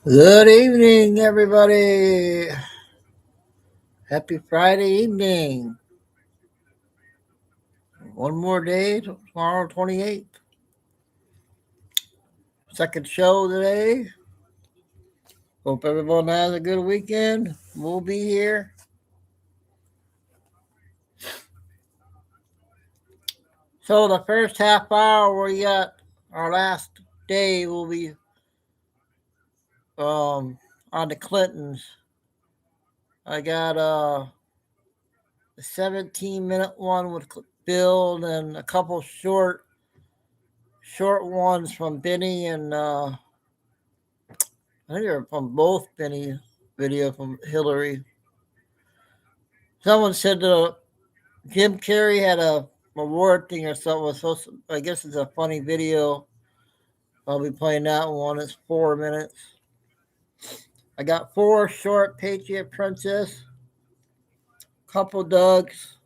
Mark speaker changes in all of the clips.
Speaker 1: Good evening, everybody. Happy Friday evening. One more day, tomorrow, 28th. Second show today. Hope everyone has a good weekend. We'll be here. So, the first half hour we got our last day will be on the Clintons. I got a 17-minute one with Bill and a couple short ones from Benny and I think they're from both Benny video from Hillary. Someone said Jim Carrey had a award thing or something. So I guess it's a funny video. I'll be playing that one. It's 4 minutes. I got 4 short Patriot Princess, couple Dougs,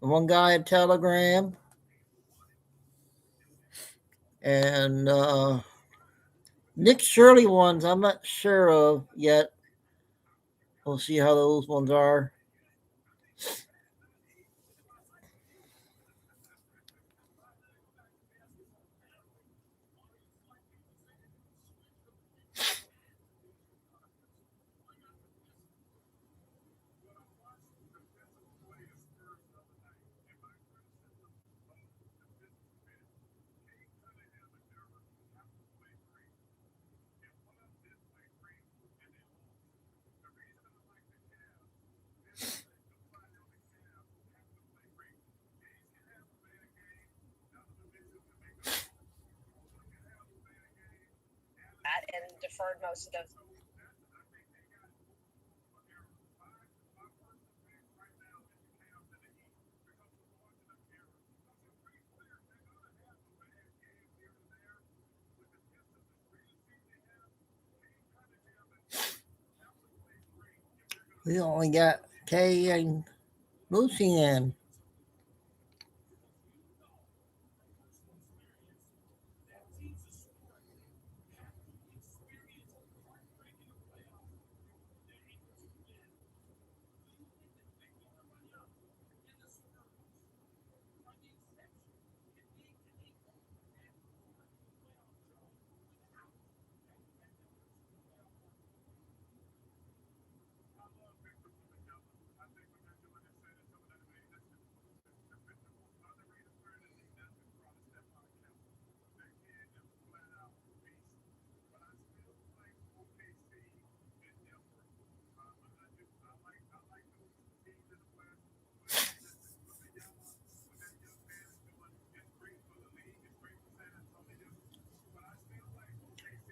Speaker 1: one guy in Telegram, and Nick Shirley ones I'm not sure of yet. We'll see how those ones are.
Speaker 2: And deferred most of those.
Speaker 1: We only got Kay and Lucy in.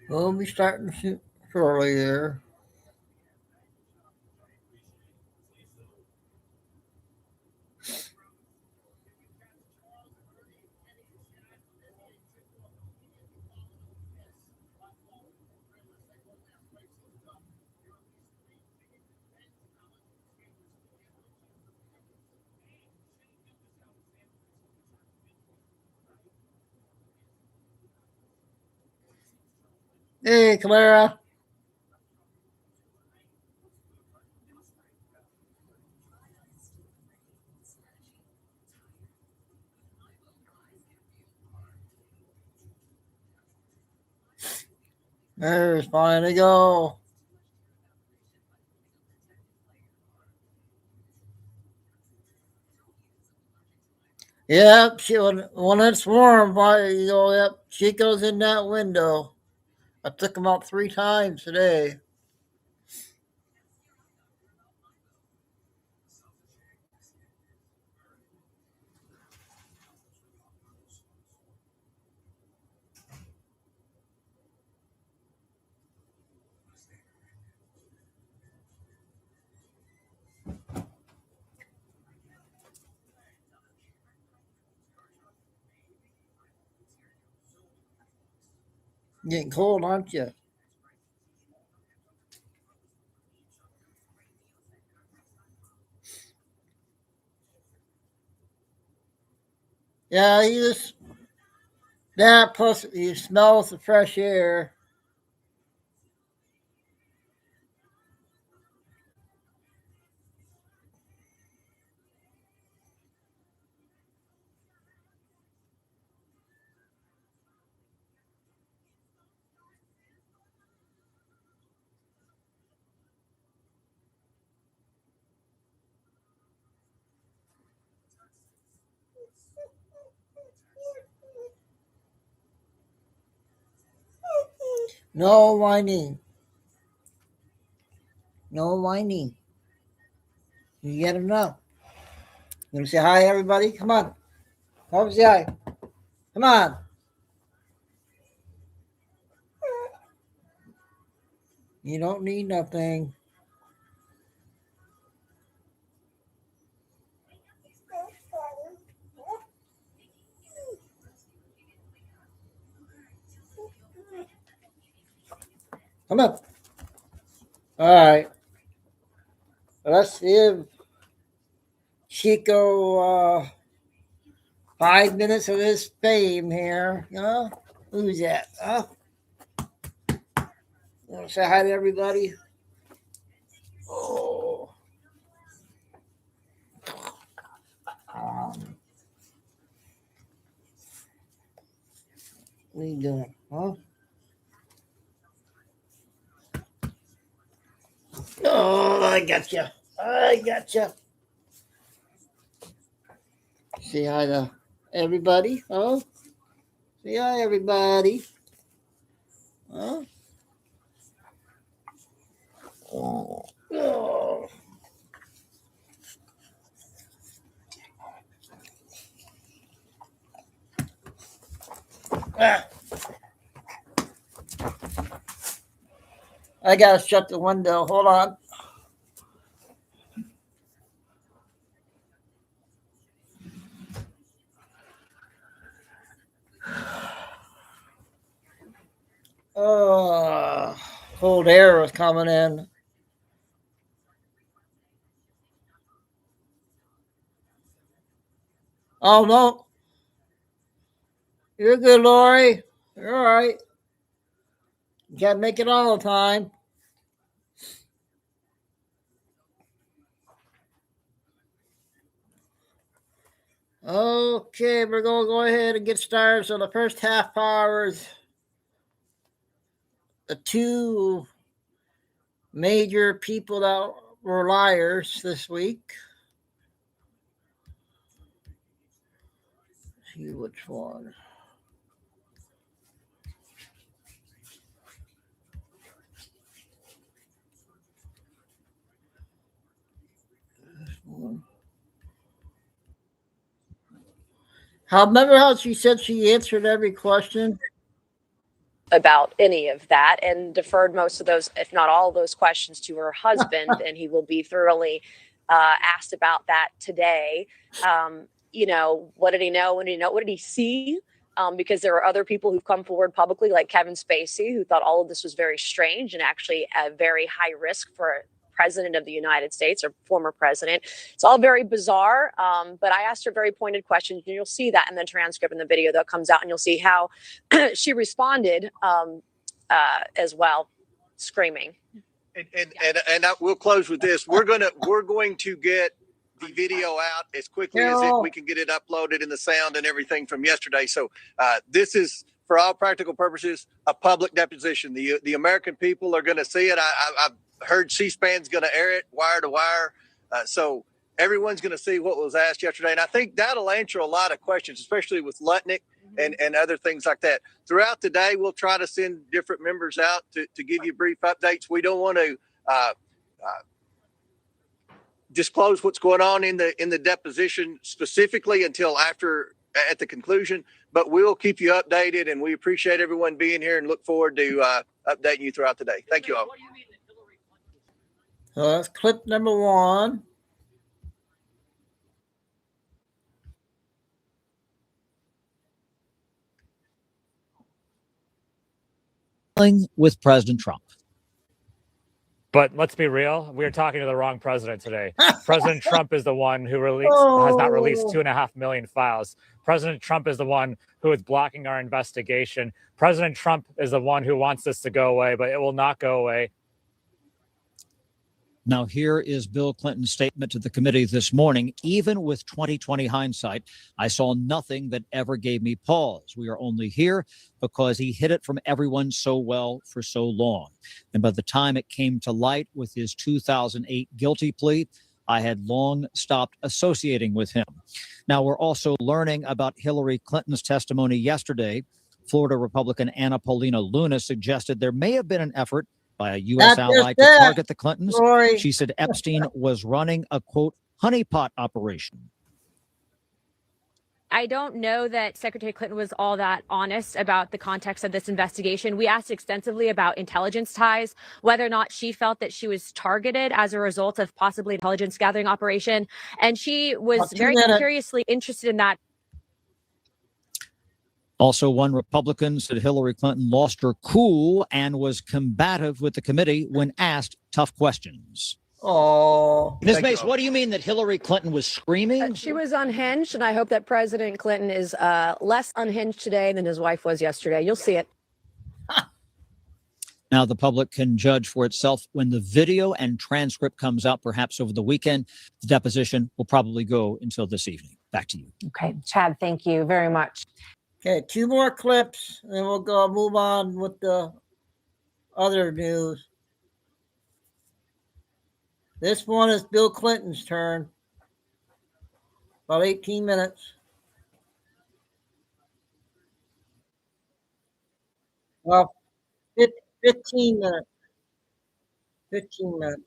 Speaker 1: We'll be starting shortly there. Hey, Clara. There's fine to go. Yep, when it's warm, yep, Chico's in that window. I took him out 3 times today. Getting cold, aren't you? Yeah, that plus he smells the fresh air. No whining. No whining. You get enough. You want to say hi, everybody? Come on. Come say hi. Come on. You don't need nothing. Come on. All right. Let's give Chico 5 minutes of his fame here. Who's that? You want to say hi to everybody? Oh. What are you doing? Huh? Oh, I got you. I got you. Say hi to everybody. Oh, say hi, everybody. Huh? Oh. Oh. Ah. I gotta shut the window. Hold on. Oh, cold air was coming in. Oh no, you're good, Lori. You're all right. You can't make it all the time. Okay, we're gonna go ahead and get started. So the first half hour is the two major people that were liars this week. Let's see which one. This one. Remember how she said she answered every question?
Speaker 2: About any of that and deferred most of those, if not all of those questions to her husband. And he will be thoroughly asked about that today. What did he know? What did he know? What did he see? Because there are other people who've come forward publicly, like Kevin Spacey, who thought all of this was very strange and actually a very high risk for president of the United States or former president. It's all very bizarre. But I asked her very pointed questions, and you'll see that in the transcript in the video that comes out, and you'll see how she responded as well, screaming.
Speaker 3: And we'll close with this. We're going to get the video out as quickly as we can get it uploaded in the sound and everything from yesterday. So this is, for all practical purposes, a public deposition. The American people are going to see it. I've heard C-SPAN's going to air it wire to wire. So everyone's going to see what was asked yesterday. And I think that'll answer a lot of questions, especially with Lutnick and other things like that. Throughout the day, we'll try to send different members out to give you brief updates. We don't want to disclose what's going on in the deposition specifically until at the conclusion, but we'll keep you updated, and we appreciate everyone being here and look forward to updating you throughout the day. Thank you all.
Speaker 1: So that's clip number one.
Speaker 4: With President Trump.
Speaker 5: But let's be real, we're talking to the wrong president today. President Trump is the one who has not released 2.5 million files. President Trump is the one who is blocking our investigation. President Trump is the one who wants this to go away, but it will not go away.
Speaker 4: Now, here is Bill Clinton's statement to the committee this morning. Even with 2020 hindsight, I saw nothing that ever gave me pause. We are only here because he hid it from everyone so well for so long. And by the time it came to light with his 2008 guilty plea, I had long stopped associating with him. Now, we're also learning about Hillary Clinton's testimony yesterday Florida Republican Anna Paulina Luna suggested there may have been an effort by a U.S.
Speaker 1: Not
Speaker 4: ally
Speaker 1: just
Speaker 4: to
Speaker 1: that,
Speaker 4: target the Clintons.
Speaker 1: Rory.
Speaker 4: She said Epstein was running a, quote, honeypot operation.
Speaker 6: I don't know that Secretary Clinton was all that honest about the context of this investigation. We asked extensively about intelligence ties, whether or not she felt that she was targeted as a result of possibly intelligence gathering operation. And she was very curiously interested in that.
Speaker 4: Also, one Republican said Hillary Clinton lost her cool and was combative with the committee when asked tough questions.
Speaker 1: Oh,
Speaker 4: Ms. Mace, what do you mean that Hillary Clinton was screaming?
Speaker 2: She was unhinged, and I hope that President Clinton is less unhinged today than his wife was yesterday. You'll see it.
Speaker 4: Now, the public can judge for itself when the video and transcript comes out, perhaps over the weekend. The deposition will probably go until this evening. Back to you.
Speaker 7: Okay, Chad, thank you very much.
Speaker 1: okay. 2 more clips, and we'll go move on with the other news. This one is Bill Clinton's turn. About 18 minutes. Well, 15 minutes. 15 minutes.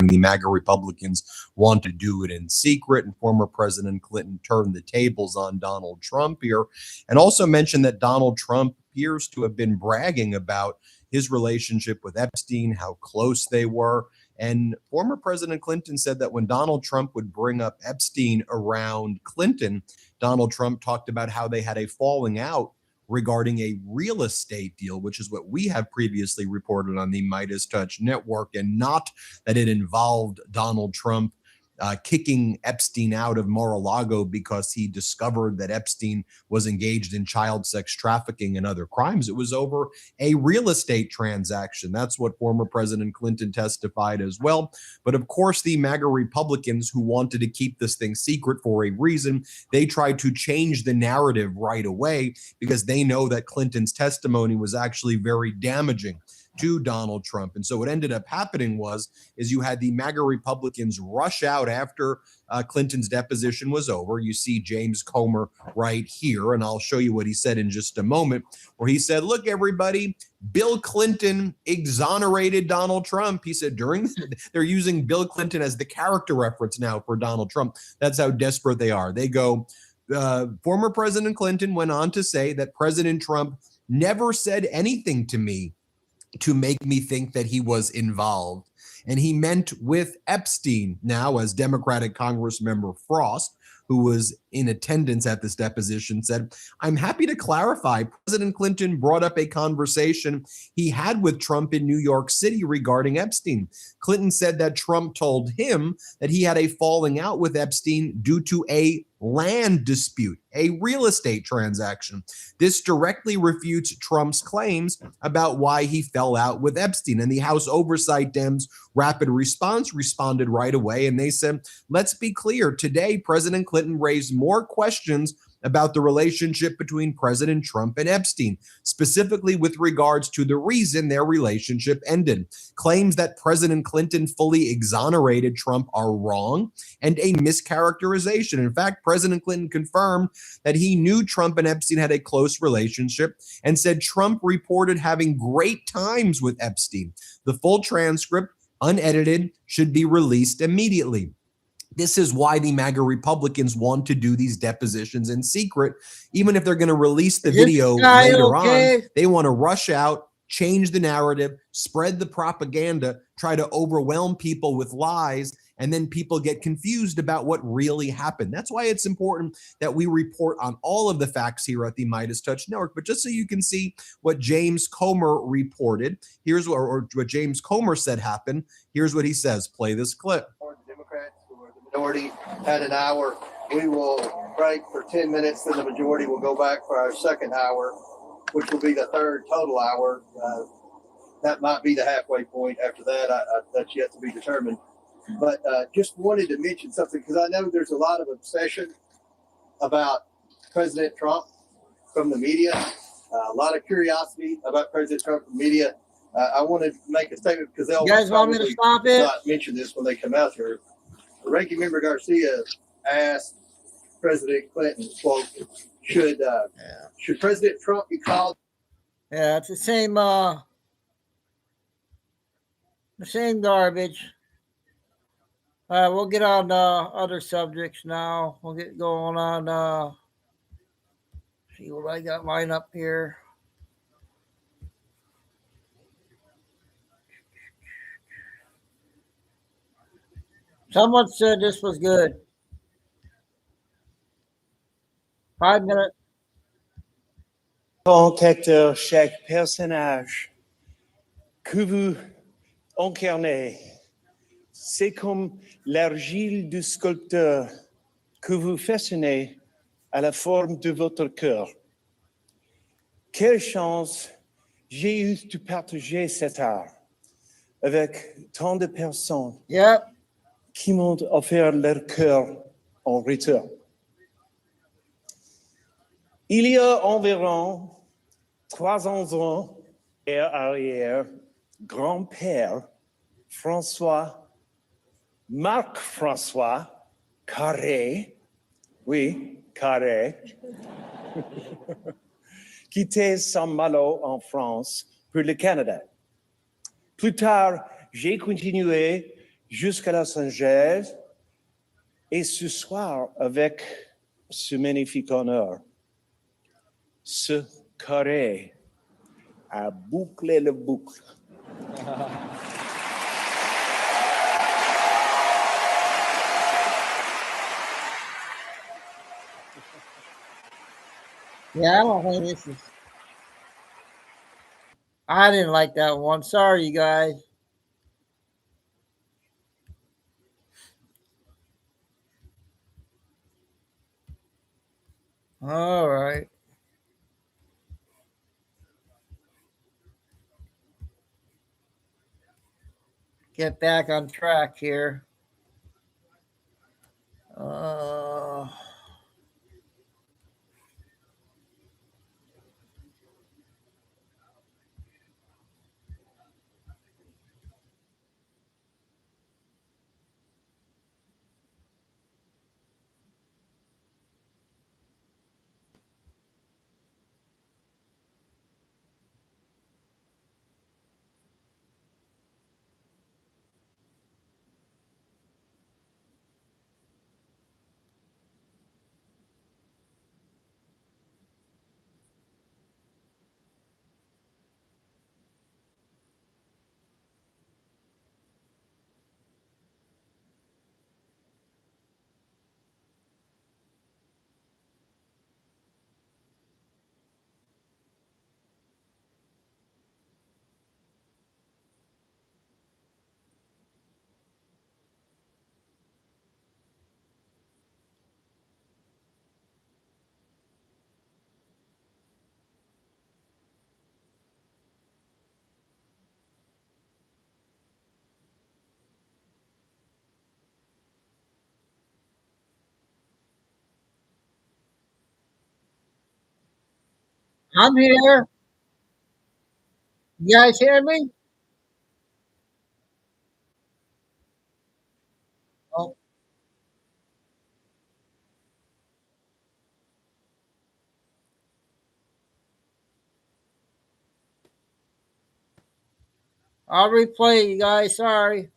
Speaker 8: The MAGA Republicans want to do it in secret, and former President Clinton turned the tables on Donald Trump here, and also mentioned that Donald Trump appears to have been bragging about his relationship with Epstein, how close they were. And former President Clinton said that when Donald Trump would bring up Epstein around Clinton, Donald Trump talked about how they had a falling out regarding a real estate deal, which is what we have previously reported on the Midas Touch Network, and not that it involved Donald Trump kicking Epstein out of Mar-a-Lago because he discovered that Epstein was engaged in child sex trafficking and other crimes. It was over a real estate transaction. That's what former President Clinton testified as well. But of course, the MAGA Republicans who wanted to keep this thing secret for a reason, they tried to change the narrative right away because they know that Clinton's testimony was actually very damaging to Donald Trump. And so what ended up happening is you had the MAGA Republicans rush out after Clinton's deposition was over. You see James Comer right here, and I'll show you what he said in just a moment, where he said, look, everybody, Bill Clinton exonerated Donald Trump. He said they're using Bill Clinton as the character reference now for Donald Trump. That's how desperate they are. They go, former President Clinton went on to say that President Trump never said anything to me to make me think that he was involved. And he meant with Epstein. Now, as Democratic Congressmember Frost, who was in attendance at this deposition, said, I'm happy to clarify, President Clinton brought up a conversation he had with Trump in New York City regarding Epstein. Clinton said that Trump told him that he had a falling out with Epstein due to a land dispute, a real estate transaction. This directly refutes Trump's claims about why he fell out with Epstein. And the House Oversight Dems Rapid Response responded right away, and they said, let's be clear, today President Clinton raised more questions about the relationship between President Trump and Epstein, specifically with regards to the reason their relationship ended. Claims that President Clinton fully exonerated Trump are wrong and a mischaracterization. In fact, President Clinton confirmed that he knew Trump and Epstein had a close relationship and said Trump reported having great times with Epstein. The full transcript, unedited, should be released immediately. This is why the MAGA Republicans want to do these depositions in secret. Even if they're going to release the video later on, they want to rush out, change the narrative, spread the propaganda, try to overwhelm people with lies, and then people get confused about what really happened. That's why it's important that we report on all of the facts here at the Midas Touch Network. But just so you can see what James Comer reported, here's what James Comer said happened. Here's what he says. Play this clip.
Speaker 3: Minority had an hour. We will break for 10 minutes, then the majority will go back for our second hour, which will be the third total hour. That might be the halfway point. After that, that's yet to be determined. But just wanted to mention something because I know there's a lot of obsession about President Trump from the media, a lot of curiosity about President Trump from the media. I want to make a statement because they'll not mention this when they come out here. Ranking Member Garcia asked President Clinton, quote, should President Trump be called?
Speaker 1: Yeah, it's the same garbage. We'll get on other subjects now. We'll get going on see what I got lined up here. Someone said this was good. 5 minutes.
Speaker 9: Enquêteur, chaque personnage que vous incarnez, c'est comme l'argile du sculpteur que vous façonnez à la forme de votre cœur. Quelle chance j'ai eu de partager cet art avec tant de personnes qui m'ont offert leur cœur en retour. Il y a environ 300 ans et arrière, grand-père Marc-François Carré, oui, Carré, quittait Saint-Malo en France pour le Canada. Plus tard, j'ai continué jusqu'à Los Angeles et ce soir, avec ce magnifique honneur, ce Carré a bouclé le boucle.
Speaker 1: Yeah, I don't think this is. I didn't like that one. Sorry, you guys. All right. Get back on track here. I'm here. You guys hear me? Oh. I'll replay you guys. Sorry.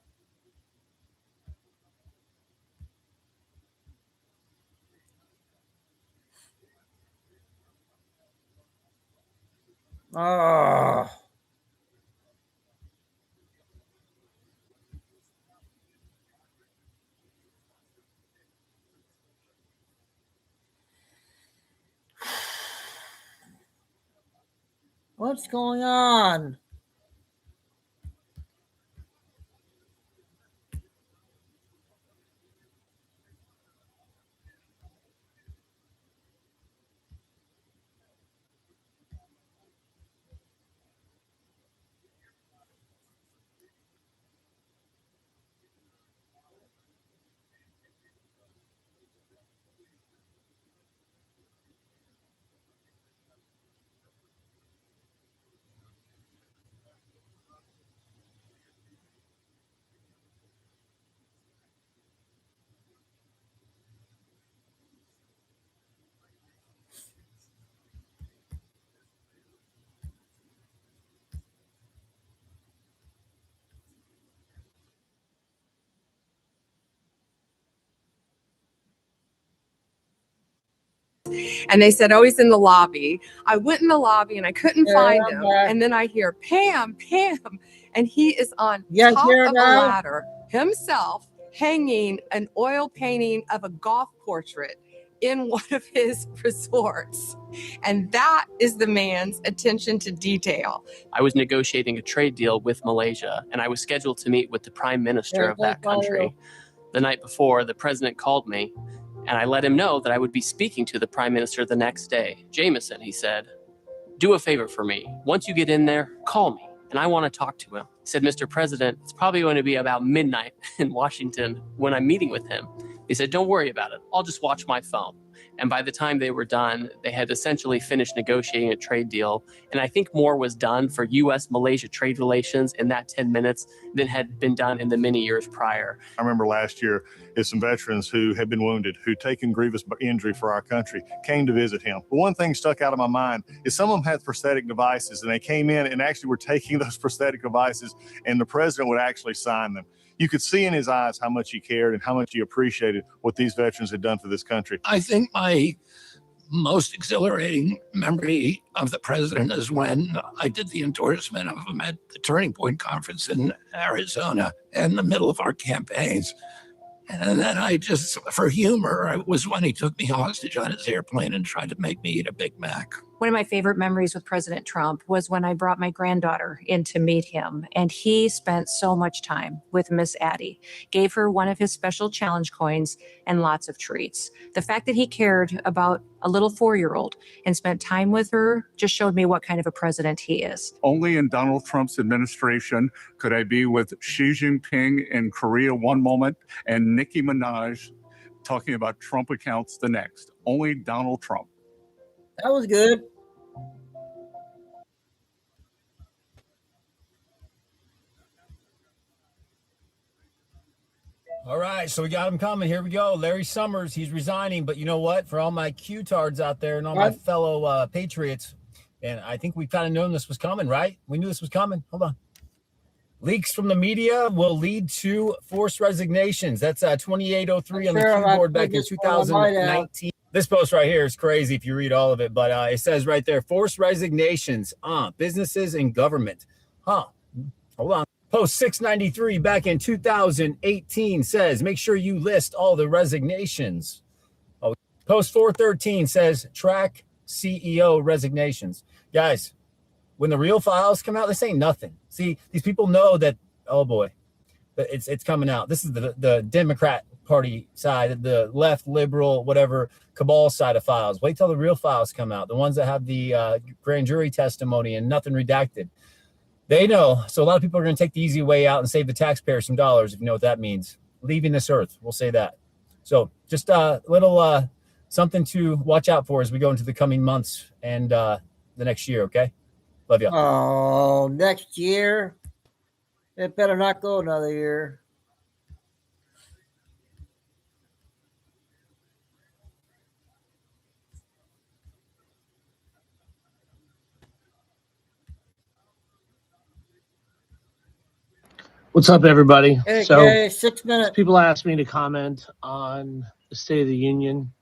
Speaker 1: Oh. What's going on?
Speaker 10: And they said, oh, he's in the lobby. I went in the lobby and I couldn't find him. And then I hear, Pam, and he is on top of a ladder himself, hanging an oil painting of a golf portrait in one of his resorts. And that is the man's attention to detail.
Speaker 11: I was negotiating a trade deal with Malaysia, and I was scheduled to meet with the prime minister of that country. The night before, the president called me, and I let him know that I would be speaking to the prime minister the next day. Jameson, he said, do a favor for me. Once you get in there, call me, and I want to talk to him. He said, Mr. President, it's probably going to be about midnight in Washington when I'm meeting with him. He said, don't worry about it. I'll just watch my phone. And by the time they were done, they had essentially finished negotiating a trade deal. And I think more was done for U.S.-Malaysia trade relations in that 10 minutes than had been done in the many years prior.
Speaker 12: I remember last year, is some veterans who had been wounded, who'd taken grievous injury for our country, came to visit him. But one thing stuck out of my mind is some of them had prosthetic devices, and they came in and actually were taking those prosthetic devices, and the president would actually sign them. You could see in his eyes how much he cared and how much he appreciated what these veterans had done for this country.
Speaker 13: I think my most exhilarating memory of the president is when I did the endorsement of him at the Turning Point Conference in Arizona in the middle of our campaigns. And then I just, for humor, it was when he took me hostage on his airplane and tried to make me eat a Big Mac.
Speaker 7: One of my favorite memories with President Trump was when I brought my granddaughter in to meet him, and he spent so much time with Miss Addie, gave her one of his special challenge coins and lots of treats. The fact that he cared about a little 4-year-old and spent time with her just showed me what kind of a president he is.
Speaker 14: Only in Donald Trump's administration could I be with Xi Jinping in Korea one moment and Nicki Minaj talking about Trump accounts the next. Only Donald Trump.
Speaker 1: That was good.
Speaker 15: All right, so we got him coming. Here we go. Larry Summers, he's resigning, but you know what? For all my Q-tards out there and all my fellow patriots, and I think we kind of known this was coming, right? We knew this was coming. Hold on. Leaks from the media will lead to forced resignations. That's 2803 on the keyboard back in 2019. This post right here is crazy if you read all of it, but it says right there, forced resignations, businesses and government. Hold on. Post 693 back in 2018 says, make sure you list all the resignations. Post 413 says, track CEO resignations. Guys, when the real files come out, this ain't nothing. See, these people know that, oh boy, it's coming out. This is the Democrat Party side, the left, liberal, whatever, cabal side of files. Wait till the real files come out, the ones that have the grand jury testimony and nothing redacted. They know. So a lot of people are going to take the easy way out and save the taxpayer some dollars, if you know what that means. Leaving this earth, we'll say that. So just a little something to watch out for as we go into the coming months and the next year, okay? Love you.
Speaker 1: Oh, next year? It better not go another year.
Speaker 16: What's up, everybody?
Speaker 1: Okay,
Speaker 16: so
Speaker 1: 6 minutes.
Speaker 16: People asked me to comment on the State of the Union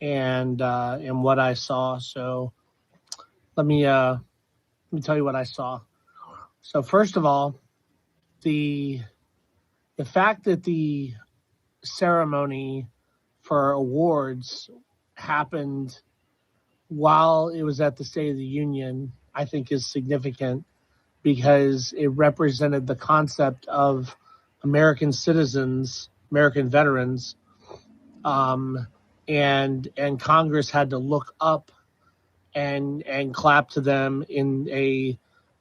Speaker 16: and what I saw. So let me tell you what I saw. So first of all, the fact that the ceremony for awards happened while it was at the State of the Union, I think is significant, because it represented the concept of American citizens, American veterans, and Congress had to look up and clap to them in a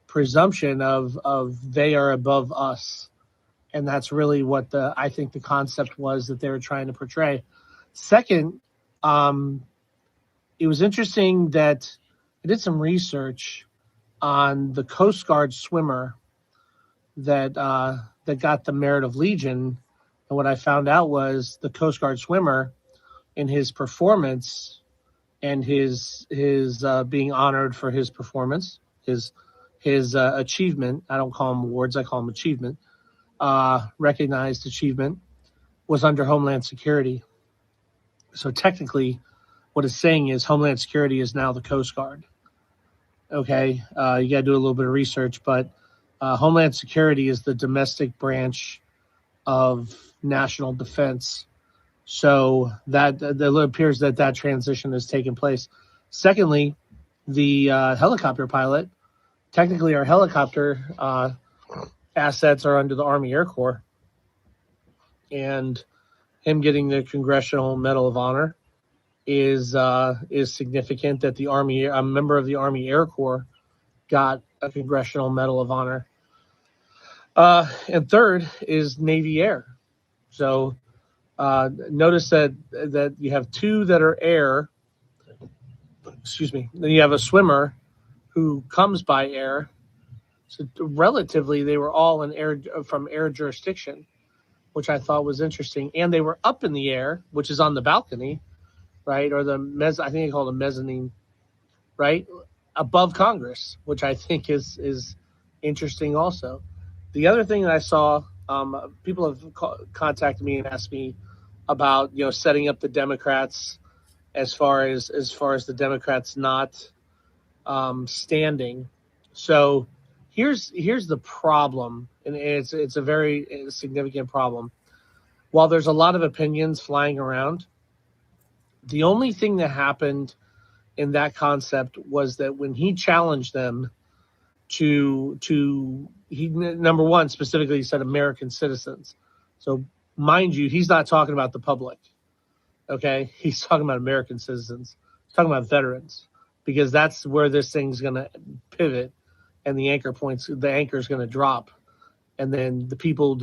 Speaker 16: presumption of they are above us. And that's really what I think the concept was that they were trying to portray. Second, it was interesting that I did some research on the Coast Guard swimmer that got the Merit of Legion. And what I found out was the Coast Guard swimmer, in his performance and his being honored for his performance, his achievement, I don't call them awards, I call them achievement, recognized achievement, was under Homeland Security. So technically, what it's saying is Homeland Security is now the Coast Guard. Okay, you got to do a little bit of research, but Homeland Security is the domestic branch of national defense. So that it appears that transition has taken place. Secondly, the helicopter pilot, technically our helicopter assets are under the Army Air Corps, and him getting the Congressional Medal of Honor is significant. That a member of the Army Air Corps got a Congressional Medal of Honor. And third is Navy Air. So notice that you have two that are air. Excuse me. Then you have a swimmer who comes by air. So relatively, they were all from air jurisdiction, which I thought was interesting. And they were up in the air, which is on the balcony, right? Or I think they call it a mezzanine, right? Above Congress, which I think is interesting also. The other thing that I saw, people have contacted me and asked me about, setting up the Democrats as far as the Democrats not standing. So here's the problem, and it's a very significant problem. While there's a lot of opinions flying around, the only thing that happened in that concept was that when he challenged them to he, number one, specifically said American citizens. So mind you, he's not talking about the public. Okay. He's talking about American citizens. He's talking about veterans, because that's where this thing's going to pivot, and the anchor is going to drop. And then the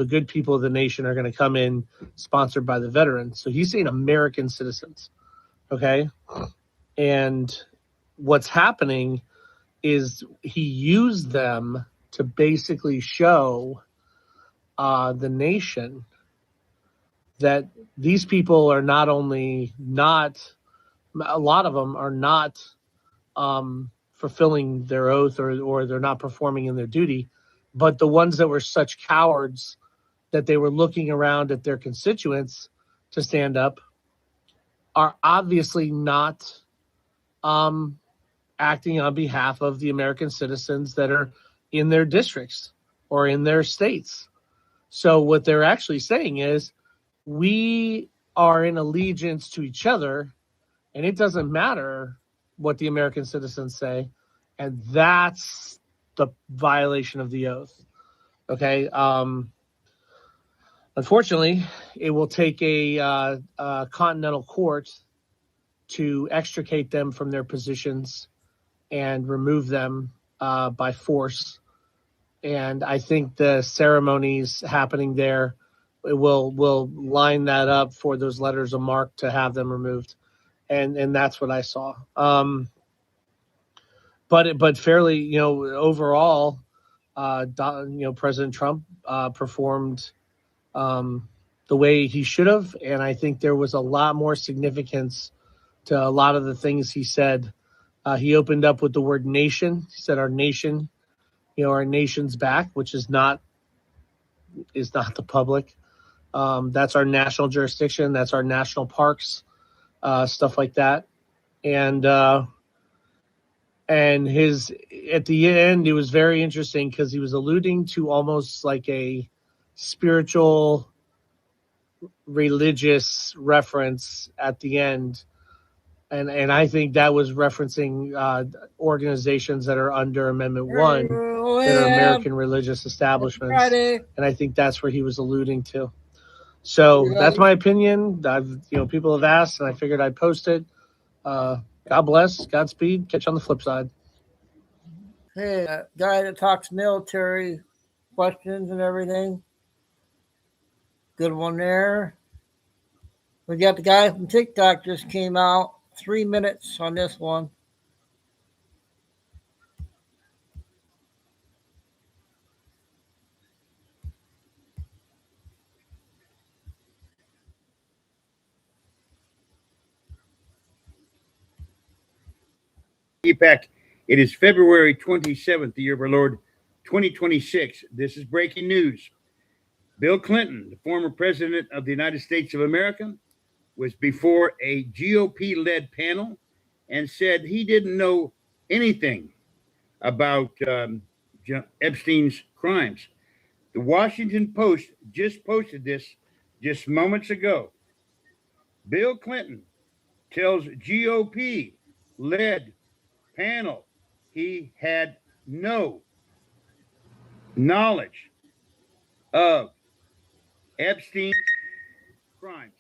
Speaker 16: good people of the nation are going to come in, sponsored by the veterans. So he's saying American citizens. Okay. And what's happening is he used them to basically show the nation that these people are not only a lot of them are not fulfilling their oath, or they're not performing in their duty, but the ones that were such cowards that they were looking around at their constituents to stand up are obviously not acting on behalf of the American citizens that are in their districts or in their states. So what they're actually saying is, we are in allegiance to each other, and it doesn't matter what the American citizens say. And that's the violation of the oath. Okay. Unfortunately, it will take a continental court to extricate them from their positions and remove them by force. And I think the ceremonies happening there will line that up for those letters of marque to have them removed. And that's what I saw. But fairly, overall, President Trump performed the way he should have. And I think there was a lot more significance to a lot of the things he said. He opened up with the word nation. He said our nation, our nation's back, which is not the public. That's our national jurisdiction. That's our national parks, stuff like that. And his, at the end, it was very interesting because he was alluding to almost like a spiritual, religious reference at the end. And I think that was referencing organizations that are under Amendment 1 that are American religious establishments. And I think that's where he was alluding to. So that's my opinion. People have asked, and I figured I'd post it. God bless, Godspeed. Catch you on the flip side.
Speaker 1: Hey, guy that talks military questions and everything. Good one there. We got the guy from TikTok just came out. 3 minutes on this one.
Speaker 17: It is February 27th, the year of our Lord 2026. This is breaking news. Bill Clinton, the former president of the United States of America, was before a GOP-led panel and said he didn't know anything about Epstein's crimes. The Washington Post just posted this just moments ago. Bill Clinton tells GOP-led panel he had no knowledge of Epstein's crimes.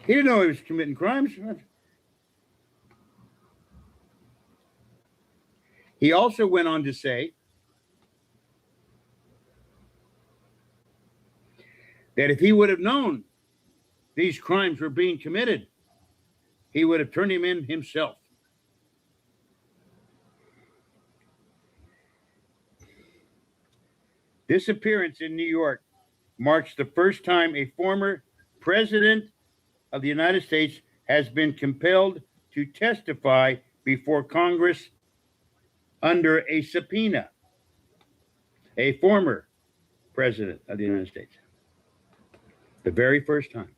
Speaker 17: He didn't know he was committing crimes. He also went on to say that if he would have known these crimes were being committed, he would have turned him in himself. This appearance in New York marks the first time a former president of the United States has been compelled to testify before Congress under a subpoena. A former president of the United States. The very first time.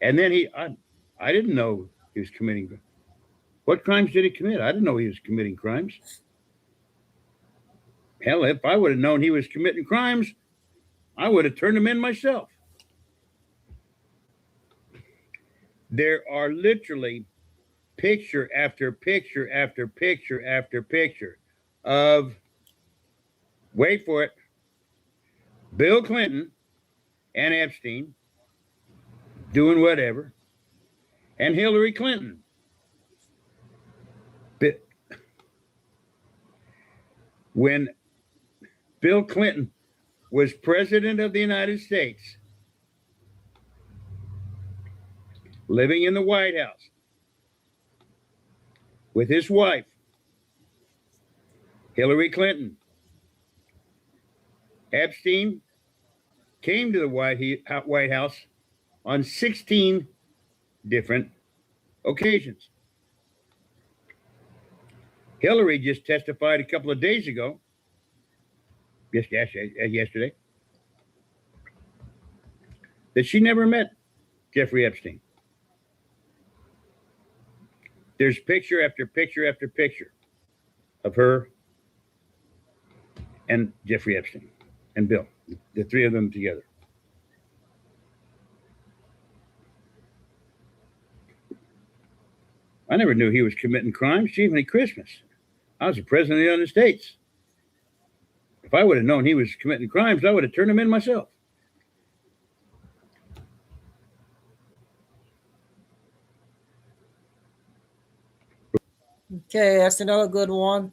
Speaker 17: And then I didn't know he was committing. What crimes did he commit? I didn't know he was committing crimes. Hell, if I would have known he was committing crimes, I would have turned him in myself. There are literally picture after picture after picture after picture of, wait for it, Bill Clinton and Epstein doing whatever, and Hillary Clinton. But when Bill Clinton was president of the United States, living in the White House with his wife, Hillary Clinton, Epstein came to the White House on 16 different occasions. Hillary just testified a couple of days ago, yesterday, that she never met Jeffrey Epstein. There's picture after picture after picture of her and Jeffrey Epstein and Bill, the three of them together. I never knew he was committing crimes. Chiefly Christmas. I was the president of the United States. If I would have known he was committing crimes, I would have turned him in myself.
Speaker 1: Okay, that's another good one.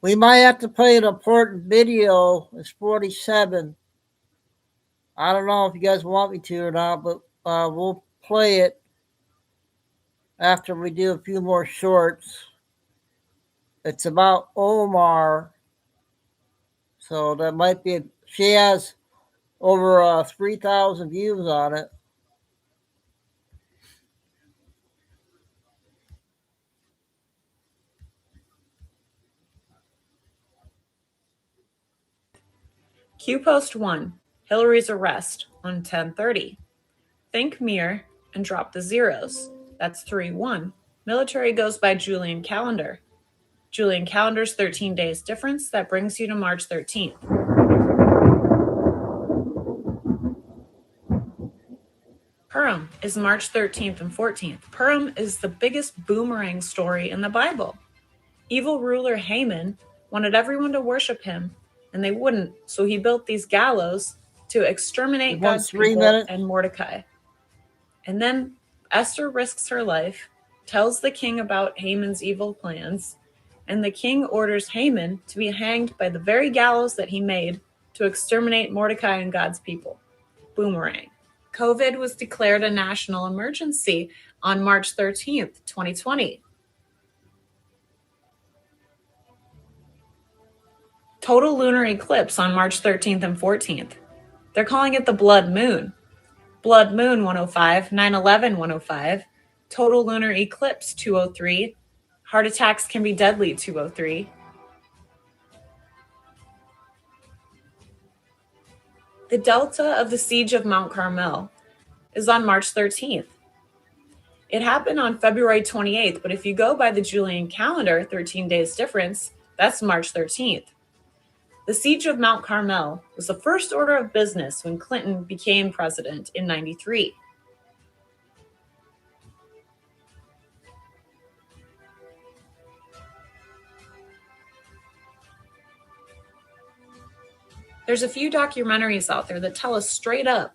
Speaker 1: We might have to play an important video. It's 47. I don't know if you guys want me to or not, but we'll play it after we do a few more shorts. It's about Omar. So that might be, she has over 3,000 views on it.
Speaker 18: Q Post 1, Hillary's arrest on 10:30. Think mirror and drop the zeros. That's 3-1. Military goes by Julian calendar. Julian calendar's 13 days difference. That brings you to March 13th. Purim is March 13th and 14th. Purim is the biggest boomerang story in the Bible. Evil ruler Haman wanted everyone to worship him, and they wouldn't, so he built these gallows to exterminate God's people and Mordecai. And then Esther risks her life, tells the king about Haman's evil plans, and the king orders Haman to be hanged by the very gallows that he made to exterminate Mordecai and God's people. Boomerang. COVID was declared a national emergency on March 13th, 2020. Total lunar eclipse on March 13th and 14th. They're calling it the blood moon. Blood moon 105, 9/11 105, total lunar eclipse 203, heart attacks can be deadly 203. The delta of the siege of Mount Carmel. is on March 13th. It happened on February 28th, but if you go by the Julian calendar, 13 days difference, that's March 13th. The siege of Mount Carmel was the first order of business when Clinton became president in 93. There's a few documentaries out there that tell us straight up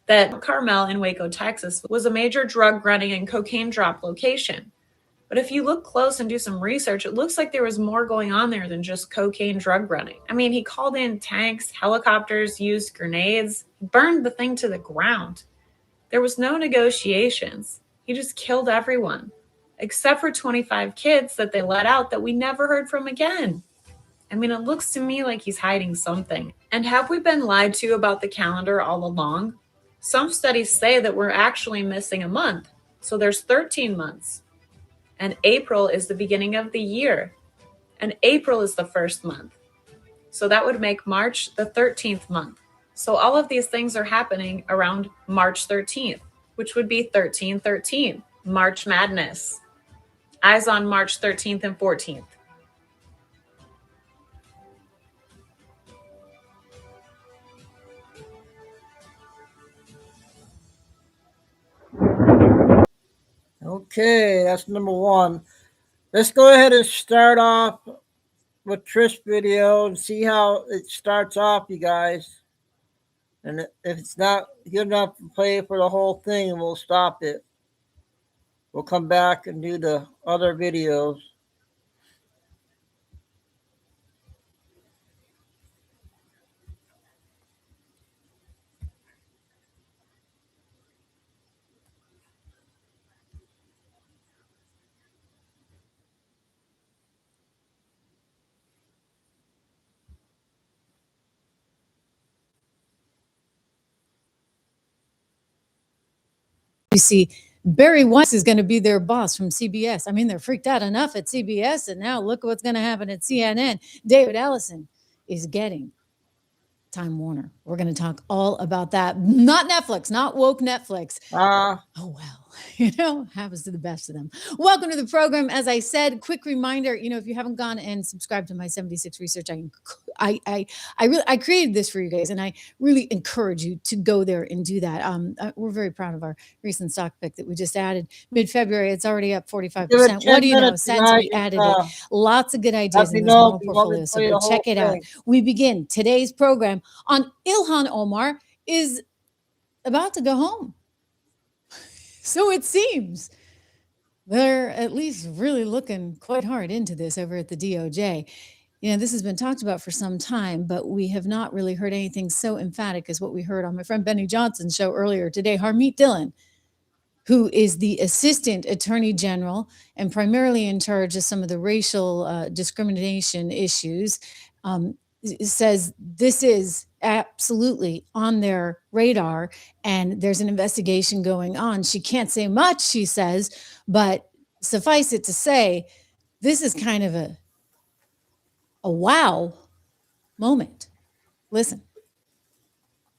Speaker 18: that Carmel in Waco, Texas was a major drug running and cocaine drop location. But if you look close and do some research, it looks like there was more going on there than just cocaine drug running. I mean, he called in tanks, helicopters, used grenades, burned the thing to the ground. There was no negotiations. He just killed everyone, except for 25 kids that they let out that we never heard from again. I mean, it looks to me like he's hiding something. And have we been lied to about the calendar all along? Some studies say that we're actually missing a month. So there's 13 months. And April is the beginning of the year. And April is the first month. So that would make March the 13th month. So all of these things are happening around March 13th, which would be 1313, March Madness. Eyes on March 13th and 14th.
Speaker 1: Okay, that's number one. Let's go ahead and start off with Trish's video and see how it starts off, you guys. And if it's not good enough to play for the whole thing, we'll stop it. We'll come back and do the other videos.
Speaker 19: You see, Barry Weiss is going to be their boss from CBS. I mean, they're freaked out enough at CBS, and now look what's going to happen at CNN. David Ellison is getting Time Warner. We're going to talk all about that. Not Netflix, not woke Netflix. Oh, well, happens to the best of them. Welcome to the program. As I said, quick reminder, if you haven't gone and subscribed to my 76 Research, I created this for you guys, and I really encourage you to go there and do that. We're very proud of our recent stock pick that we just added mid-February. It's already up 45%. What do you know? Since we added it, lots of good ideas in the small portfolio. So go check it out. We begin today's program on Ilhan Omar is about to go home. So it seems they're at least really looking quite hard into this over at the DOJ. This has been talked about for some time, but we have not really heard anything so emphatic as what we heard on my friend Benny Johnson's show earlier today. Harmeet Dillon, who is the Assistant Attorney General and primarily in charge of some of the racial discrimination issues, says this is absolutely on their radar and there's an investigation going on. She can't say much, she says, but suffice it to say, this is kind of a wow moment. Listen.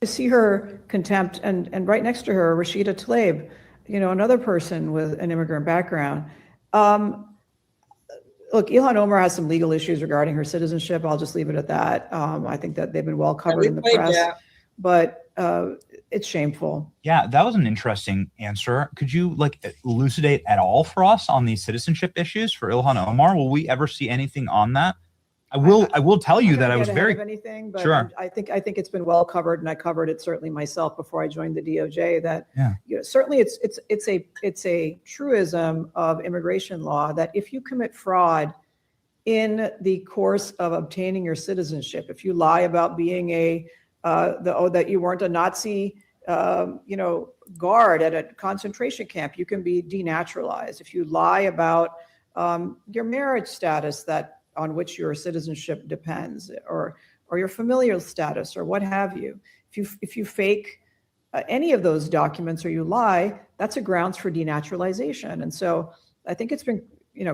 Speaker 20: To see her contempt and right next to her, Rashida Tlaib, another person with an immigrant background. Look, Ilhan Omar has some legal issues regarding her citizenship. I'll just leave it at that. I think that they've been well covered in the press, but it's shameful.
Speaker 21: Yeah, that was an interesting answer. Could you elucidate at all for us on these citizenship issues for Ilhan Omar? Will we ever see anything on that? I will tell you that I was very
Speaker 20: anything, but
Speaker 21: sure.
Speaker 20: I think it's been well covered, and I covered it certainly myself before I joined the DOJ. That certainly it's a truism of immigration law that if you commit fraud in the course of obtaining your citizenship, if you lie about being that you weren't a Nazi, guard at a concentration camp, you can be denaturalized. If you lie about your marriage status on which your citizenship depends, or your familial status, or what have you. If you fake any of those documents or you lie, that's a grounds for denaturalization. And so I think it's been,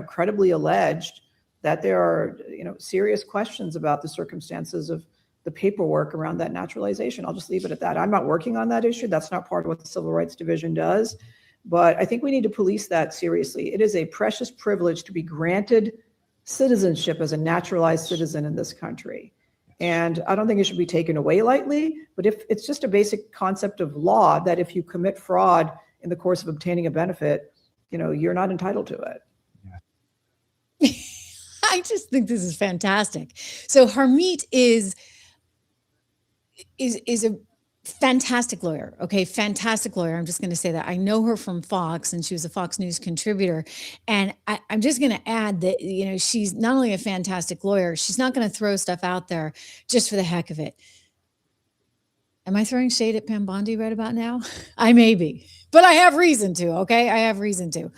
Speaker 20: credibly alleged that there are, serious questions about the circumstances of the paperwork around that naturalization. I'll just leave it at that. I'm not working on that issue. That's not part of what the Civil Rights Division does. But I think we need to police that seriously. It is a precious privilege to be granted citizenship as a naturalized citizen in this country. And I don't think it should be taken away lightly, but if it's just a basic concept of law that if you commit fraud in the course of obtaining a benefit, you're not entitled to it.
Speaker 19: I just think this is fantastic. So Harmeet is a fantastic lawyer. Okay. Fantastic lawyer. I'm just going to say that. I know her from Fox, and she was a Fox News contributor. And I'm just going to add that, she's not only a fantastic lawyer, she's not going to throw stuff out there just for the heck of it. Am I throwing shade at Pam Bondi right about now? I may be, but I have reason to. Okay. I have reason to.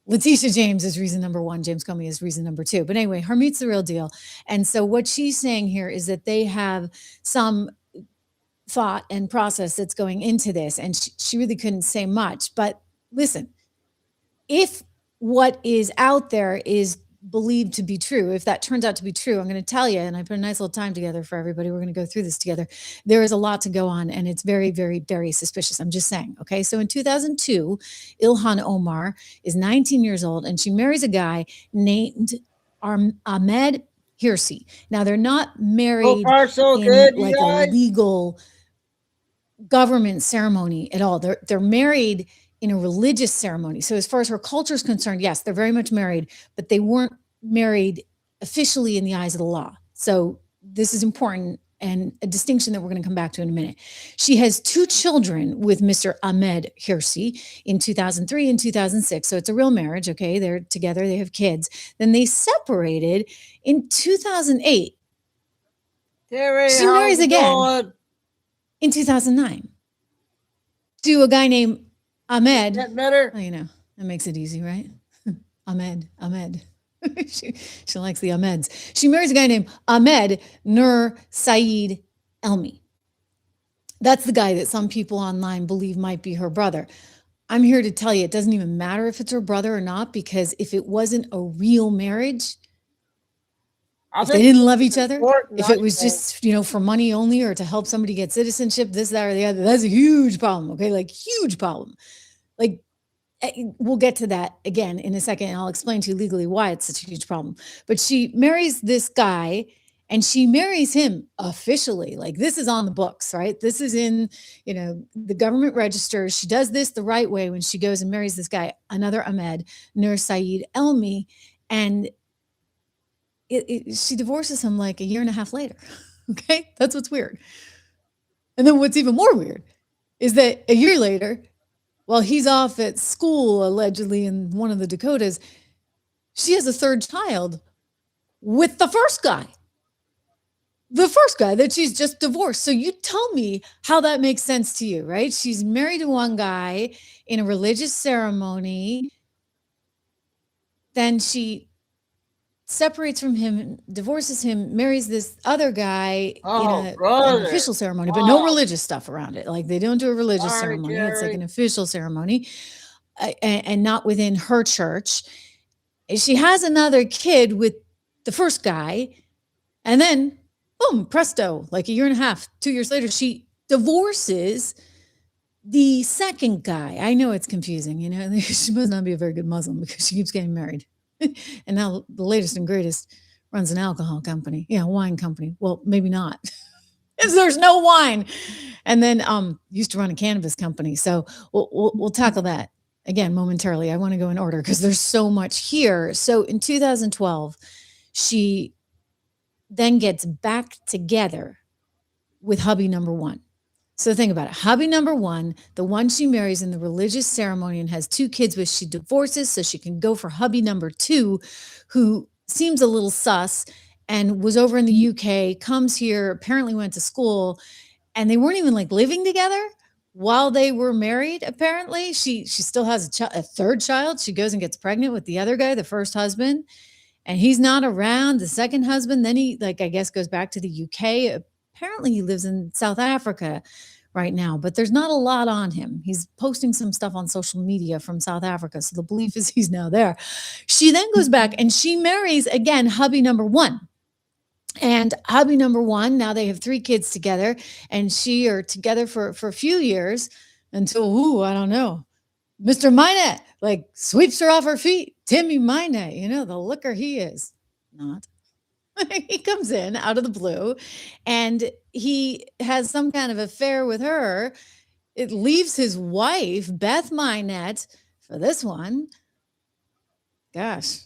Speaker 19: Letitia James is reason number one. James Comey is reason number two. But anyway, Harmeet's the real deal. And so what she's saying here is that they have some thought and process that's going into this. And she really couldn't say much. But listen, if what is out there is believed to be true, if that turns out to be true, I'm going to tell you, and I put a nice little time together for everybody. We're going to go through this together. There is a lot to go on, and it's very, very, very suspicious. I'm just saying. Okay. So in 2002, Ilhan Omar is 19 years old, and she marries a guy named Ahmed Hirsi. Now they're not married
Speaker 1: So far, so
Speaker 19: in
Speaker 1: good, you
Speaker 19: like
Speaker 1: guys.
Speaker 19: a legal government ceremony at all. They're married in a religious ceremony. So as far as her culture is concerned, yes, they're very much married, but they weren't married officially in the eyes of the law. So this is important and a distinction that we're going to come back to in a minute. She has 2 children with Mr. Ahmed Hirsi in 2003 and 2006. So it's a real marriage. Okay. They're together. They have kids. Then they separated in 2008.
Speaker 1: Terry,
Speaker 19: She
Speaker 1: how's
Speaker 19: marries
Speaker 1: it
Speaker 19: again
Speaker 1: going?
Speaker 19: in 2009 to a guy named Ahmed.
Speaker 1: That better?
Speaker 19: That makes it easy, right? Ahmed. she likes the Ahmeds. She marries a guy named Ahmed Nur Saeed Elmi. That's the guy that some people online believe might be her brother. I'm here to tell you, it doesn't even matter if it's her brother or not, because if it wasn't a real marriage, if they didn't love each other, if it was just, for money only or to help somebody get citizenship, this, that, or the other, that's a huge problem. Okay. Like huge problem. Like we'll get to that again in a second. And I'll explain to you legally why it's such a huge problem. But she marries this guy and she marries him officially. Like this is on the books, right? This is in, the government registers. She does this the right way when she goes and marries this guy, another Ahmed Nur Saeed Elmi. And she divorces him like a year and a half later. Okay. That's what's weird. And then what's even more weird is that a year later, while he's off at school, allegedly in one of the Dakotas, she has a 3rd child with the first guy that she's just divorced. So you tell me how that makes sense to you, right? She's married to one guy in a religious ceremony. Then she separates from him, divorces him, marries this other guy in an official ceremony, but no religious stuff around it. Like they don't do a religious ceremony. Jerry. It's like an official ceremony and not within her church. She has another kid with the first guy. And then boom, presto, like a year and a half, 2 years later, she divorces the second guy. I know it's confusing. She must not be a very good Muslim because she keeps getting married. And now the latest and greatest runs an alcohol company. Yeah, wine company. Well, maybe not. There's no wine. And then used to run a cannabis company. So we'll tackle that again momentarily. I want to go in order because there's so much here. So in 2012, she then gets back together with hubby number 1. So think about it. Hubby number 1, the one she marries in the religious ceremony and has 2 kids with, she divorces so she can go for hubby number 2, who seems a little sus and was over in the UK, comes here, apparently went to school, and they weren't even like living together while they were married. Apparently she still has a 3rd child. She goes and gets pregnant with the other guy, the first husband, and he's not around. The second husband, then he I guess goes back to the UK. Apparently he lives in South Africa right now, but there's not a lot on him. He's posting some stuff on social media from South Africa. So the belief is he's now there. She then goes back and she marries again, hubby number 1. And hubby number one, now they have 3 kids together, and she are together for a few years until, I don't know, Mr. Minette like sweeps her off her feet. Timmy Minette, the looker he is. Not. He comes in out of the blue and he has some kind of affair with her. It leaves his wife, Beth Minette, for this one. Gosh.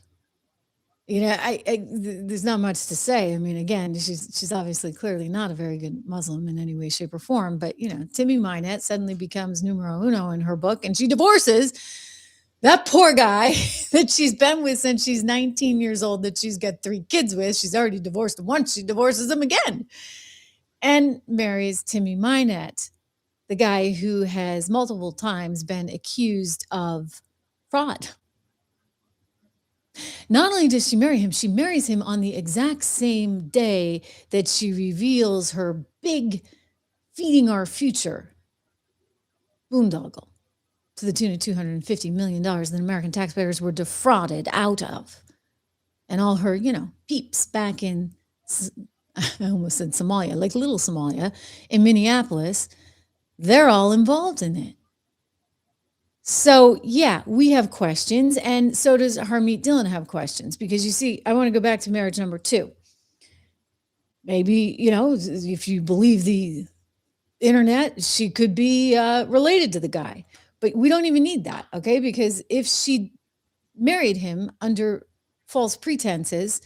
Speaker 19: There's not much to say. I mean, again, she's obviously clearly not a very good Muslim in any way, shape, or form. But, Timmy Minette suddenly becomes numero uno in her book, and she divorces that poor guy that she's been with since she's 19 years old, that she's got 3 kids with. She's already divorced him once. She divorces him again and marries Timmy Minette, the guy who has multiple times been accused of fraud. Not only does she marry him, she marries him on the exact same day that she reveals her big feeding our future boondoggle to the tune of $250 million that American taxpayers were defrauded out of. And all her, peeps back in, I almost said Somalia, like little Somalia, in Minneapolis, they're all involved in it. So, yeah, we have questions, and so does Harmeet Dillon have questions, because you see, I want to go back to marriage number 2. Maybe, if you believe the internet, she could be related to the guy, but we don't even need that, okay? Because if she married him under false pretenses,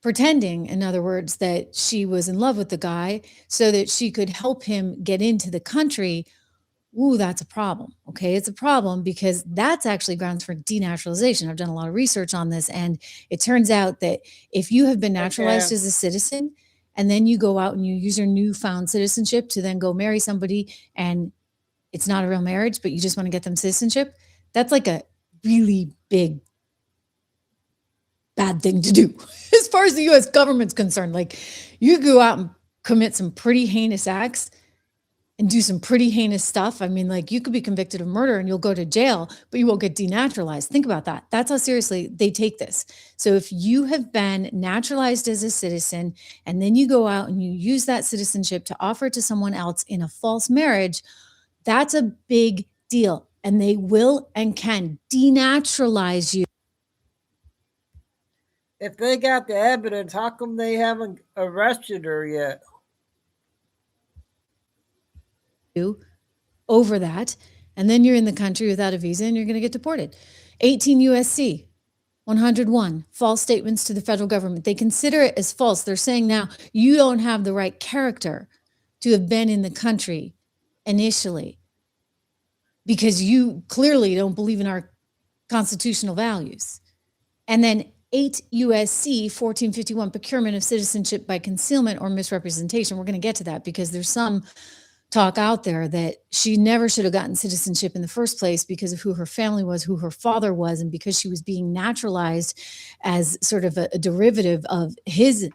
Speaker 19: pretending, in other words, that she was in love with the guy so that she could help him get into the country, that's a problem. Okay. It's a problem because that's actually grounds for denaturalization. I've done a lot of research on this, and it turns out that if you have been naturalized as a citizen and then you go out and you use your newfound citizenship to then go marry somebody and it's not a real marriage, but you just want to get them citizenship, that's like a really big bad thing to do as far as the U.S. government's concerned. Like, you go out and commit some pretty heinous acts and do some pretty heinous stuff. I mean, like, you could be convicted of murder and you'll go to jail, but you won't get denaturalized. Think about that. That's how seriously they take this. So if you have been naturalized as a citizen and then you go out and you use that citizenship to offer it to someone else in a false marriage, that's a big deal. And they will and can denaturalize you.
Speaker 1: If they got the evidence, how come they haven't arrested her yet?
Speaker 19: Over that, and then you're in the country without a visa and you're going to get deported. 18 USC 101, false statements to the federal government. They consider it as false. They're saying now you don't have the right character to have been in the country initially because you clearly don't believe in our constitutional values. And then 8 USC 1451, procurement of citizenship by concealment or misrepresentation. We're going to get to that because there's some talk out there that she never should have gotten citizenship in the first place because of who her family was, who her father was, and because she was being naturalized as sort of a derivative of his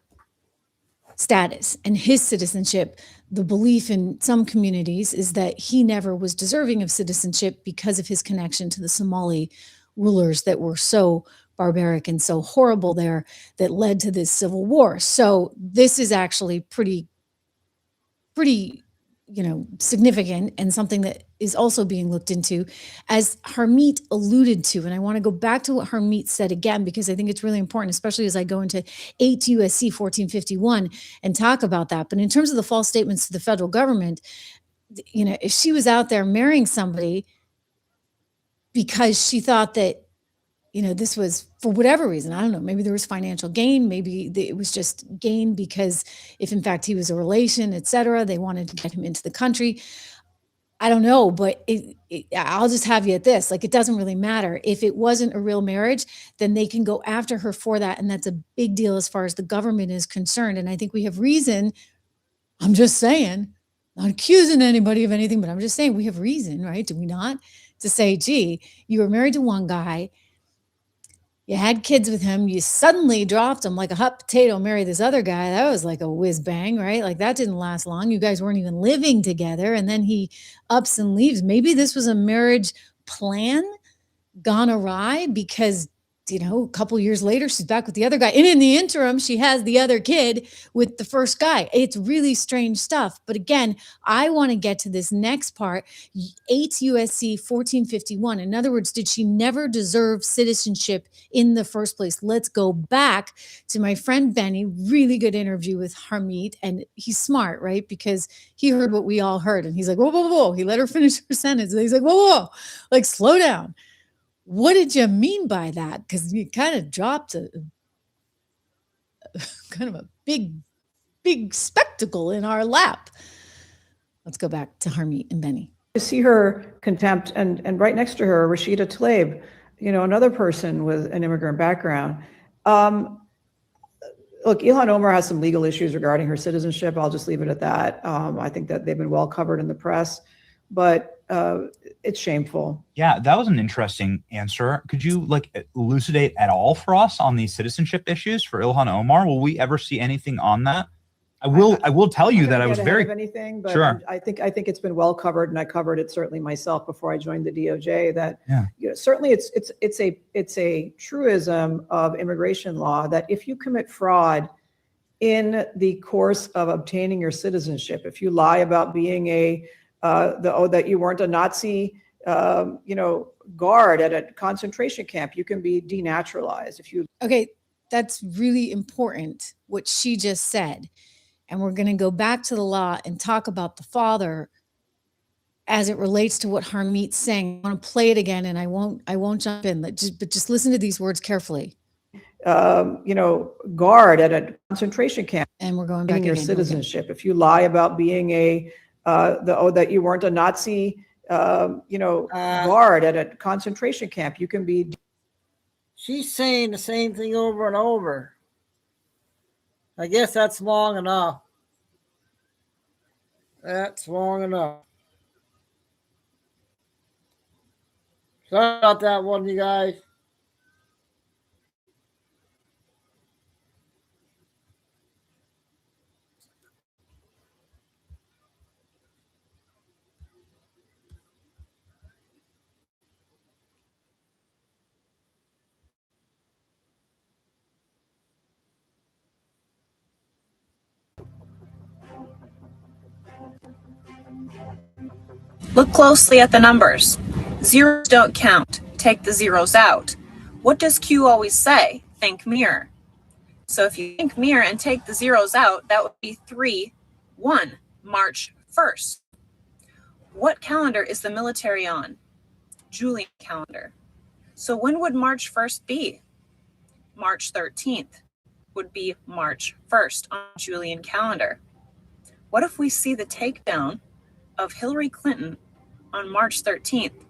Speaker 19: status and his citizenship. The belief in some communities is that he never was deserving of citizenship because of his connection to the Somali rulers that were so barbaric and so horrible there that led to this civil war. So this is actually pretty significant and something that is also being looked into, as Harmeet alluded to. And I want to go back to what Harmeet said again, because I think it's really important, especially as I go into 8 USC 1451 and talk about that. But in terms of the false statements to the federal government, if she was out there marrying somebody because she thought that, this was for whatever reason, I don't know, maybe there was financial gain, maybe it was just gain because if in fact he was a relation, et cetera, they wanted to get him into the country. I don't know, but I'll just have you at this. Like, it doesn't really matter. If it wasn't a real marriage, then they can go after her for that. And that's a big deal as far as the government is concerned. And I think we have reason, I'm just saying, not accusing anybody of anything, but I'm just saying we have reason, right? Do we not? To say, gee, you were married to one guy, you had kids with him, you suddenly dropped him like a hot potato, married this other guy. That was like a whiz bang, right? Like, that didn't last long. You guys weren't even living together. And then he ups and leaves. Maybe this was a marriage plan gone awry because you know, a couple years later, she's back with the other guy. And in the interim, she has the other kid with the first guy. It's really strange stuff. But again, I want to get to this next part. 8 USC 1451. In other words, did she never deserve citizenship in the first place? Let's go back to my friend Benny. Really good interview with Harmeet. And he's smart, right? Because he heard what we all heard. And he's like, whoa, whoa, whoa. He let her finish her sentence. And he's like, whoa, whoa, like, slow down. What did you mean by that? Because you kind of dropped a kind of a big spectacle in our lap. Let's go back to Harmeet and Benny.
Speaker 20: To see her contempt and right next to her, Rashida Tlaib, you know, another person with an immigrant background. Look, Ilhan Omar has some legal issues regarding her citizenship. I'll just leave it at that. I think that they've been well covered in the press, but it's shameful.
Speaker 21: Yeah, that was an interesting answer. Could you like elucidate at all for us on these citizenship issues for Ilhan Omar? Will we ever see anything on that? I will tell you that I was very
Speaker 20: anything, but
Speaker 21: sure.
Speaker 20: I think it's been well covered, and I covered it certainly myself before I joined the DOJ. That
Speaker 21: yeah.
Speaker 20: You know, certainly it's a truism of immigration law that if you commit fraud in the course of obtaining your citizenship, if you lie about being that you weren't a Nazi, guard at a concentration camp, you can be denaturalized.
Speaker 19: Okay, that's really important what she just said. And we're going to go back to the law and talk about the father as it relates to what Harmeet's saying. I want to play it again, and I won't jump in, but just listen to these words carefully.
Speaker 20: Guard at a concentration camp.
Speaker 19: And we're going back to
Speaker 20: your citizenship. If you lie about being that you weren't a Nazi, guard at a concentration camp, you can be.
Speaker 1: She's saying the same thing over and over. I guess that's long enough. That's long enough. Sorry about that one, you guys.
Speaker 18: Look closely at the numbers. Zeros don't count. Take the zeros out. What does Q always say? Think mirror. So if you think mirror and take the zeros out, that would be 3-1, March 1st. What calendar is the military on? Julian calendar. So when would March 1st be? March 13th would be March 1st on Julian calendar. What if we see the takedown of Hillary Clinton on March 13th?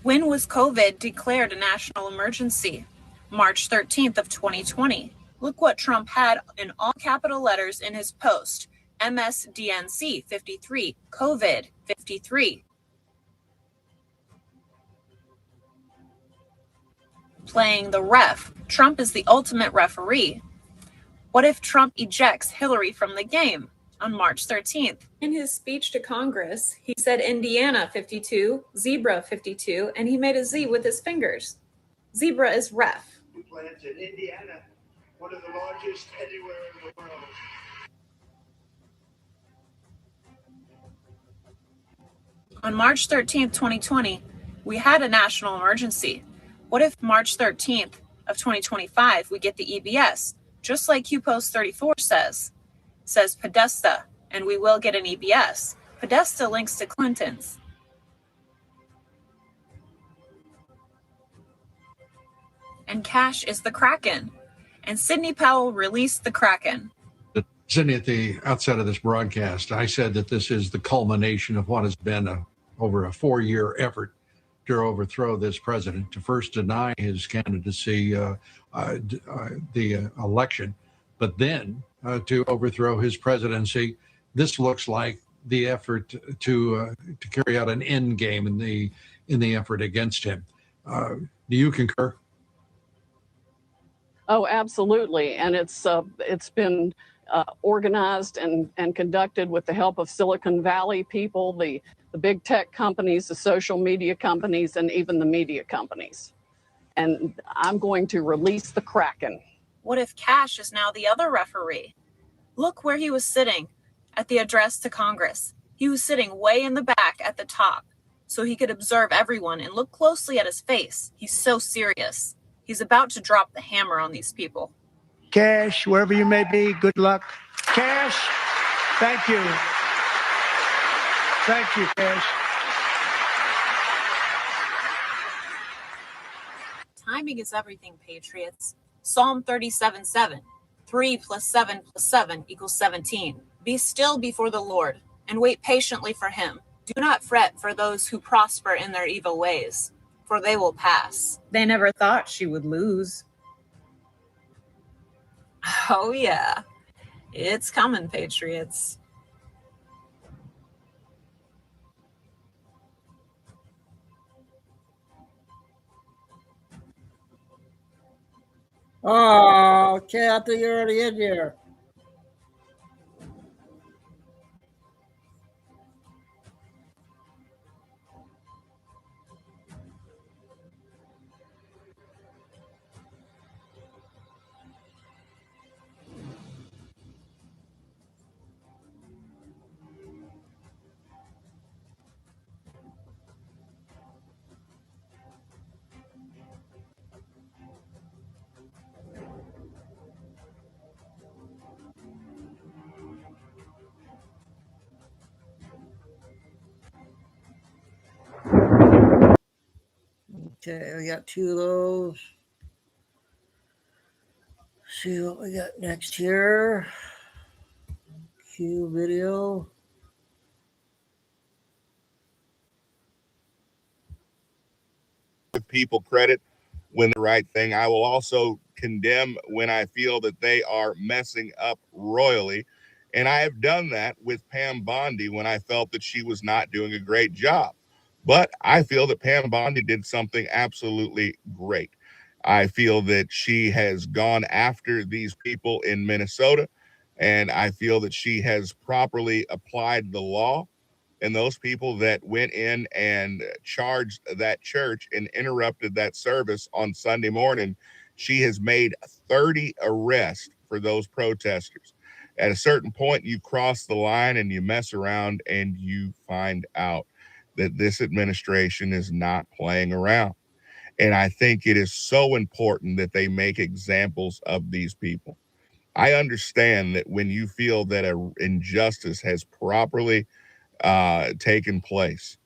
Speaker 18: When was COVID declared a national emergency? March 13th of 2020. Look what Trump had in all capital letters in his post. MSDNC 53, COVID 53. Playing the ref. Trump is the ultimate referee. What if Trump ejects Hillary from the game on March 13th?
Speaker 5: In his speech to Congress, he said Indiana 52, zebra 52, and he made a Z with his fingers. Zebra is ref.
Speaker 22: Plants in Indiana, one of the largest anywhere in the world.
Speaker 18: On March 13th, 2020, we had a national emergency. What if March 13th of 2025, we get the EBS? Just like QPost 34 says Podesta, and we will get an EBS. Podesta links to Clinton's. And cash is the Kraken. And Sidney Powell released the Kraken.
Speaker 23: Sidney, at the outset of this broadcast, I said that this is the culmination of what has been over a 4-year effort to overthrow this president, to first deny his candidacy, the election, but then to overthrow his presidency. This looks like the effort to carry out an end game in the effort against him. Do you concur?
Speaker 24: Oh, absolutely, and it's been
Speaker 2: organized and conducted with the help of Silicon Valley people, the big tech companies, the social media companies, and even the media companies. And I'm going to release the Kraken.
Speaker 5: What if Cash is now the other referee? Look where he was sitting at the address to Congress. He was sitting way in the back at the top so he could observe everyone and look closely at his face. He's so serious. He's about to drop the hammer on these people.
Speaker 17: Cash, wherever you may be, good luck. Cash, thank you. Thank you, Cash.
Speaker 5: Timing is everything, Patriots. Psalm 37:7. 3 + 7 + 7 = 17. Be still before the Lord and wait patiently for him. Do not fret for those who prosper in their evil ways, for they will pass. They never thought she would lose. Oh yeah, it's coming, Patriots.
Speaker 1: Oh, okay. I thought you were already in here. Okay, we got 2 of those. See what we got next here. Cue video.
Speaker 4: Give people credit when the right thing. I will also condemn when I feel that they are messing up royally. And I have done that with Pam Bondi when I felt that she was not doing a great job. But I feel that Pam Bondi did something absolutely great. I feel that she has gone after these people in Minnesota, and I feel that she has properly applied the law. And those people that went in and charged that church and interrupted that service on Sunday morning, she has made 30 arrests for those protesters. At a certain point, you cross the line and you mess around and you find out that this administration is not playing around. And I think it is so important that they make examples of these people. I understand that when you feel that an injustice has properly taken place,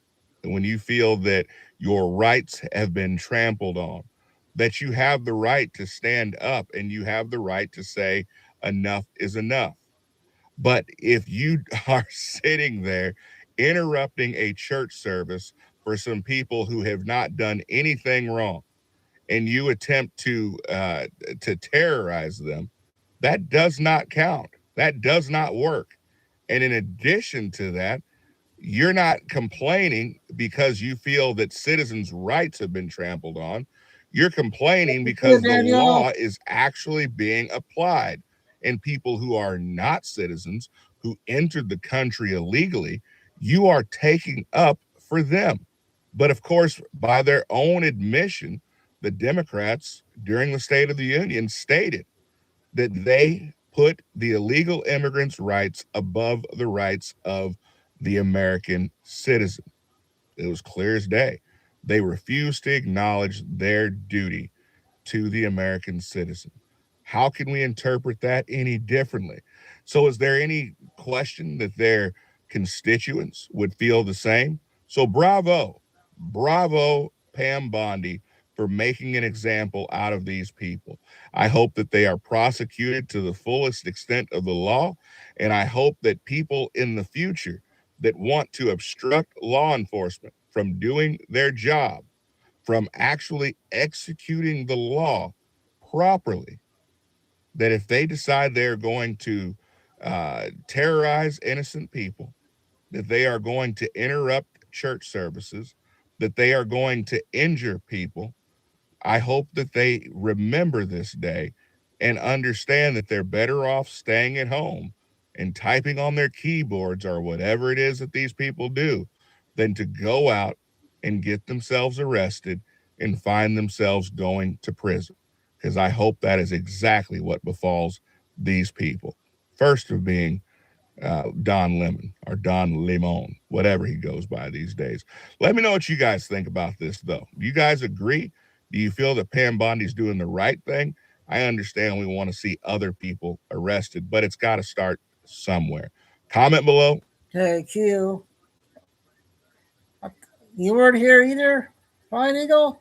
Speaker 4: and when you feel that your rights have been trampled on, that you have the right to stand up and you have the right to say enough is enough. But if you are sitting there interrupting a church service for some people who have not done anything wrong, and you attempt to terrorize them, that does not count. That does not work. And in addition to that, you're not complaining because you feel that citizens' rights have been trampled on. You're complaining because the law is actually being applied. And people who are not citizens, who entered the country illegally, you are taking up for them. But of course, by their own admission, the Democrats during the State of the Union stated that they put the illegal immigrants' rights above the rights of the American citizen. It was clear as day. They refused to acknowledge their duty to the American citizen. How can we interpret that any differently? So is there any question that their constituents would feel the same? So bravo, Pam Bondi, for making an example out of these people. I hope that they are prosecuted to the fullest extent of the law, and I hope that people in the future that want to obstruct law enforcement from doing their job, from actually executing the law properly, that if they decide they're going to terrorize innocent people, that they are going to interrupt church services, that they are going to injure people, I hope that they remember this day and understand that they're better off staying at home and typing on their keyboards or whatever it is that these people do than to go out and get themselves arrested and find themselves going to prison. Because I hope that is exactly what befalls these people. First of being Don Lemon or Don Limon, whatever he goes by these days. Let me know what you guys think about this, though. Do you guys agree? Do you feel that Pam Bondi's doing the right thing? I understand we want to see other people arrested, but it's got to start somewhere. Comment below.
Speaker 1: Thank you. You weren't here either, Fine Eagle?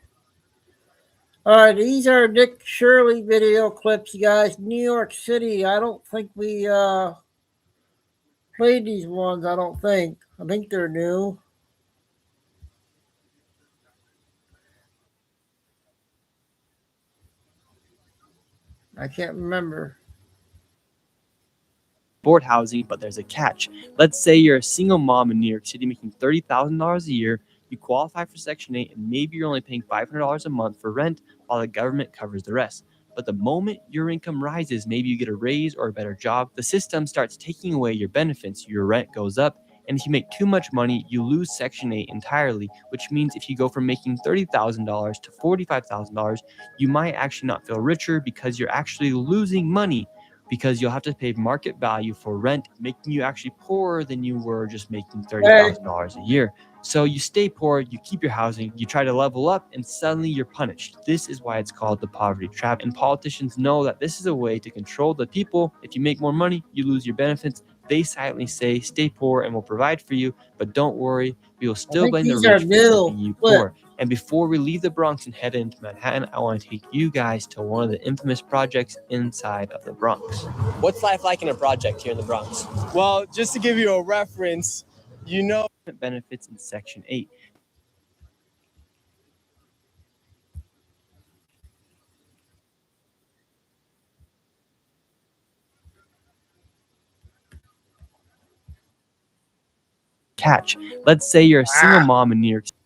Speaker 1: All right, these are Dick Shirley video clips, guys. New York City. I don't think we played these ones, I don't think. I think they're new. I can't remember.
Speaker 3: Board housing, but there's a catch. Let's say you're a single mom in New York City making $30,000 a year. You qualify for Section 8, and maybe you're only paying $500 a month for rent while the government covers the rest. But the moment your income rises, maybe you get a raise or a better job, the system starts taking away your benefits. Your rent goes up, and if you make too much money, you lose Section 8 entirely, which means if you go from making $30,000 to $45,000, you might actually not feel richer because you're actually losing money, because you'll have to pay market value for rent, making you actually poorer than you were just making $30,000 a year. So you stay poor, you keep your housing, you try to level up, and suddenly you're punished. This is why it's called the poverty trap. And politicians know that this is a way to control the people. If you make more money, you lose your benefits. They silently say, stay poor and we'll provide for you, but don't worry, we will still blame the rich for keeping you poor. And before we leave the Bronx and head into Manhattan, I want to take you guys to one of the infamous projects inside of the Bronx. What's life like in a project here in the Bronx? Well, just to give you a reference, you know benefits in Section 8. Catch. Let's say you're a single mom in New York City.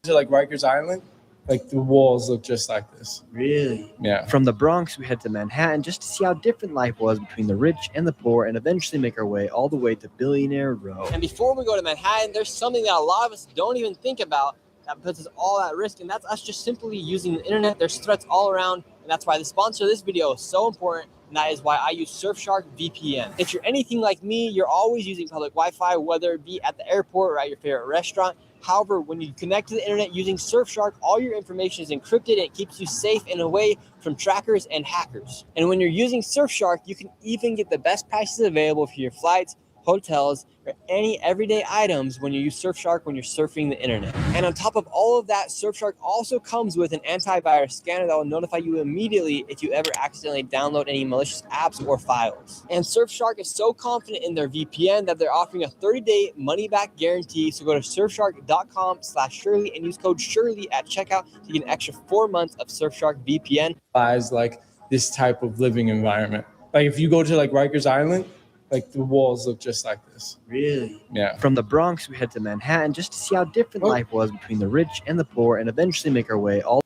Speaker 6: To like Rikers Island, like the walls look just like this.
Speaker 3: Really?
Speaker 6: Yeah.
Speaker 3: From the Bronx, we head to Manhattan just to see how different life was between the rich and the poor, and eventually make our way all the way to Billionaire Row. And before we go to Manhattan, there's something that a lot of us don't even think about that puts us all at risk, and that's us just simply using the internet. There's threats all around, and that's why the sponsor of this video is so important, and that is why I use Surfshark VPN. If you're anything like me, you're always using public Wi-Fi, whether it be at the airport or at your favorite restaurant. However, when you connect to the internet using Surfshark, all your information is encrypted and it keeps you safe and away from trackers and hackers. And when you're using Surfshark, you can even get the best prices available for your flights, hotels, or any everyday items when you use Surfshark when you're surfing the internet. And on top of all of that, Surfshark also comes with an antivirus scanner that will notify you immediately if you ever accidentally download any malicious apps or files. And Surfshark is so confident in their VPN that they're offering a 30-day money-back guarantee. So go to surfshark.com/Shirley and use code Shirley at checkout to get an extra 4 months of Surfshark VPN.
Speaker 6: As like this type of living environment. Like if you go to like Rikers Island, like the walls look just like this.
Speaker 3: Really?
Speaker 6: Yeah.
Speaker 3: From the Bronx, we head to Manhattan just to see how different life was between the rich and the poor, and eventually make our way all.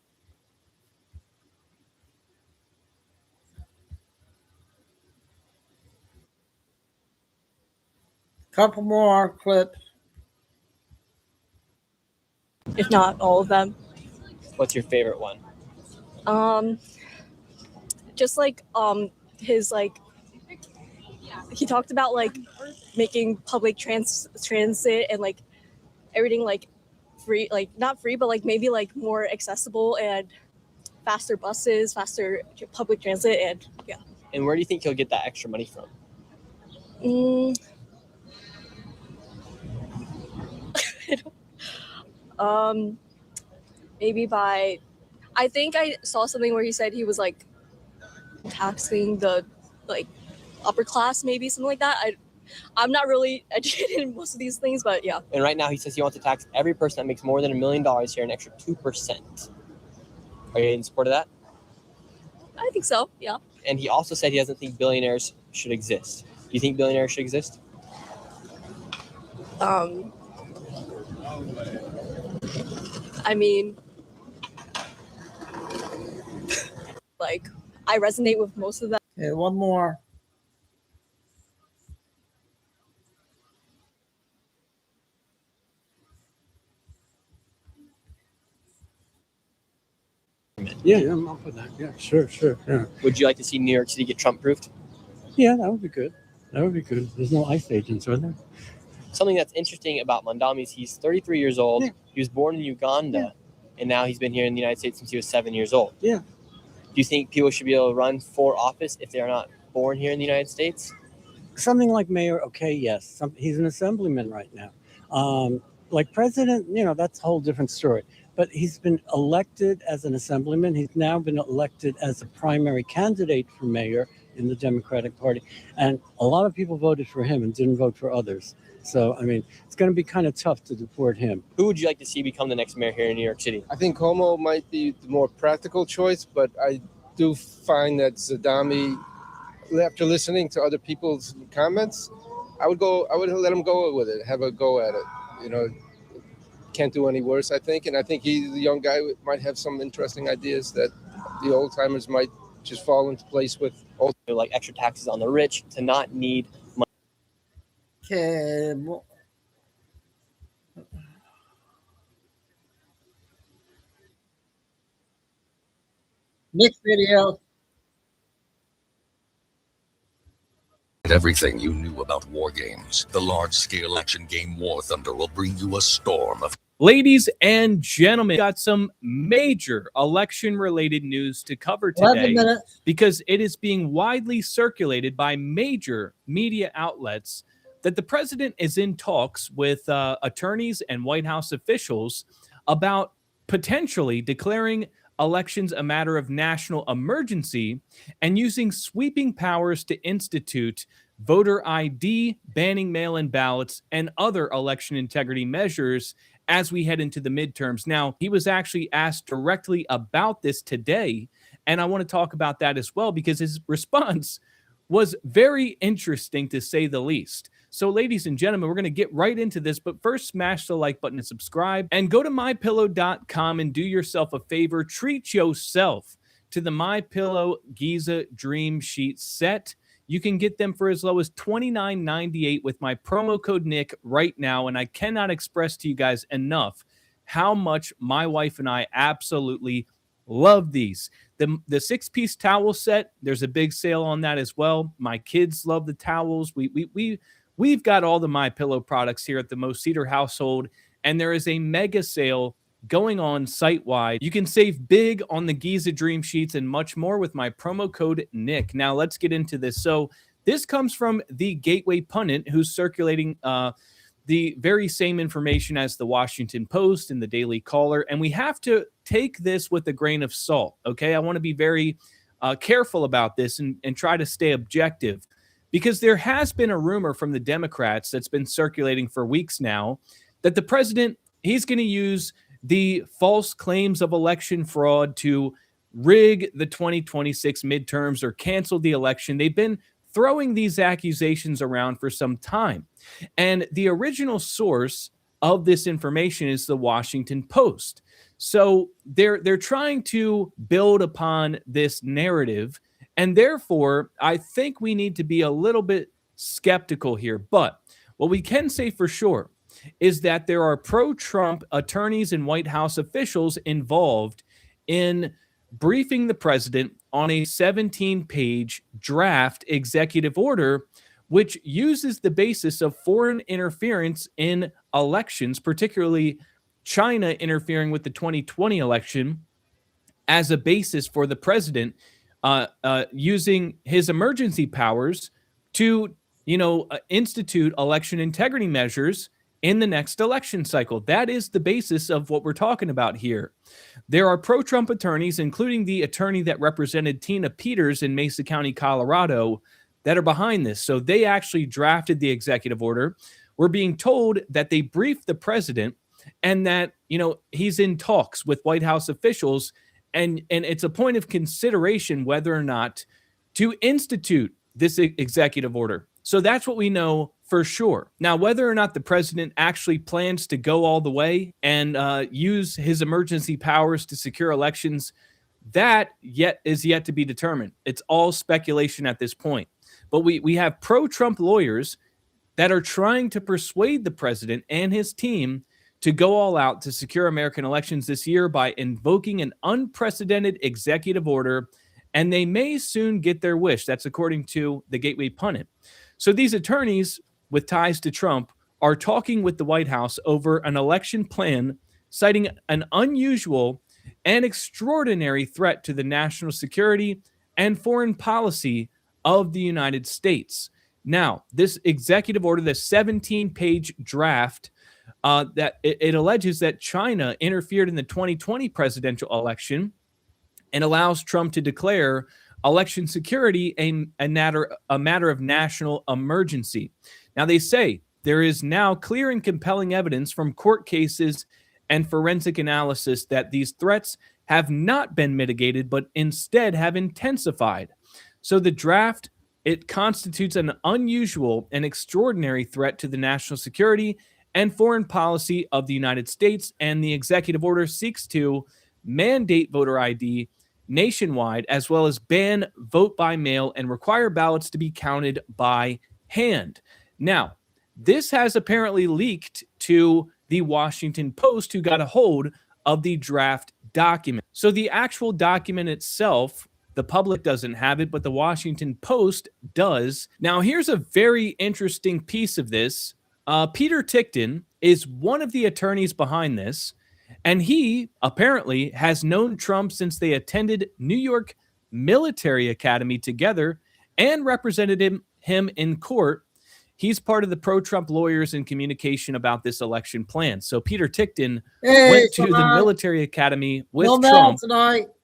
Speaker 1: Couple more clips.
Speaker 8: If not all of them.
Speaker 3: What's your favorite one?
Speaker 8: Just like his like he talked about like making public transit and like everything like free, like not free, but like maybe like more accessible and faster buses, faster public transit, and yeah.
Speaker 3: And where do you think he'll get that extra money from?
Speaker 8: Maybe by, I think I saw something where he said he was like taxing the like upper class, maybe something like that. I'm not really educated in most of these things, but yeah.
Speaker 3: And right now he says he wants to tax every person that makes more than $1 million here an extra 2%. Are you in support of that?
Speaker 8: I think so, yeah.
Speaker 3: And he also said he doesn't think billionaires should exist. you think billionaires should exist?
Speaker 8: I mean, like, I resonate with most of that.
Speaker 1: Okay, one more.
Speaker 9: Yeah, I'm up for that. Yeah, sure. Yeah.
Speaker 3: Would you like to see New York City get Trump-proofed?
Speaker 9: Yeah, that would be good. There's no ICE agents, are there?
Speaker 3: Something that's interesting about Mandami is he's 33 years old.
Speaker 9: Yeah.
Speaker 3: He was born in Uganda, and now he's been here in the United States since he was 7 years old.
Speaker 9: Yeah.
Speaker 3: Do you think people should be able to run for office if they're not born here in the United States?
Speaker 9: Something like mayor, okay, yes. He's an assemblyman right now. Like president, that's a whole different story. But he's been elected as an assemblyman. He's now been elected as a primary candidate for mayor in the Democratic Party. And a lot of people voted for him and didn't vote for others. So, I mean, it's going to be kind of tough to deport him.
Speaker 3: Who would you like to see become the next mayor here in New York City?
Speaker 10: I think Cuomo might be the more practical choice, but I do find that Zadami, after listening to other people's comments, I would let him go with it, have a go at it. Can't do any worse, I think. And I think he's a young guy who might have some interesting ideas that the old timers might just fall into place with.
Speaker 3: Like extra taxes on the rich to not need money.
Speaker 1: Okay. Next video.
Speaker 11: Everything you knew about war games. The large-scale action game War Thunder will bring you a storm of...
Speaker 24: Ladies and gentlemen, got some major election-related news to cover today because it is being widely circulated by major media outlets that the president is in talks with attorneys and White House officials about potentially declaring elections a matter of national emergency and using sweeping powers to institute voter ID, banning mail-in ballots, and other election integrity measures as we head into the midterms. Now, he was actually asked directly about this today, and I want to talk about that as well because his response was very interesting to say the least. So, ladies and gentlemen, we're going to get right into this, but first smash the like button and subscribe, and go to MyPillow.com and do yourself a favor. Treat yourself to the MyPillow Giza Dream Sheet set. You can get them for as low as $29.98 with my promo code Nick right now, and I cannot express to you guys enough how much my wife and I absolutely love these. The 6-piece towel set, there's a big sale on that as well. My kids love the towels. We've got all the MyPillow products here at the Mo Cedar household, and there is a mega sale going on site-wide. You can save big on the Giza Dream Sheets and much more with my promo code Nick. Now, let's get into this. So this comes from the Gateway Pundit, who's circulating the very same information as the Washington Post and the Daily Caller, and we have to take this with a grain of salt, okay? I want to be very careful about this and try to stay objective, because there has been a rumor from the Democrats that's been circulating for weeks now that the president, he's going to use the false claims of election fraud to rig the 2026 midterms or cancel the election. They've been throwing these accusations around for some time. And the original source of this information is the Washington Post. So they're trying to build upon this narrative. And therefore, I think we need to be a little bit skeptical here. But what we can say for sure is that there are pro-Trump attorneys and White House officials involved in briefing the president on a 17-page draft executive order, which uses the basis of foreign interference in elections, particularly China interfering with the 2020 election, as a basis for the president using his emergency powers to, institute election integrity measures in the next election cycle. That is the basis of what we're talking about here. There are pro-Trump attorneys, including the attorney that represented Tina Peters in Mesa County, Colorado, that are behind this. So they actually drafted the executive order. We're being told that they briefed the president and that, he's in talks with White House officials, and it's a point of consideration whether or not to institute this executive order. So that's what we know for sure. Now, whether or not the president actually plans to go all the way and use his emergency powers to secure elections, that is yet to be determined. It's all speculation at this point. But we have pro-Trump lawyers that are trying to persuade the president and his team to go all out to secure American elections this year by invoking an unprecedented executive order, and they may soon get their wish. That's according to the Gateway Pundit. So these attorneys with ties to Trump are talking with the White House over an election plan, citing an unusual and extraordinary threat to the national security and foreign policy of the United States. Now, this executive order, the 17-page draft, that it alleges that China interfered in the 2020 presidential election and allows Trump to declare election security a matter of national emergency. Now, they say there is now clear and compelling evidence from court cases and forensic analysis that these threats have not been mitigated, but instead have intensified. So the draft, it constitutes an unusual and extraordinary threat to the national security and foreign policy of the United States, and the executive order seeks to mandate voter ID nationwide, as well as ban vote by mail and require ballots to be counted by hand. Now, this has apparently leaked to the Washington Post, who got a hold of the draft document. So the actual document itself, the public doesn't have it, but the Washington Post does. Now, here's a very interesting piece of this. Peter Tickton is one of the attorneys behind this, and he apparently has known Trump since they attended New York Military Academy together and represented him in court. He's part of the pro-Trump lawyers in communication about this election plan. So Peter Tickton went to the Military Academy with Trump,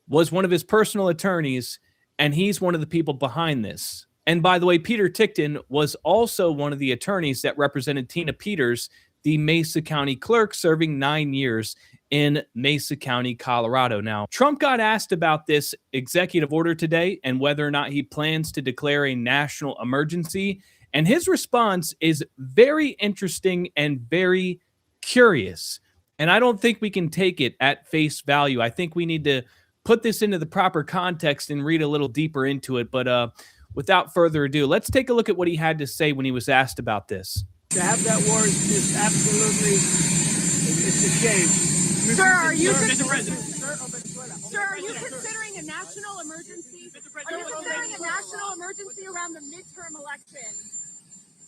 Speaker 24: was one of his personal attorneys, and he's one of the people behind this. And by the way, Peter Tickton was also one of the attorneys that represented Tina Peters, the Mesa County clerk, serving 9 years in Mesa County, Colorado. Now, Trump got asked about this executive order today and whether or not he plans to declare a national emergency. And his response is very interesting and very curious. And I don't think we can take it at face value. I think we need to put this into the proper context and read a little deeper into it. But without further ado, let's take a look at what he had to say when he was asked about this.
Speaker 7: To have that war is absolutely, it's a shame.
Speaker 12: Sir, are you
Speaker 7: considering
Speaker 12: a national emergency? Are you considering a national emergency around the midterm election?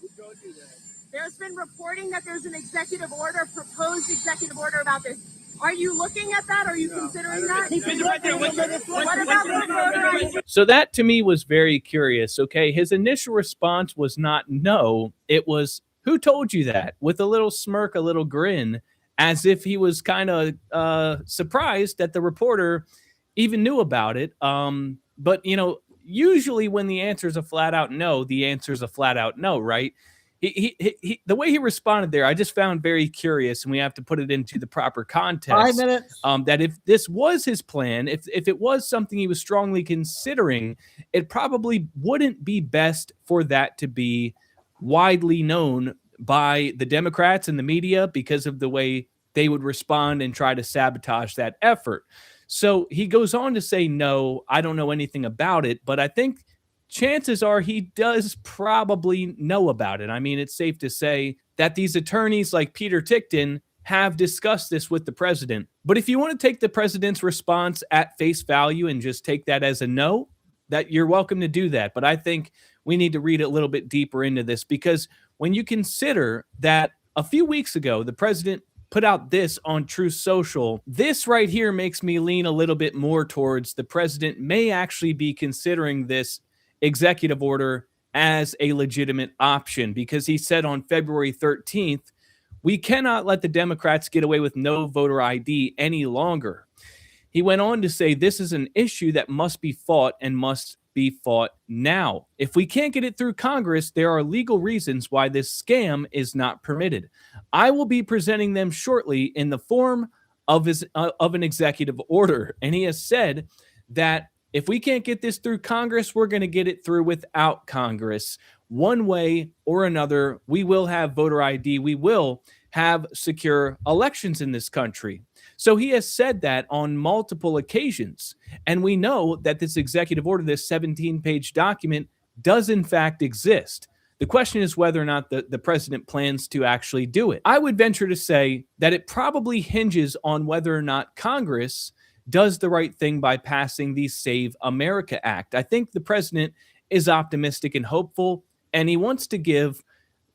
Speaker 7: Who told you that?
Speaker 12: There's been reporting that there's an executive order, proposed executive order about this. Are you looking at that? Are you considering that? What about the voter ID?
Speaker 24: So that to me was very curious. Okay, his initial response was not no. It was, who told you that? With a little smirk, a little grin, as if he was kind of surprised that the reporter even knew about it. But, you know, usually when the answer is a flat out no, the answer is a flat out no, right? He the way he responded there, I just found very curious, and we have to put it into the proper context.
Speaker 1: 5 minutes.
Speaker 24: That if this was his plan, if it was something he was strongly considering, it probably wouldn't be best for that to be widely known by the Democrats and the media because of the way they would respond and try to sabotage that effort. So he goes on to say, no, I don't know anything about it, but I think chances are he does probably know about it. I mean, it's safe to say that these attorneys like Peter Tickton have discussed this with the president. But if you want to take the president's response at face value and just take that as a no, that you're welcome to do that. But I think we need to read a little bit deeper into this, because when you consider that a few weeks ago, the president put out this on Truth Social, this right here makes me lean a little bit more towards the president may actually be considering this executive order as a legitimate option, because he said on February 13th, we cannot let the Democrats get away with no voter ID any longer. He went on to say this is an issue that must be fought and must be fought now. If we can't get it through Congress, there are legal reasons why this scam is not permitted. I will be presenting them shortly in the form of an executive order. And he has said that if we can't get this through Congress, we're going to get it through without Congress. one way or another, we will have voter ID. We will have secure elections in this country. So he has said that on multiple occasions. And we know that this executive order, this 17-page document, does in fact exist. The question is whether or not the president plans to actually do it. I would venture to say that it probably hinges on whether or not Congress does the right thing by passing the Save America Act. I think the president is optimistic and hopeful, and he wants to give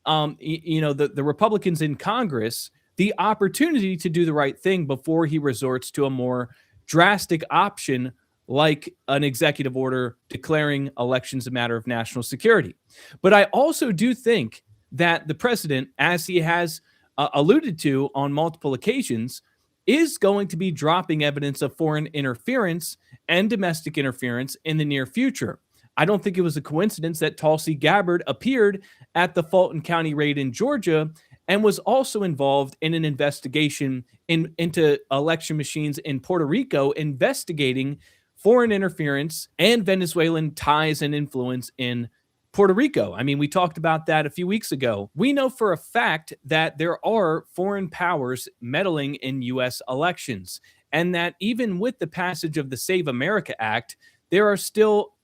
Speaker 24: the Republicans in Congress the opportunity to do the right thing before he resorts to a more drastic option like an executive order declaring elections a matter of national security. But I also do think that the president, as he has alluded to on multiple occasions, is going to be dropping evidence of foreign interference and domestic interference in the near future. I don't think it was a coincidence that Tulsi Gabbard appeared at the Fulton County raid in Georgia and was also involved in an investigation into election machines in Puerto Rico, investigating foreign interference and Venezuelan ties and influence in Puerto Rico. I mean, we talked about that a few weeks ago. We know for a fact that there are foreign powers meddling in U.S. elections, and that even with the passage of the Save America Act, there are still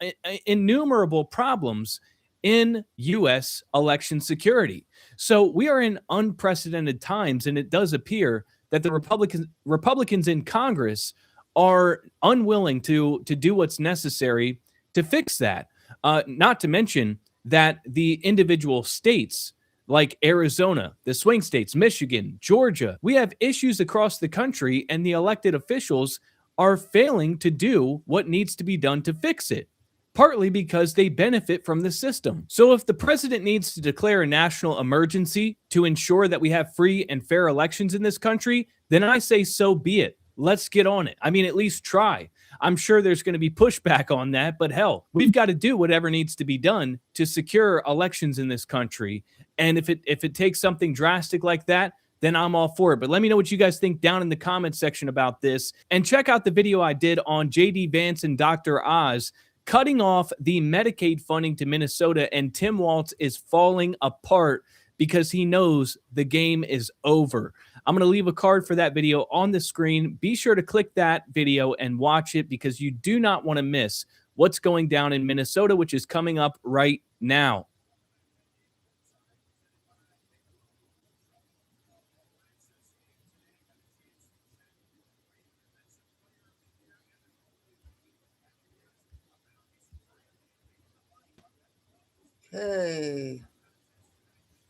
Speaker 24: innumerable problems in U.S. election security. So we are in unprecedented times, and it does appear that the Republicans in Congress are unwilling to do what's necessary to fix that. Not to mention that the individual states like Arizona, the swing states, Michigan, Georgia, we have issues across the country, and the elected officials are failing to do what needs to be done to fix it, partly because they benefit from the system. So if the president needs to declare a national emergency to ensure that we have free and fair elections in this country, then I say so be it. Let's get on it. I mean, at least try. I'm sure there's going to be pushback on that, but hell, we've got to do whatever needs to be done to secure elections in this country. And if it takes something drastic like that, then I'm all for it. But let me know what you guys think down in the comments section about this. And check out the video I did on J.D. Vance and Dr. Oz cutting off the Medicaid funding to Minnesota, and Tim Walz is falling apart because he knows the game is over. I'm going to leave a card for that video on the screen. Be sure to click that video and watch it, because you do not want to miss what's going down in Minnesota, which is coming up right now.
Speaker 1: Okay.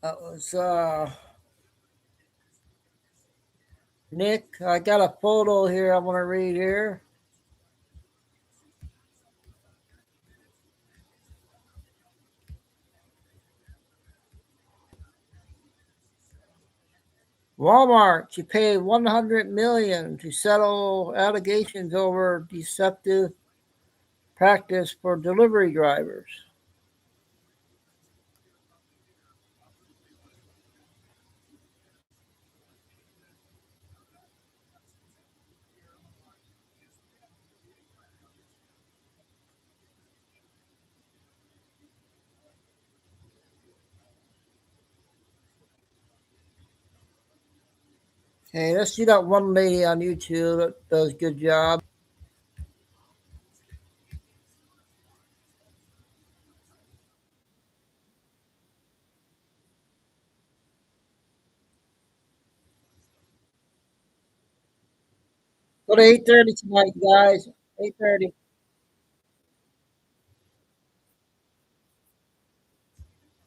Speaker 1: That was Nick. I got a photo here I'm going to read here. Walmart to pay $100 million to settle allegations over deceptive practice for delivery drivers. Okay, let's see that one lady on YouTube that does a good job. Go to 8:30 tonight, guys. 8:30.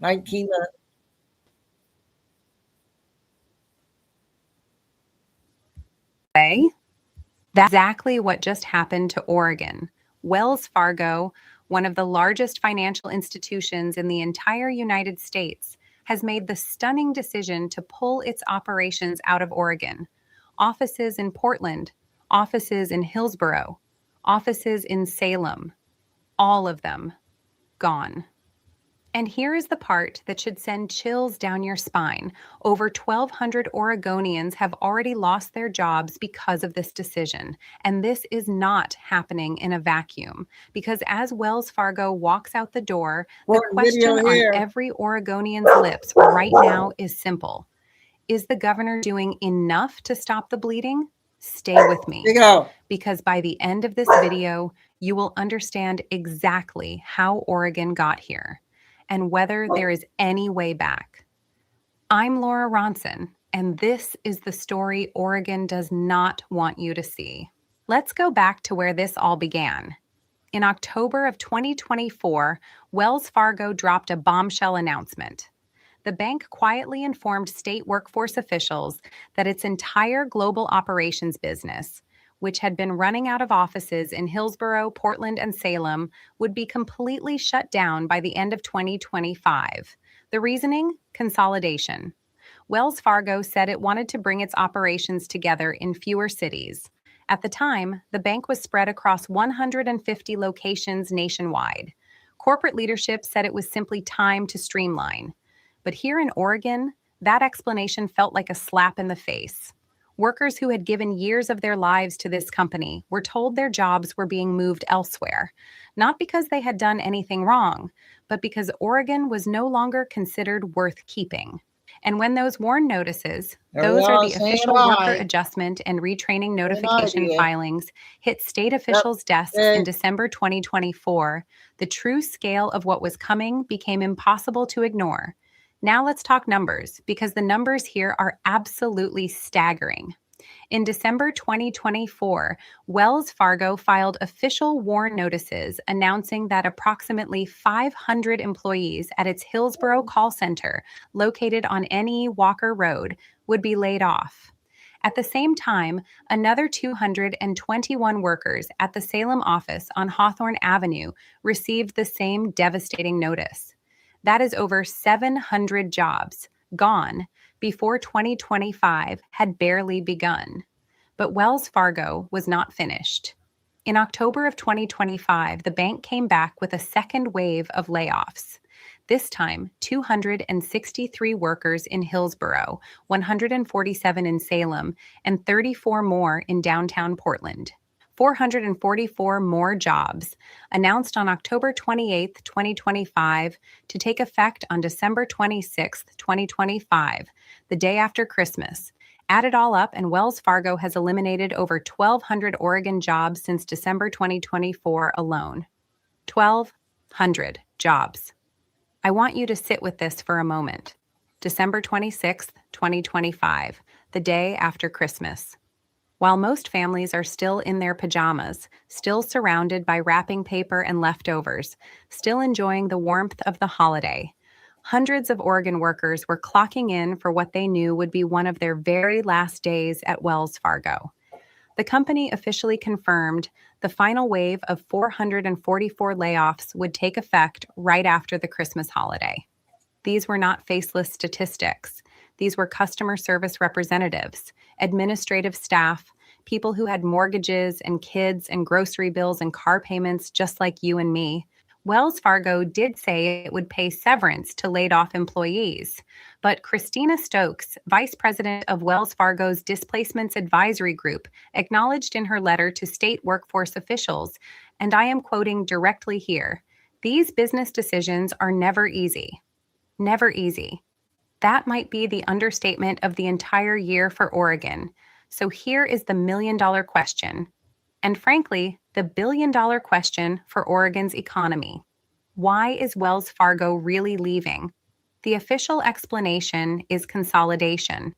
Speaker 1: $19.
Speaker 13: That's exactly what just happened to Oregon. Wells Fargo, one of the largest financial institutions in the entire United States, has made the stunning decision to pull its operations out of Oregon. Offices in Portland, offices in Hillsborough, offices in Salem, all of them gone. And here is the part that should send chills down your spine. Over 1,200 Oregonians have already lost their jobs because of this decision. And this is not happening in a vacuum. Because as Wells Fargo walks out the door, the question on every Oregonian's lips right now is simple. Is the governor doing enough to stop the bleeding? Stay with me. Because by the end of this video, you will understand exactly how Oregon got here and whether there is any way back. I'm Laura Ronson, and this is the story Oregon does not want you to see. Let's go back to where this all began. In October of 2024, Wells Fargo dropped a bombshell announcement. The bank quietly informed state workforce officials that its entire global operations business, which had been running out of offices in Hillsborough, Portland, and Salem, would be completely shut down by the end of 2025. The reasoning? Consolidation. Wells Fargo said it wanted to bring its operations together in fewer cities. At the time, the bank was spread across 150 locations nationwide. Corporate leadership said it was simply time to streamline. But here in Oregon, that explanation felt like a slap in the face. Workers who had given years of their lives to this company were told their jobs were being moved elsewhere, not because they had done anything wrong, but because Oregon was no longer considered worth keeping. And when those WARN notices, those are the official worker adjustment and retraining notification filings, hit state officials' desks in December 2024, the true scale of what was coming became impossible to ignore. Now let's talk numbers, because the numbers here are absolutely staggering. In December 2024, Wells Fargo filed official WARN notices announcing that approximately 500 employees at its Hillsborough call center, located on NE Walker Road, would be laid off. At the same time, another 221 workers at the Salem office on Hawthorne Avenue received the same devastating notice. That is over 700 jobs gone before 2025 had barely begun. But Wells Fargo was not finished. In October of 2025, the bank came back with a second wave of layoffs. This time, 263 workers in Hillsborough, 147 in Salem, and 34 more in downtown Portland. 444 more jobs, announced on October 28, 2025, to take effect on December 26, 2025, the day after Christmas. Add it all up, and Wells Fargo has eliminated over 1,200 Oregon jobs since December 2024 alone. 1,200 jobs. I want you to sit with this for a moment. December 26, 2025, the day after Christmas. While most families are still in their pajamas, still surrounded by wrapping paper and leftovers, still enjoying the warmth of the holiday, hundreds of Oregon workers were clocking in for what they knew would be one of their very last days at Wells Fargo. The company officially confirmed the final wave of 444 layoffs would take effect right after the Christmas holiday. These were not faceless statistics. These were customer service representatives, administrative staff, people who had mortgages and kids and grocery bills and car payments just like you and me. Wells Fargo did say it would pay severance to laid-off employees, but Christina Stokes, vice president of Wells Fargo's Displacements Advisory Group, acknowledged in her letter to state workforce officials, and I am quoting directly here, "These business decisions are never easy. Never easy." That might be the understatement of the entire year for Oregon. So here is the million-dollar question, and frankly, the billion-dollar question for Oregon's economy. Why is Wells Fargo really leaving? The official explanation is consolidation.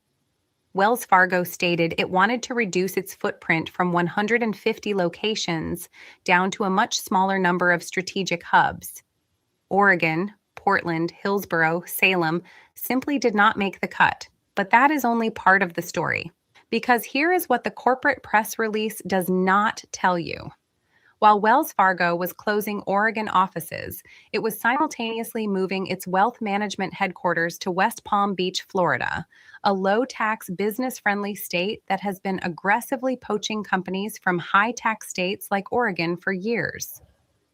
Speaker 13: Wells Fargo stated it wanted to reduce its footprint from 150 locations down to a much smaller number of strategic hubs. Oregon, Portland, Hillsborough, Salem simply did not make the cut, but that is only part of the story. Because here is what the corporate press release does not tell you. While Wells Fargo was closing Oregon offices, it was simultaneously moving its wealth management headquarters to West Palm Beach, Florida, a low-tax, business-friendly state that has been aggressively poaching companies from high-tax states like Oregon for years.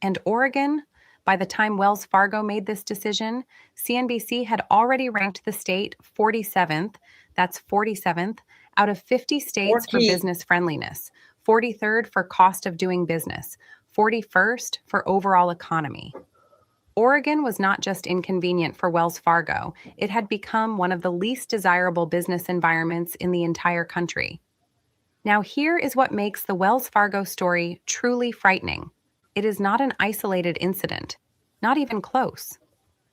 Speaker 13: And Oregon, By the time Wells Fargo made this decision, CNBC had already ranked the state 47th, that's 47th, out of 50 states for
Speaker 1: 14th.
Speaker 13: business friendliness, 43rd for cost of doing business, 41st for overall economy. Oregon was not just inconvenient for Wells Fargo, it had become one of the least desirable business environments in the entire country. Now, here is what makes the Wells Fargo story truly frightening. It is not an isolated incident, not even close.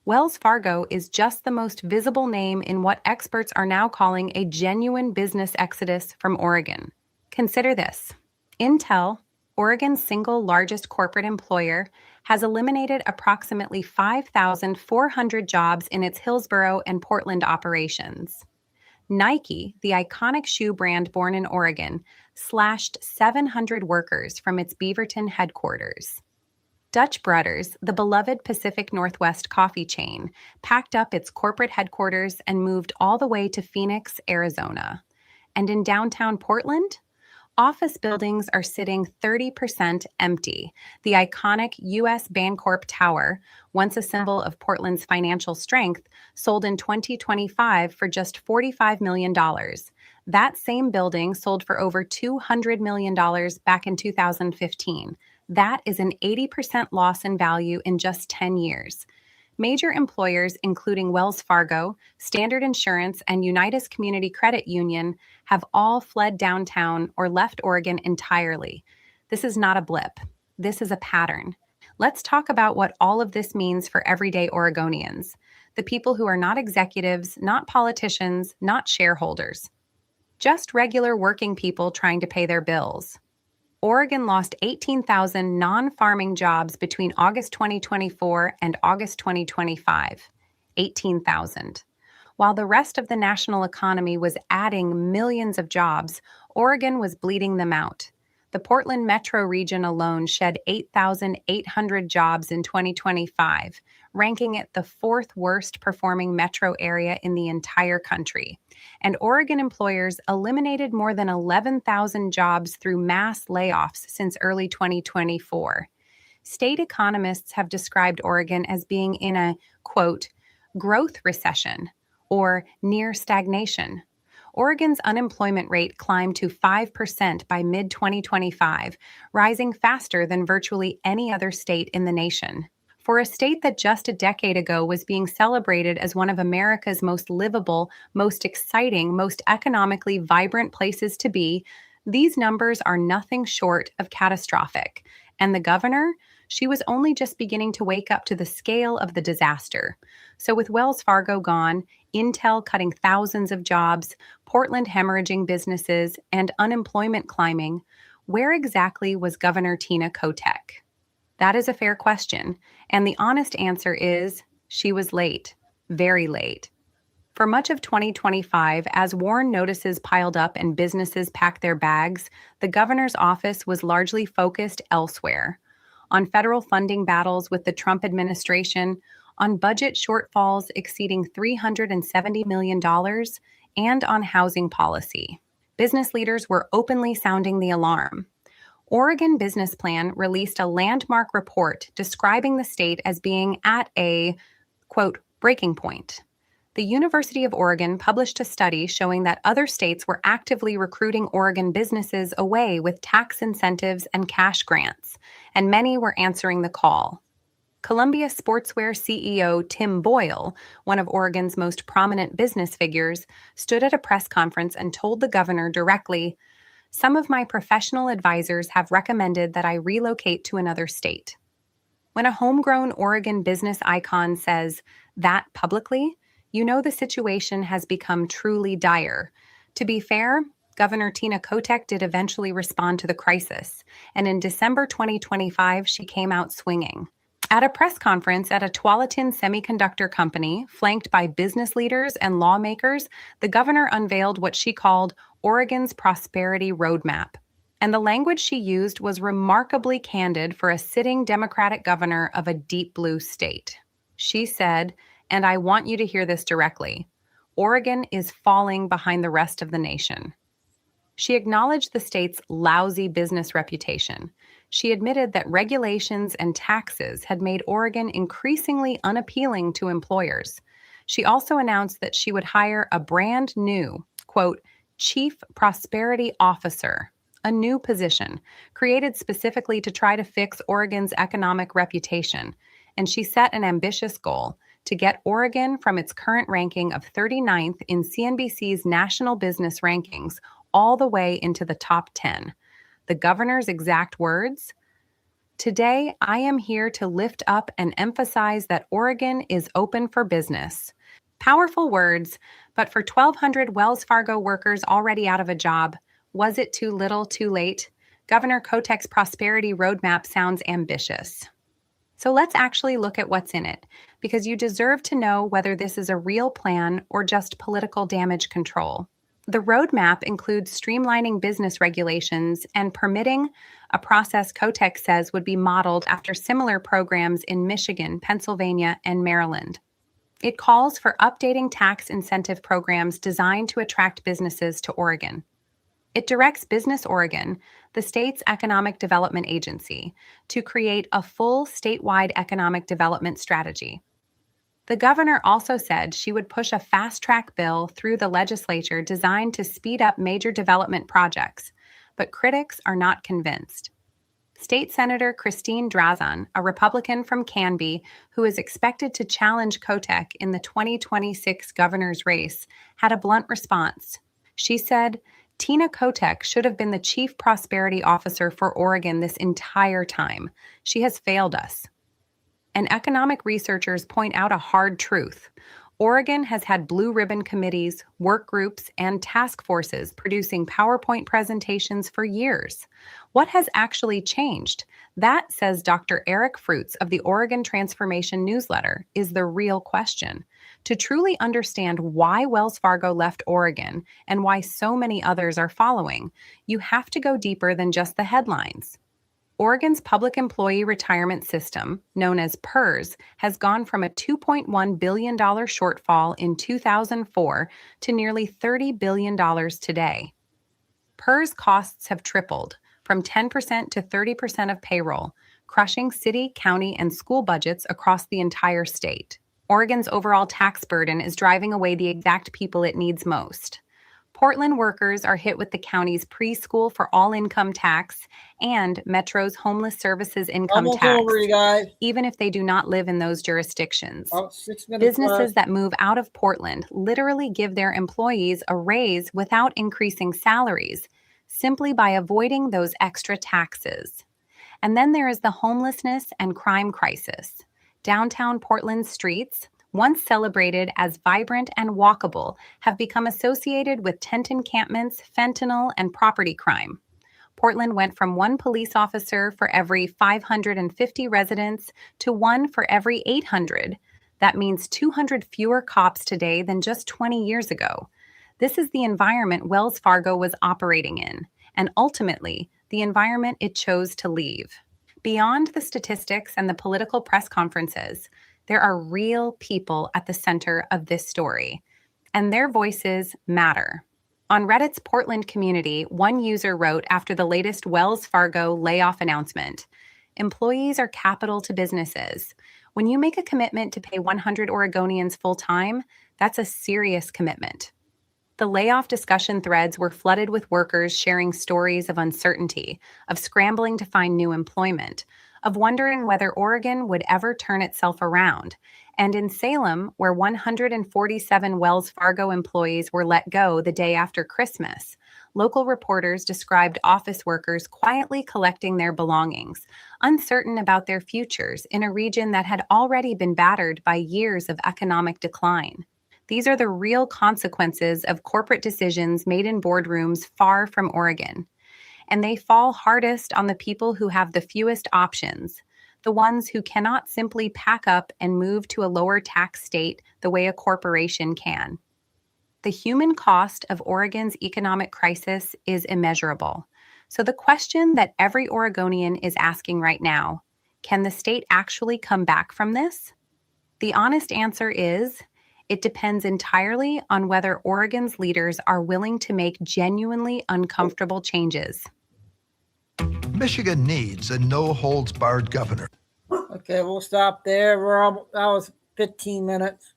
Speaker 13: Wells Fargo is just the most visible name in what experts are now calling a genuine business exodus from Oregon. Consider this. Intel, Oregon's single largest corporate employer, has eliminated approximately 5,400 jobs in its Hillsborough and Portland operations. Nike, the iconic shoe brand born in Oregon, slashed 700 workers from its Beaverton headquarters. Dutch Brothers, the beloved Pacific Northwest coffee chain, packed up its corporate headquarters and moved all the way to Phoenix, Arizona. And in downtown Portland, office buildings are sitting 30% empty. The iconic U.S. Bancorp Tower, once a symbol of Portland's financial strength, sold in 2025 for just $45 million. That same building sold for over $200 million back in 2015. That is an 80% loss in value in just 10 years. Major employers, including Wells Fargo, Standard Insurance, and Unitas Community Credit Union, have all fled downtown or left Oregon entirely. This is not a blip. This is a pattern. Let's talk about what all of this means for everyday Oregonians, the people who are not executives, not politicians, not shareholders, just regular working people trying to pay their bills. Oregon lost 18,000 non-farming jobs between August 2024 and August 2025. 18,000. While the rest of the national economy was adding millions of jobs, Oregon was bleeding them out. The Portland metro region alone shed 8,800 jobs in 2025, ranking it the fourth worst performing metro area in the entire country. And Oregon employers eliminated more than 11,000 jobs through mass layoffs since early 2024. State economists have described Oregon as being in a, quote, growth recession or near stagnation. Oregon's unemployment rate climbed to 5% by mid-2025, rising faster than virtually any other state in the nation. For a state that just a decade ago was being celebrated as one of America's most livable, most exciting, most economically vibrant places to be, these numbers are nothing short of catastrophic. And the governor? She was only just beginning to wake up to the scale of the disaster. So with Wells Fargo gone, Intel cutting thousands of jobs, Portland hemorrhaging businesses, and unemployment climbing, where exactly was Governor Tina Kotek? That is a fair question, and the honest answer is she was late, very late. For much of 2025, as WARN notices piled up and businesses packed their bags, the governor's office was largely focused elsewhere. On federal funding battles with the Trump administration, on budget shortfalls exceeding $370 million, and on housing policy. Business leaders were openly sounding the alarm. Oregon Business Plan released a landmark report describing the state as being at a, quote, breaking point. The University of Oregon published a study showing that other states were actively recruiting Oregon businesses away with tax incentives and cash grants, and many were answering the call. Columbia Sportswear CEO Tim Boyle, one of Oregon's most prominent business figures, stood at a press conference and told the governor directly, "Some of my professional advisors have recommended that I relocate to another state." When a homegrown Oregon business icon says that publicly, you know the situation has become truly dire. To be fair, Governor Tina Kotek did eventually respond to the crisis, and in December 2025, she came out swinging. At a press conference at a Tualatin semiconductor company, flanked by business leaders and lawmakers, the governor unveiled what she called Oregon's Prosperity Roadmap. And the language she used was remarkably candid for a sitting Democratic governor of a deep blue state. She said, and I want you to hear this directly, Oregon is falling behind the rest of the nation. She acknowledged the state's lousy business reputation. She admitted that regulations and taxes had made Oregon increasingly unappealing to employers. She also announced that she would hire a brand new, quote, Chief Prosperity Officer, a new position created specifically to try to fix Oregon's economic reputation. And she set an ambitious goal to get Oregon from its current ranking of 39th in CNBC's national business rankings all the way into the top 10. The governor's exact words: "Today, I am here to lift up and emphasize that Oregon is open for business." Powerful words, but for 1,200 Wells Fargo workers already out of a job, was it too little, too late? Governor Kotek's prosperity roadmap sounds ambitious. So let's actually look at what's in it, because you deserve to know whether this is a real plan or just political damage control. The roadmap includes streamlining business regulations and permitting, a process Kotek says would be modeled after similar programs in Michigan, Pennsylvania, and Maryland. It calls for updating tax incentive programs designed to attract businesses to Oregon. It directs Business Oregon, the state's economic development agency, to create a full statewide economic development strategy. The governor also said she would push a fast-track bill through the legislature designed to speed up major development projects, but critics are not convinced. State Senator Christine Drazan, a Republican from Canby who is expected to challenge Kotek in the 2026 governor's race, had a blunt response. She said, "Tina Kotek should have been the Chief Prosperity Officer for Oregon this entire time. She has failed us." And economic researchers point out a hard truth. Oregon has had blue ribbon committees, work groups, and task forces producing PowerPoint presentations for years. What has actually changed? That, says Dr. Eric Fruits of the Oregon Transformation newsletter, is the real question. To truly understand why Wells Fargo left Oregon and why so many others are following, you have to go deeper than just the headlines. Oregon's public employee retirement system, known as PERS, has gone from a $2.1 billion shortfall in 2004 to nearly $30 billion today. PERS costs have tripled, from 10% to 30% of payroll, crushing city, county, and school budgets across the entire state. Oregon's overall tax burden is driving away the exact people it needs most. Portland workers are hit with the county's preschool for all income tax and Metro's homeless services income
Speaker 1: Almost
Speaker 13: tax,
Speaker 1: over, you guys.
Speaker 13: even if they do not live in those jurisdictions.
Speaker 1: About 6 minutes
Speaker 13: Businesses
Speaker 1: left.
Speaker 13: that move out of Portland literally give their employees a raise without increasing salaries, simply by avoiding those extra taxes. And then there is the homelessness and crime crisis. Downtown Portland's streets, once celebrated as vibrant and walkable, have become associated with tent encampments, fentanyl, and property crime. Portland went from one police officer for every 550 residents to one for every 800. That means 200 fewer cops today than just 20 years ago. This is the environment Wells Fargo was operating in, and ultimately, the environment it chose to leave. Beyond the statistics and the political press conferences, there are real people at the center of this story, and their voices matter. On Reddit's Portland community, one user wrote after the latest Wells Fargo layoff announcement, "Employees are capital to businesses. When you make a commitment to pay 100 Oregonians full-time, that's a serious commitment." The layoff discussion threads were flooded with workers sharing stories of uncertainty, of scrambling to find new employment, of wondering whether Oregon would ever turn itself around. And in Salem, where 147 Wells Fargo employees were let go the day after Christmas, local reporters described office workers quietly collecting their belongings, uncertain about their futures in a region that had already been battered by years of economic decline. These are the real consequences of corporate decisions made in boardrooms far from Oregon. And they fall hardest on the people who have the fewest options, the ones who cannot simply pack up and move to a lower tax state the way a corporation can. The human cost of Oregon's economic crisis is immeasurable. So the question that every Oregonian is asking right now, can the state actually come back from this? The honest answer is, it depends entirely on whether Oregon's leaders are willing to make genuinely uncomfortable changes.
Speaker 14: Michigan needs a no-holds-barred governor.
Speaker 1: Okay, we'll stop there. That was 15 minutes.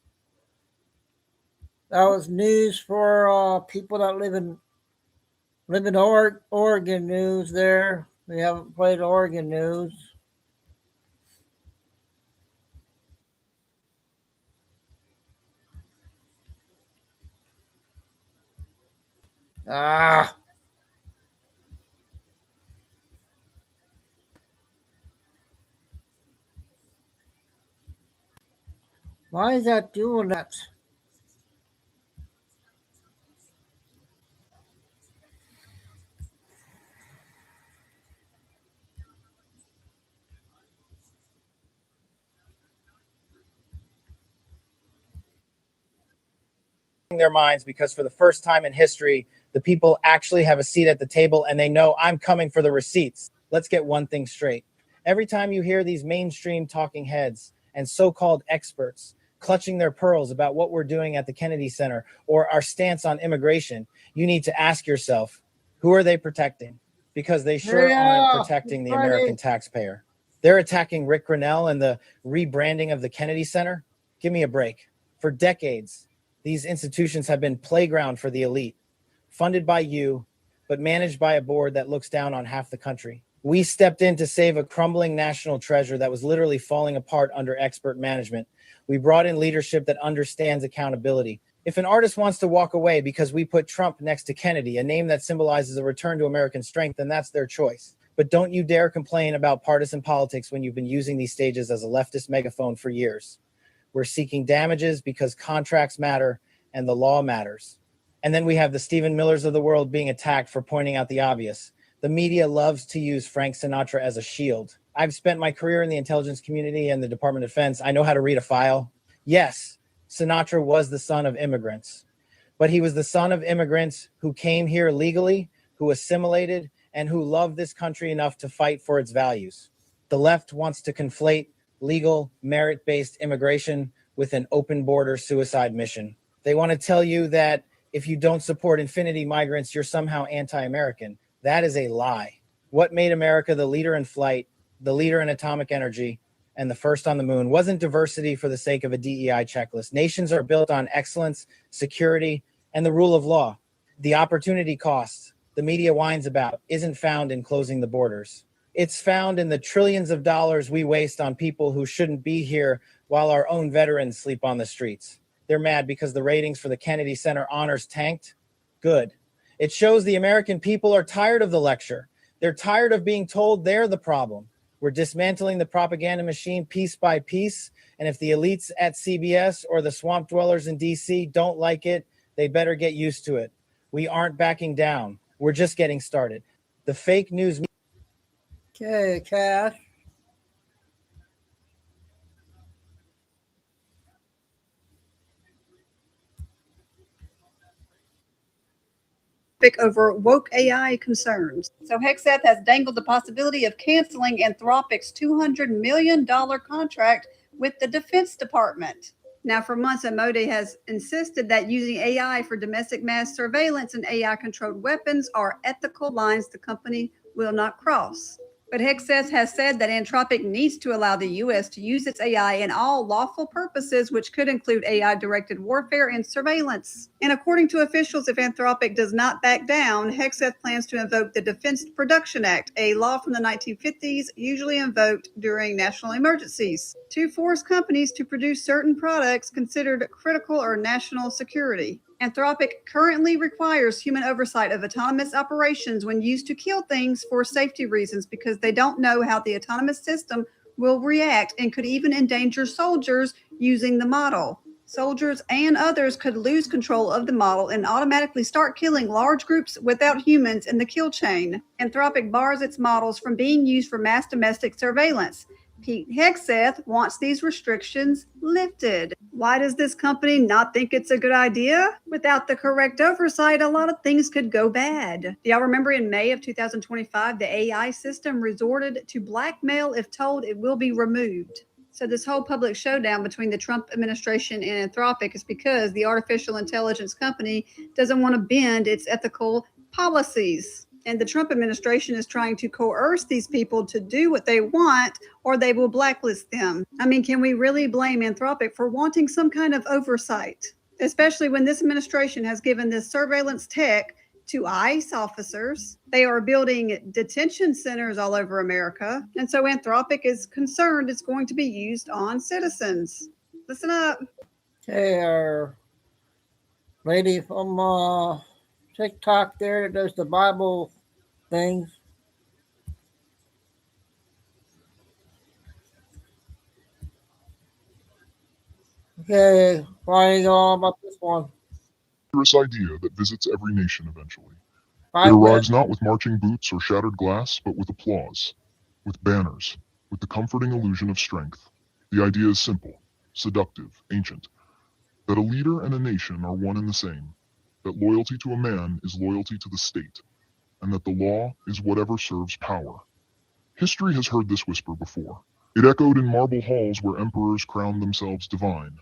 Speaker 1: That was news for people that live in Oregon news there. We haven't played Oregon news. Ah. Why is that doing that?
Speaker 15: Their minds, because for the first time in history, the people actually have a seat at the table and they know I'm coming for the receipts. Let's get one thing straight. Every time you hear these mainstream talking heads and so-called experts clutching their pearls about what we're doing at the Kennedy Center or our stance on immigration, you need to ask yourself, who are they protecting? Because they sure aren't protecting the American taxpayer. They're attacking Rick Grinnell and the rebranding of the Kennedy Center. Give me a break. For decades, these institutions have been playground for the elite, funded by you, but managed by a board that looks down on half the country. We stepped in to save a crumbling national treasure that was literally falling apart under expert management. We brought in leadership that understands accountability. If an artist wants to walk away because we put Trump next to Kennedy, a name that symbolizes a return to American strength, then that's their choice. But don't you dare complain about partisan politics when you've been using these stages as a leftist megaphone for years. We're seeking damages because contracts matter and the law matters. And then we have the Stephen Millers of the world being attacked for pointing out the obvious. The media loves to use Frank Sinatra as a shield. I've spent my career in the intelligence community and the Department of Defense. I know how to read a file. Yes, Sinatra was the son of immigrants, but he was the son of immigrants who came here legally, who assimilated, and who loved this country enough to fight for its values. The left wants to conflate legal, merit-based immigration with an open border suicide mission. They want to tell you that if you don't support infinity migrants, you're somehow anti-American. That is a lie. What made America the leader in flight, the leader in atomic energy, and the first on the moon wasn't diversity for the sake of a DEI checklist. Nations are built on excellence, security, and the rule of law. The opportunity cost the media whines about isn't found in closing the borders. It's found in the trillions of dollars we waste on people who shouldn't be here while our own veterans sleep on the streets. They're mad because the ratings for the Kennedy Center honors tanked. Good. It shows the American people are tired of the lecture. They're tired of being told they're the problem. We're dismantling the propaganda machine piece by piece. And if the elites at CBS or the swamp dwellers in DC don't like it, they better get used to it. We aren't backing down. We're just getting started. The fake news.
Speaker 1: Okay, Cash.
Speaker 16: Over woke AI concerns. So Hegseth has dangled the possibility of canceling Anthropic's $200 million contract with the Defense Department. Now, for months, Modi has insisted that using AI for domestic mass surveillance and AI-controlled weapons are ethical lines the company will not cross. But Hegseth has said that Anthropic needs to allow the U.S. to use its AI in all lawful purposes, which could include AI-directed warfare and surveillance. And according to officials, if Anthropic does not back down, Hegseth plans to invoke the Defense Production Act, a law from the 1950s usually invoked during national emergencies, to force companies to produce certain products considered critical or national security. Anthropic currently requires human oversight of autonomous operations when used to kill things for safety reasons because they don't know how the autonomous system will react and could even endanger soldiers using the model. Soldiers and others could lose control of the model and automatically start killing large groups without humans in the kill chain. Anthropic bars its models from being used for mass domestic surveillance. Pete Hegseth wants these restrictions lifted. Why does this company not think it's a good idea? Without the correct oversight, a lot of things could go bad. Do y'all remember in May of 2025, the AI system resorted to blackmail if told it will be removed? So this whole public showdown between the Trump administration and Anthropic is because the artificial intelligence company doesn't want to bend its ethical policies. And the Trump administration is trying to coerce these people to do what they want, or they will blacklist them. I mean, can we really blame Anthropic for wanting some kind of oversight? Especially when this administration has given this surveillance tech to ICE officers. They are building detention centers all over America. And so Anthropic is concerned it's going to be used on citizens. Listen up.
Speaker 1: Hey, our lady from TikTok there that does the Bible things. Okay, why are you going about this one?
Speaker 19: Idea that visits every nation eventually.
Speaker 1: Five
Speaker 19: It arrives
Speaker 1: minutes.
Speaker 19: not with marching boots or shattered glass, but with applause, with banners, with the comforting illusion of strength. The idea is simple, seductive, ancient, that a leader and a nation are one and the same, that loyalty to a man is loyalty to the state, and that the law is whatever serves power. History has heard this whisper before. It echoed in marble halls where emperors crowned themselves divine.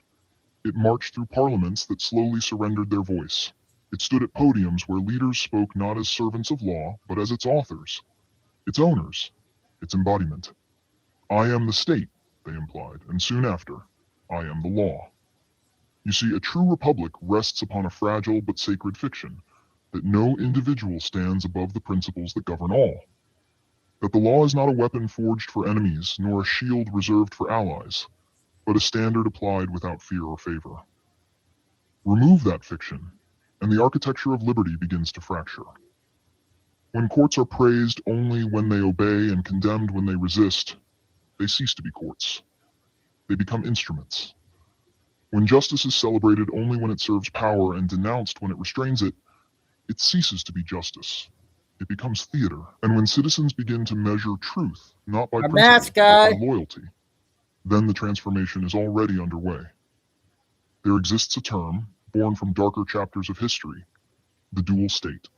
Speaker 19: It marched through parliaments that slowly surrendered their voice. It stood at podiums where leaders spoke not as servants of law, but as its authors, its owners, its embodiment. I am the state, they implied, and soon after, I am the law. You see, a true republic rests upon a fragile but sacred fiction, that no individual stands above the principles that govern all. That the law is not a weapon forged for enemies, nor a shield reserved for allies, but a standard applied without fear or favor. Remove that fiction, and the architecture of liberty begins to fracture. When courts are praised only when they obey and condemned when they resist, they cease to be courts. They become instruments. When justice is celebrated only when it serves power and denounced when it restrains it, it ceases to be justice. It becomes theater. And when citizens begin to measure truth, not by principle, but by loyalty, then the transformation is already underway. There exists a term, born from darker chapters of history, the dual state.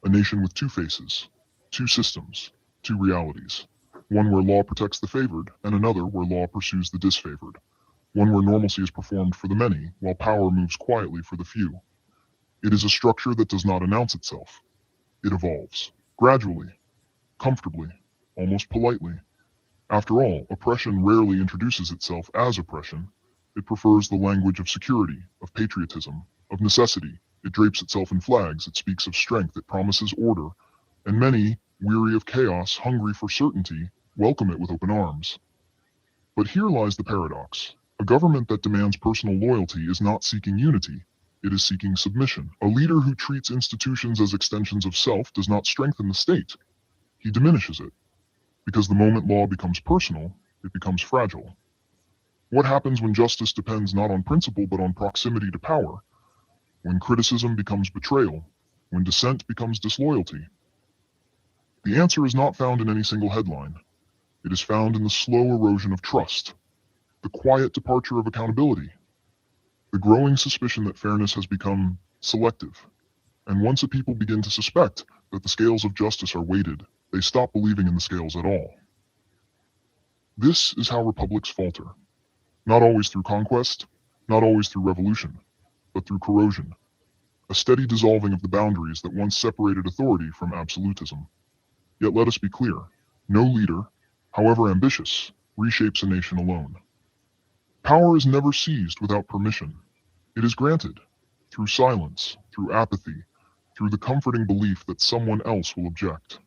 Speaker 19: A nation with two faces, two systems, two realities. One where law protects the favored, and another where law pursues the disfavored. One where normalcy is performed for the many, while power moves quietly for the few. It is a structure that does not announce itself. It evolves, gradually, comfortably, almost politely. After all, oppression rarely introduces itself as oppression. It prefers the language of security, of patriotism, of necessity. It drapes itself in flags. It speaks of strength. It promises order. And many, weary of chaos, hungry for certainty, welcome it with open arms. But here lies the paradox. A government that demands personal loyalty is not seeking unity. It is seeking submission. A leader who treats institutions as extensions of self does not strengthen the state. He diminishes it. Because the moment law becomes personal, it becomes fragile. What happens when justice depends not on principle but on proximity to power? When criticism becomes betrayal? When dissent becomes disloyalty? The answer is not found in any single headline. It is found in the slow erosion of trust, the quiet departure of accountability, the growing suspicion that fairness has become selective. And once a people begin to suspect that the scales of justice are weighted, they stop believing in the scales at all. This is how republics falter. Not always through conquest, not always through revolution, but through corrosion. A steady dissolving of the boundaries that once separated authority from absolutism. Yet let us be clear, no leader, however ambitious, reshapes a nation alone. Power is never seized without permission. It is granted, through silence, through apathy, through the comforting belief that someone else will object.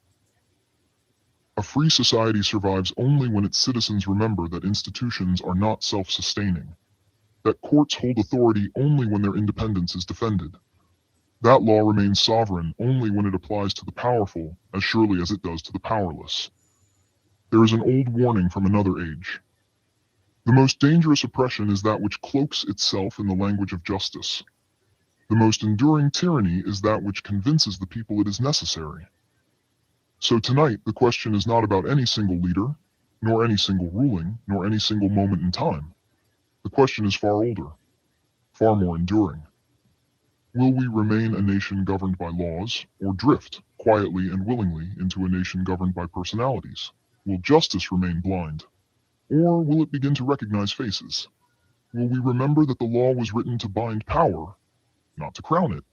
Speaker 19: A free society survives only when its citizens remember that institutions are not self-sustaining, that courts hold authority only when their independence is defended. That law remains sovereign only when it applies to the powerful as surely as it does to the powerless. There is an old warning from another age. The most dangerous oppression is that which cloaks itself in the language of justice. The most enduring tyranny is that which convinces the people it is necessary. So tonight, the question is not about any single leader, nor any single ruling, nor any single moment in time. The question is far older, far more enduring. Will we remain a nation governed by laws, or drift, quietly and willingly, into a nation governed by personalities? Will justice remain blind? Or will it begin to recognize faces? Will we remember that the law was written to bind power, not to crown it?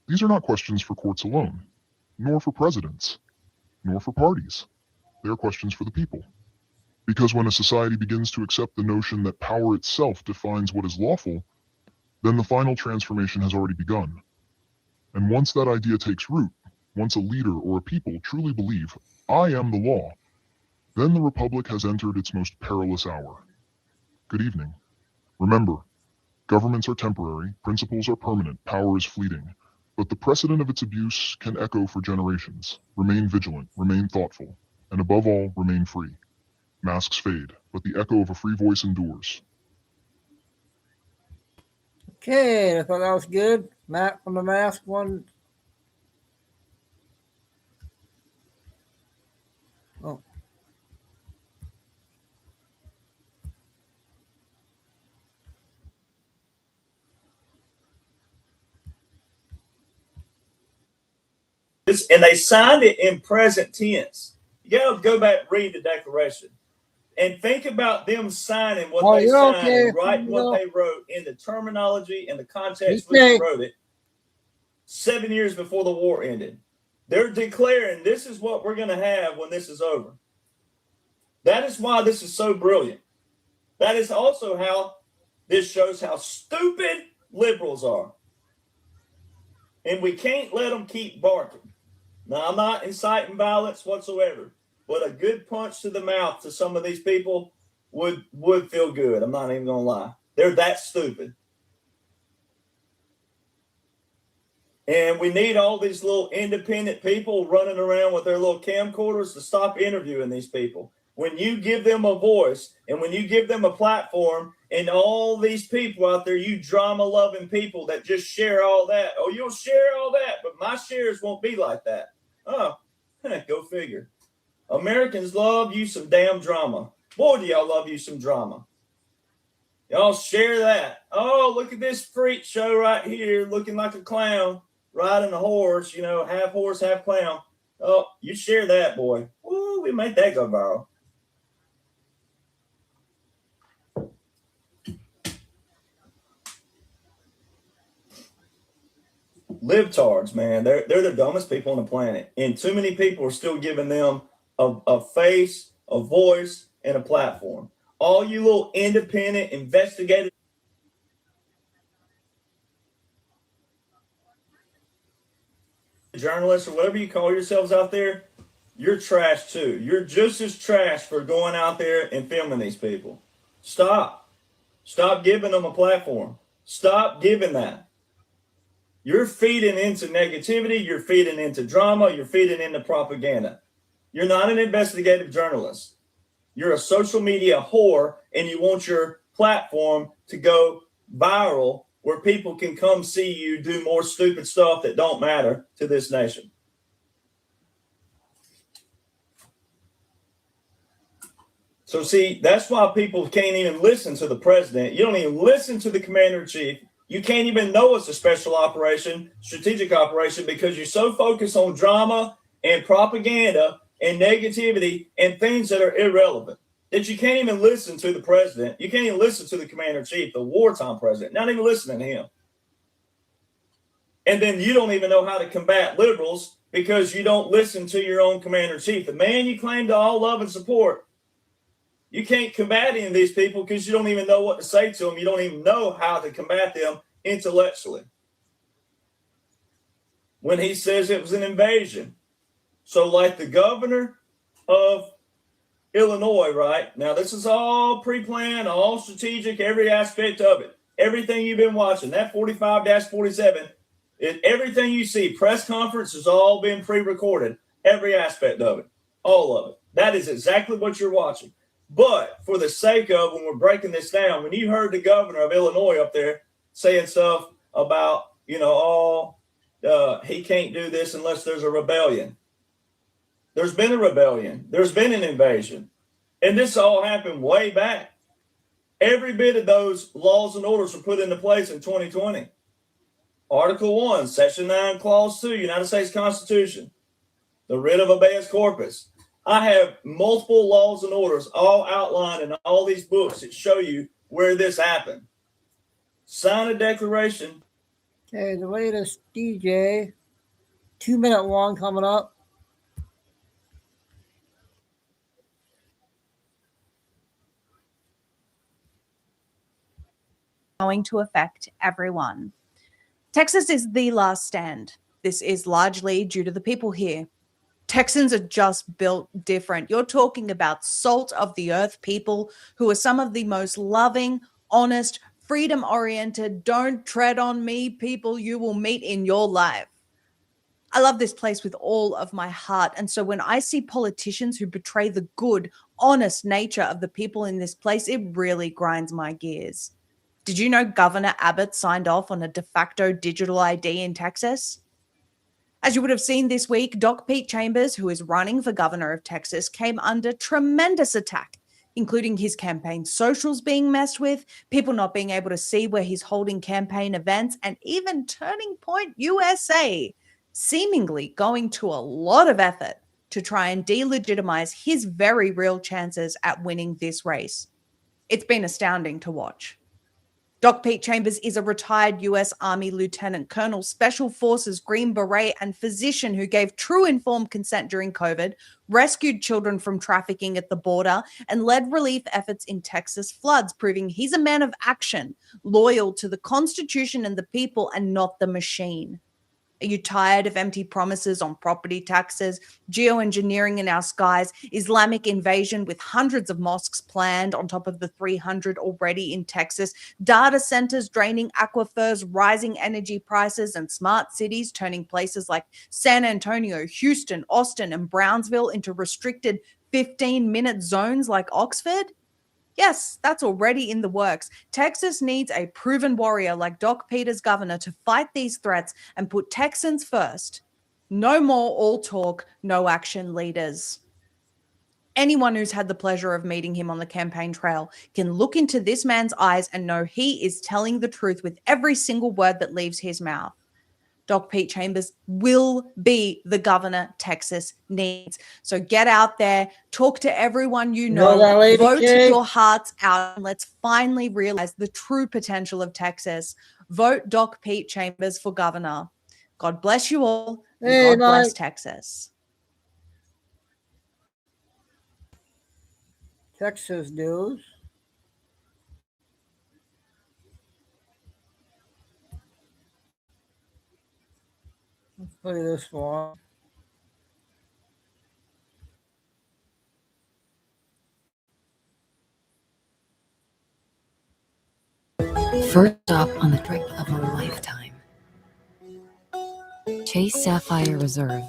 Speaker 19: These are not questions for courts alone. nor for presidents, nor for parties. They are questions for the people. Because when a society begins to accept the notion that power itself defines what is lawful, then the final transformation has already begun. And once that idea takes root, once a leader or a people truly believe, I am the law, then the Republic has entered its most perilous hour. Good evening. Remember, governments are temporary, principles are permanent, power is fleeting. But the precedent of its abuse can echo for generations. Remain vigilant, remain thoughtful, and above all, remain free. Masks fade, but the echo of a free voice endures.
Speaker 1: Okay, I thought that was good. Matt from the Mask one. Oh.
Speaker 18: And they signed it in present tense. You got to go back and read the Declaration and think about them signing what they signed and writing what they wrote in the terminology and the context which they wrote it 7 years before the war ended. They're declaring this is what we're going to have when this is over. That is why this is so brilliant. That is also how this shows how stupid liberals are. And we can't let them keep barking. Now, I'm not inciting violence whatsoever, but a good punch to the mouth to some of these people would feel good. I'm not even going to lie. They're that stupid. And we need all these little independent people running around with their little camcorders to stop interviewing these people. When you give them a voice and when you give them a platform and all these people out there, you drama-loving people that just share all that. Oh, you'll share all that, but my shares won't be like that. Oh, go figure. Americans love you some damn drama. Boy, do y'all love you some drama. Y'all share that. Oh, look at this freak show right here looking like a clown riding a horse, half horse, half clown. Oh, you share that, boy. Ooh, we made that go viral. Libtards, man, they're the dumbest people on the planet, and too many people are still giving them a face, a voice, and a platform. All you little independent investigative journalists or whatever you call yourselves out there, you're trash too. You're just as trash for going out there and filming these people. Stop giving them a platform. Stop giving that. You're feeding into negativity. You're feeding into drama. You're feeding into propaganda. You're not an investigative journalist. You're a social media whore, and you want your platform to go viral where people can come see you do more stupid stuff that don't matter to this nation. So see, that's why people can't even listen to the president. You don't even listen to the commander-in-chief. You can't even know it's a special operation, strategic operation, because you're so focused on drama and propaganda and negativity and things that are irrelevant that you can't even listen to the president. You can't even listen to the commander-in-chief, the wartime president, not even listening to him. And then you don't even know how to combat liberals because you don't listen to your own commander-in-chief. The man you claim to all love and support, you can't combat any of these people because you don't even know what to say to them. You don't even know how to combat them intellectually. When he says it was an invasion. So like the governor of Illinois, right? Now this is all pre-planned, all strategic, every aspect of it. Everything you've been watching, that 45-47, everything you see, press conference has all been pre-recorded. Every aspect of it. All of it. That is exactly what you're watching. But for the sake of, when we're breaking this down, when you heard the governor of Illinois up there saying stuff about, he can't do this unless there's a rebellion. There's been a rebellion. There's been an invasion. And this all happened way back. Every bit of those laws and orders were put into place in 2020. Article 1, Section 9, Clause 2, United States Constitution. The writ of habeas corpus. I have multiple laws and orders all outlined in all these books that show you where this happened. Sign a declaration.
Speaker 1: Okay, the latest DJ 2-minute one coming up.
Speaker 20: Going to affect everyone. Texas is the last stand. This is largely due to the people here. Texans are just built different. You're talking about salt of the earth people who are some of the most loving, honest, freedom-oriented, don't tread on me people you will meet in your life. I love this place with all of my heart. And so when I see politicians who betray the good, honest nature of the people in this place, it really grinds my gears. Did you know Governor Abbott signed off on a de facto digital ID in Texas? As you would have seen this week, Doc Pete Chambers, who is running for governor of Texas, came under tremendous attack, including his campaign socials being messed with, people not being able to see where he's holding campaign events, and even Turning Point USA seemingly going to a lot of effort to try and delegitimize his very real chances at winning this race. It's been astounding to watch. Doc Pete Chambers is a retired U.S. Army Lieutenant Colonel, Special Forces Green Beret, and physician who gave true informed consent during COVID, rescued children from trafficking at the border, and led relief efforts in Texas floods, proving he's a man of action, loyal to the Constitution and the people and not the machine. Are you tired of empty promises on property taxes, geoengineering in our skies, Islamic invasion with hundreds of mosques planned on top of the 300 already in Texas, data centers draining aquifers, rising energy prices, and smart cities turning places like San Antonio, Houston, Austin, and Brownsville into restricted 15-minute zones like Oxford? Yes, that's already in the works. Texas needs a proven warrior like Doc Pete as governor to fight these threats and put Texans first. No more all talk, no action leaders. Anyone who's had the pleasure of meeting him on the campaign trail can look into this man's eyes and know he is telling the truth with every single word that leaves his mouth. Doc Pete Chambers will be the governor Texas needs. So get out there, talk to everyone you know, vote your hearts out, and let's finally realize the true potential of Texas. Vote Doc Pete Chambers for governor. God bless you all, and God bless Texas.
Speaker 1: Texas news. Let's play this one.
Speaker 21: First stop on the trip of a lifetime. Chase Sapphire Reserve.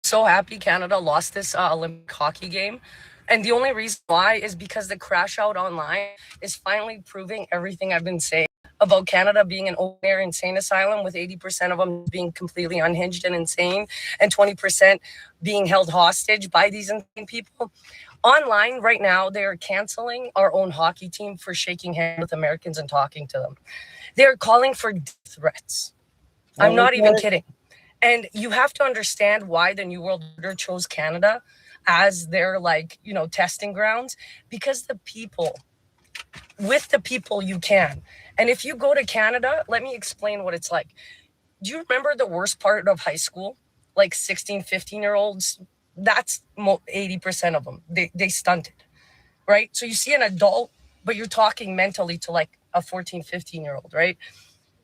Speaker 22: So happy Canada lost this Olympic hockey game. And the only reason why is because the crash out online is finally proving everything I've been saying about Canada being an open-air insane asylum, with 80% of them being completely unhinged and insane and 20% being held hostage by these insane people. Online right now, they're canceling our own hockey team for shaking hands with Americans and talking to them. They're calling for death threats. I'm not even kidding. And you have to understand why the New World Order chose Canada as their, testing grounds, because the people, with the people you can. And if you go to Canada, let me explain what it's like. Do you remember the worst part of high school? Like 16, 15-year-olds, that's 80% of them. They stunted, right? So you see an adult, but you're talking mentally to like a 14, 15-year-old, right?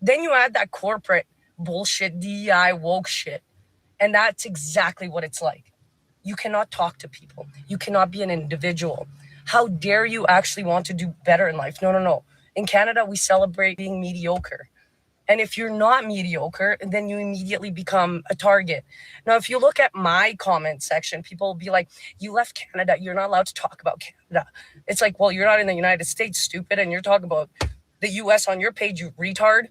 Speaker 22: Then you add that corporate bullshit, DEI, woke shit. And that's exactly what it's like. You cannot talk to people. You cannot be an individual. How dare you actually want to do better in life? No. In Canada, we celebrate being mediocre. And if you're not mediocre, then you immediately become a target. Now, if you look at my comment section, people will be like, you left Canada. You're not allowed to talk about Canada. It's like, well, you're not in the United States, stupid. And you're talking about the US on your page, you retard.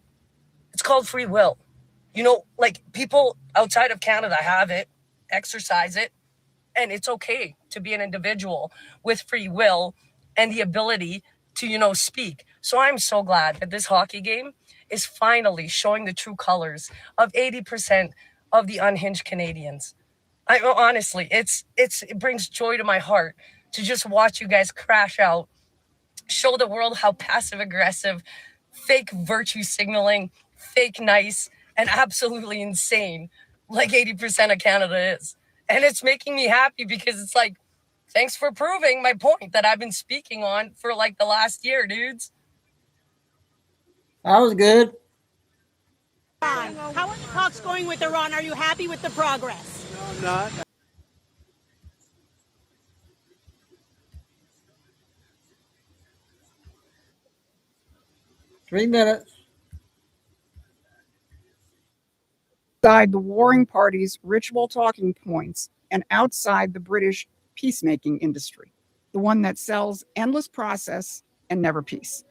Speaker 22: It's called free will. People outside of Canada have it, exercise it, and it's okay to be an individual with free will and the ability to, speak. So I'm so glad that this hockey game is finally showing the true colors of 80% of the unhinged Canadians. Honestly, it brings joy to my heart to just watch you guys crash out, show the world how passive aggressive, fake virtue signaling, fake nice, and absolutely insane, like 80% of Canada is. And it's making me happy because it's like, thanks for proving my point that I've been speaking on for like the last year, dudes.
Speaker 1: That was good.
Speaker 2: How are the talks going with Iran? Are you happy with the progress?
Speaker 7: No, I'm not.
Speaker 1: 3 minutes.
Speaker 5: Inside the warring parties' ritual talking points and outside the British peacemaking industry, the one that sells endless process and never peace.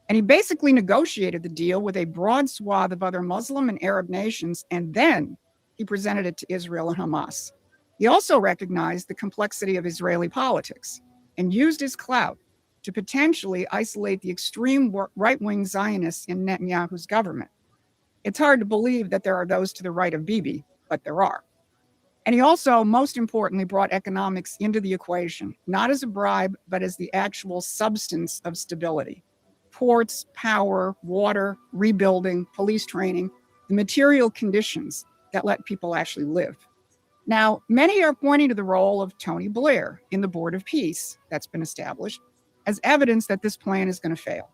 Speaker 5: And he basically negotiated the deal with a broad swath of other Muslim and Arab nations, and then he presented it to Israel and Hamas. He also recognized the complexity of Israeli politics and used his clout to potentially isolate the extreme right-wing Zionists in Netanyahu's government. It's hard to believe that there are those to the right of Bibi, but there are. And he also, most importantly, brought economics into the equation, not as a bribe, but as the actual substance of stability. Ports, power, water, rebuilding, police training, the material conditions that let people actually live. Now, many are pointing to the role of Tony Blair in the Board of Peace that's been established as evidence that this plan is going to fail.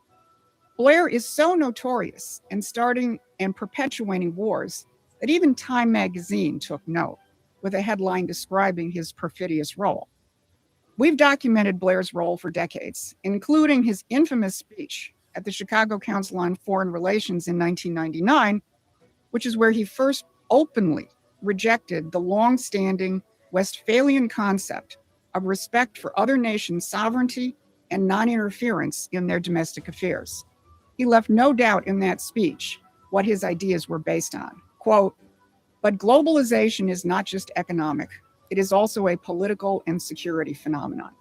Speaker 5: Blair is so notorious in starting and perpetuating wars that even Time magazine took note with a headline describing his perfidious role. We've documented Blair's role for decades, including his infamous speech at the Chicago Council on Foreign Relations in 1999, which is where he first openly rejected the long-standing Westphalian concept of respect for other nations' sovereignty and non-interference in their domestic affairs. He left no doubt in that speech what his ideas were based on. Quote, "But globalization is not just economic. It is also a political and security phenomenon."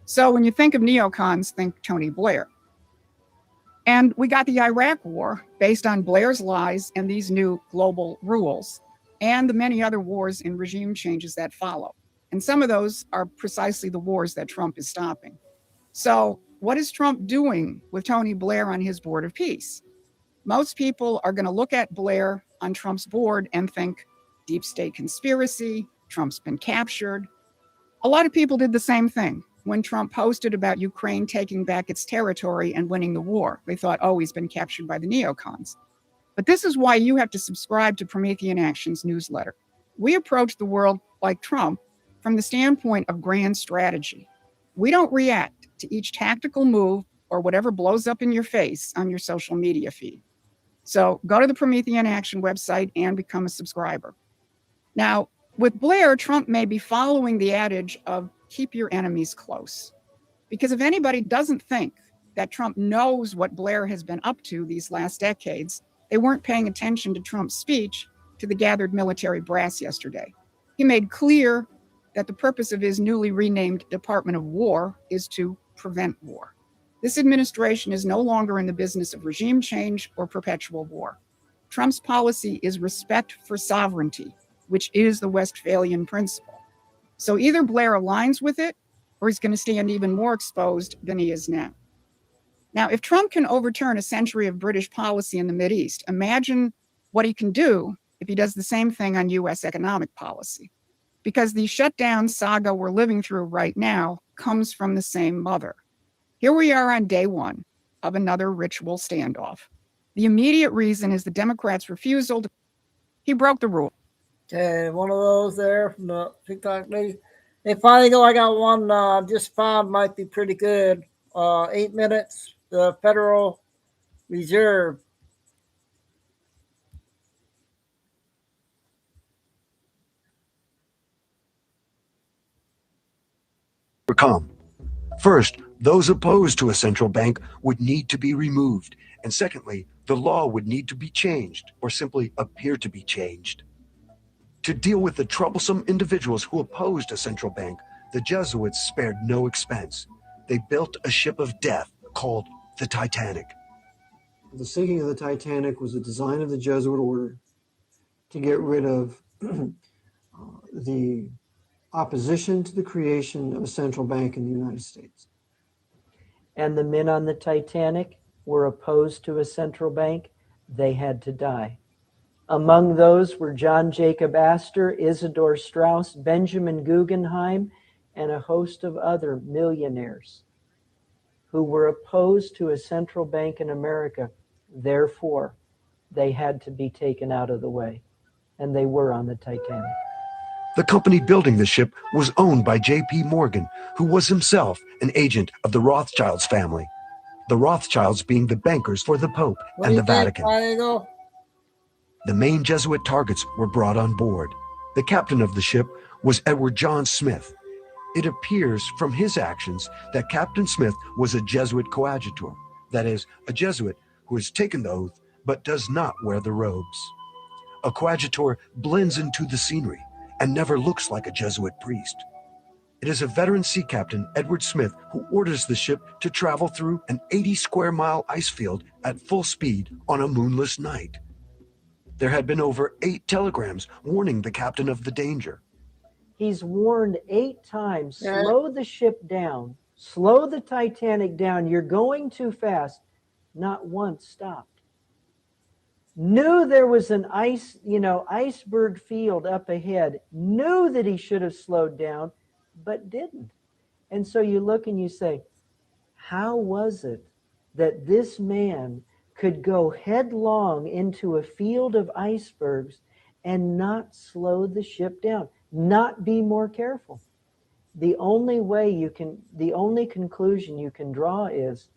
Speaker 5: So when you think of neocons, think Tony Blair. And we got the Iraq War based on Blair's lies and these new global rules, and the many other wars and regime changes that follow. And some of those are precisely the wars that Trump is stopping. So what is Trump doing with Tony Blair on his Board of Peace? Most people are going to look at Blair on Trump's board and think deep state conspiracy, Trump's been captured. A lot of people did the same thing when Trump posted about Ukraine taking back its territory and winning the war. They thought, oh, he's been captured by the neocons. But this is why you have to subscribe to Promethean Action's newsletter. We approach the world like Trump from the standpoint of grand strategy. We don't react to each tactical move or whatever blows up in your face on your social media feed. So go to the Promethean Action website and become a subscriber. Now, with Blair, Trump may be following the adage of keep your enemies close. Because if anybody doesn't think that Trump knows what Blair has been up to these last decades, they weren't paying attention to Trump's speech to the gathered military brass yesterday. He made clear that the purpose of his newly renamed Department of War is to prevent war. This administration is no longer in the business of regime change or perpetual war. Trump's policy is respect for sovereignty, which is the Westphalian principle. So either Blair aligns with it, or he's going to stand even more exposed than he is now. Now, if Trump can overturn a century of British policy in the Mideast, imagine what he can do if he does the same thing on U.S. economic policy. Because the shutdown saga we're living through right now comes from the same mother. Here we are on day one of another ritual standoff. The immediate reason is the Democrats' refusal to. He broke the rule.
Speaker 1: Okay, one of those there from the TikTok lady. Hey, finally go. I got one just found might be pretty good. 8 minutes. The Federal Reserve.
Speaker 17: Overcome. First, those opposed to a central bank would need to be removed. And secondly, the law would need to be changed or simply appear to be changed. To deal with the troublesome individuals who opposed a central bank, the Jesuits spared no expense. They built a ship of death called the Titanic.
Speaker 23: The sinking of the Titanic was a design of the Jesuit order to get rid of the opposition to the creation of a central bank in the United States.
Speaker 25: And the men on the Titanic were opposed to a central bank. They had to die. Among those were John Jacob Astor, Isidor Straus, Benjamin Guggenheim, and a host of other millionaires who were opposed to a central bank in America. Therefore, they had to be taken out of the way, and they were on the Titanic.
Speaker 17: The company building the ship was owned by J.P. Morgan, who was himself an agent of the Rothschilds family, the Rothschilds being the bankers for the Pope and the Vatican. The main Jesuit targets were brought on board. The captain of the ship was Edward John Smith. It appears from his actions that Captain Smith was a Jesuit coadjutor, that is, a Jesuit who has taken the oath but does not wear the robes. A coadjutor blends into the scenery and never looks like a Jesuit priest. It is a veteran sea captain, Edward Smith, who orders the ship to travel through an 80-square-mile ice field at full speed on a moonless night. There had been over 8 telegrams warning the captain of the danger.
Speaker 25: He's warned 8 times, slow the ship down, slow the Titanic down, you're going too fast. Not once stopped. Knew there was an iceberg field up ahead, knew that he should have slowed down, but didn't. And so you look and you say, how was it that this man could go headlong into a field of icebergs and not slow the ship down, not be more careful? The only conclusion you can draw is,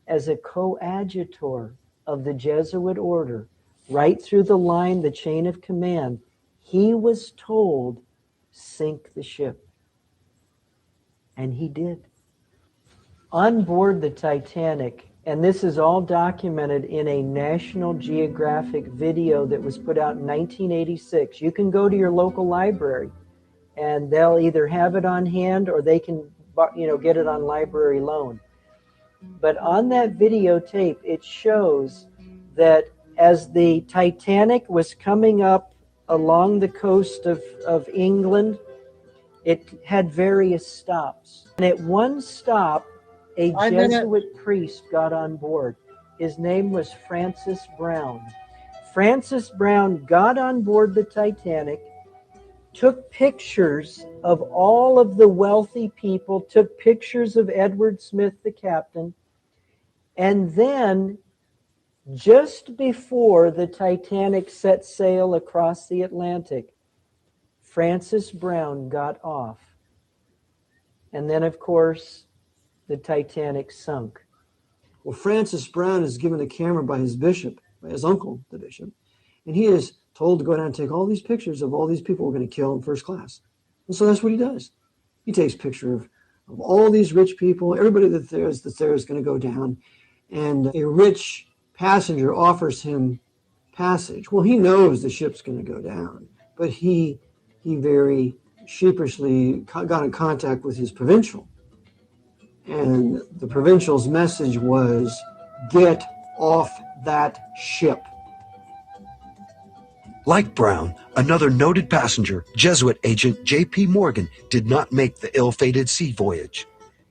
Speaker 25: as a coadjutor of the Jesuit order, right through the line, the chain of command, he was told, sink the ship. And he did. On board the Titanic, and this is all documented in a National Geographic video that was put out in 1986. You can go to your local library and they'll either have it on hand or they can get it on library loan. But on that videotape, it shows that as the Titanic was coming up along the coast of England, it had various stops. And at one stop, a Jesuit priest got on board. His name was Francis Brown. Francis Brown got on board the Titanic, took pictures of all of the wealthy people, took pictures of Edward Smith, the captain, and then just before the Titanic set sail across the Atlantic, Francis Brown got off. And then, of course, the Titanic sunk.
Speaker 23: Well, Francis Brown is given a camera by his bishop, by his uncle, the bishop, and he is told to go down and take all these pictures of all these people we're going to kill in first class. And so that's what he does. He takes a picture of all these rich people, everybody that there is going to go down, and a rich passenger offers him passage. Well, he knows the ship's going to go down, but he very sheepishly got in contact with his provincial. And the provincial's message was, get off that ship.
Speaker 17: Like Brown, another noted passenger, Jesuit agent J.P. Morgan, did not make the ill-fated sea voyage.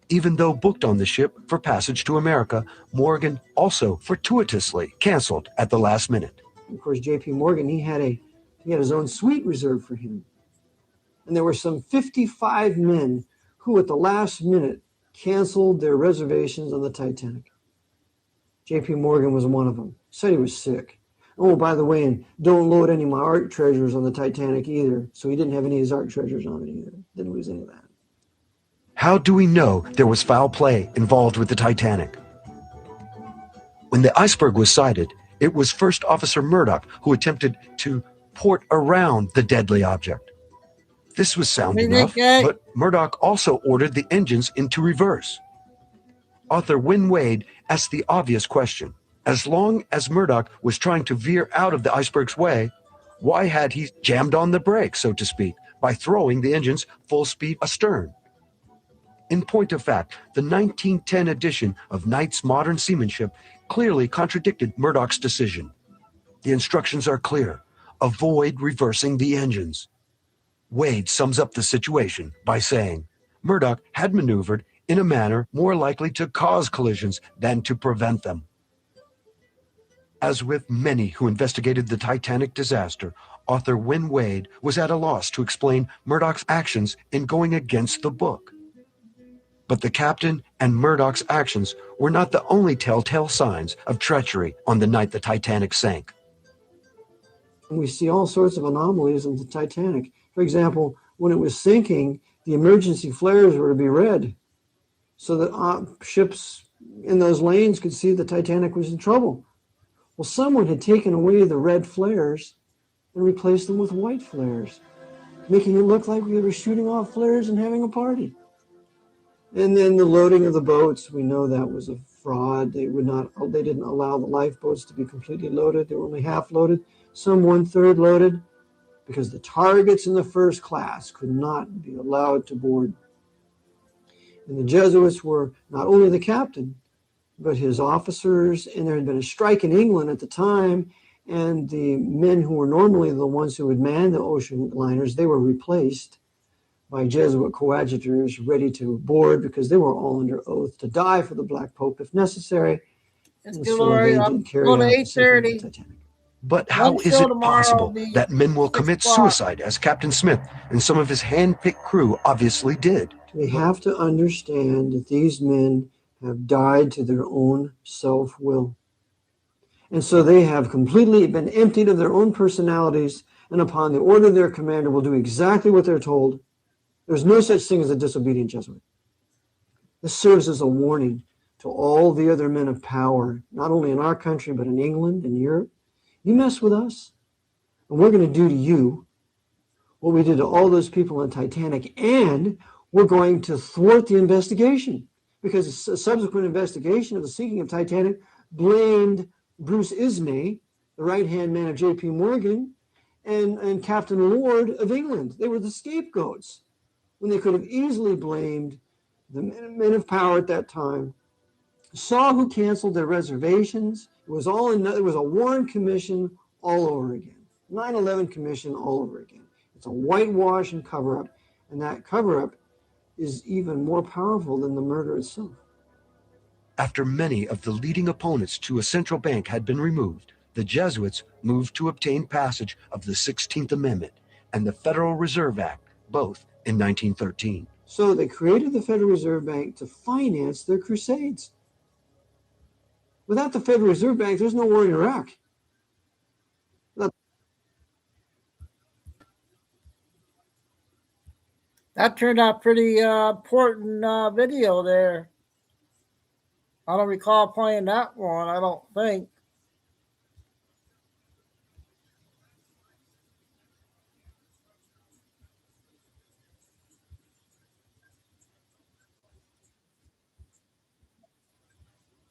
Speaker 17: Even though booked on the ship for passage to America, Morgan also fortuitously canceled at the last minute.
Speaker 23: Of course, J.P. Morgan, he had his own suite reserved for him. And there were some 55 men who at the last minute canceled their reservations on the Titanic. J.P. Morgan was one of them. Said he was sick. Oh, by the way, and don't load any of my art treasures on the Titanic either. So he didn't have any of his art treasures on it either. Didn't lose any of that.
Speaker 17: How do we know there was foul play involved with the Titanic? When the iceberg was sighted, it was First Officer Murdoch who attempted to port around the deadly object. This was sound enough, but Murdoch also ordered the engines into reverse. Author Wynne Wade asked the obvious question. As long as Murdoch was trying to veer out of the iceberg's way, why had he jammed on the brakes, so to speak, by throwing the engines full speed astern? In point of fact, the 1910 edition of Knight's Modern Seamanship clearly contradicted Murdoch's decision. The instructions are clear. Avoid reversing the engines. Wade sums up the situation by saying, Murdoch had maneuvered in a manner more likely to cause collisions than to prevent them. As with many who investigated the Titanic disaster, author Wynne Wade was at a loss to explain Murdoch's actions in going against the book. But the captain and Murdoch's actions were not the only telltale signs of treachery on the night the Titanic sank.
Speaker 23: And we see all sorts of anomalies in the Titanic. For example, when it was sinking, the emergency flares were to be red so that ships in those lanes could see the Titanic was in trouble. Well, someone had taken away the red flares and replaced them with white flares, making it look like we were shooting off flares and having a party. And then the loading of the boats, we know that was a fraud. They didn't allow the lifeboats to be completely loaded. They were only half loaded, some 1/3 loaded, because the targets in the first class could not be allowed to board. And the Jesuits were not only the captain, but his officers, and there had been a strike in England at the time, and the men who were normally the ones who would man the ocean liners, they were replaced by Jesuit coadjutors ready to board because they were all under oath to die for the Black Pope if necessary.
Speaker 1: It's
Speaker 23: And
Speaker 1: good,
Speaker 23: so
Speaker 1: Lori.
Speaker 23: they
Speaker 1: I'm
Speaker 23: did carry
Speaker 1: going to
Speaker 23: out the sinking of the
Speaker 1: 8:30.
Speaker 23: Titanic.
Speaker 17: But how
Speaker 1: One
Speaker 17: is
Speaker 1: show
Speaker 17: it
Speaker 1: tomorrow
Speaker 17: possible
Speaker 1: will be
Speaker 17: that men will
Speaker 1: 6
Speaker 17: commit
Speaker 1: o'clock.
Speaker 17: suicide as Captain Smith and some of his hand-picked crew obviously did?
Speaker 23: We have to understand that these men have died to their own self-will. And so they have completely been emptied of their own personalities, and upon the order of their commander will do exactly what they're told. There's no such thing as a disobedient Jesuit. This serves as a warning to all the other men of power, not only in our country, but in England and Europe. You mess with us, and we're going to do to you what we did to all those people on Titanic, and we're going to thwart the investigation, because a subsequent investigation of the sinking of Titanic blamed Bruce Ismay, the right-hand man of J.P. Morgan, and Captain Lord of England. They were the scapegoats when they could have easily blamed the men of power at that time. Saw who canceled their reservations. It was a Warren Commission all over again. 9/11 Commission all over again. It's a whitewash and cover-up, and that cover-up is even more powerful than the murder itself.
Speaker 17: After many of the leading opponents to a central bank had been removed, the Jesuits moved to obtain passage of the 16th Amendment and the Federal Reserve Act, both in 1913.
Speaker 23: So they created the Federal Reserve Bank to finance their crusades. Without the Federal Reserve Bank, there's no war in Iraq.
Speaker 1: That turned out pretty important video there. I don't recall playing that one, I don't think.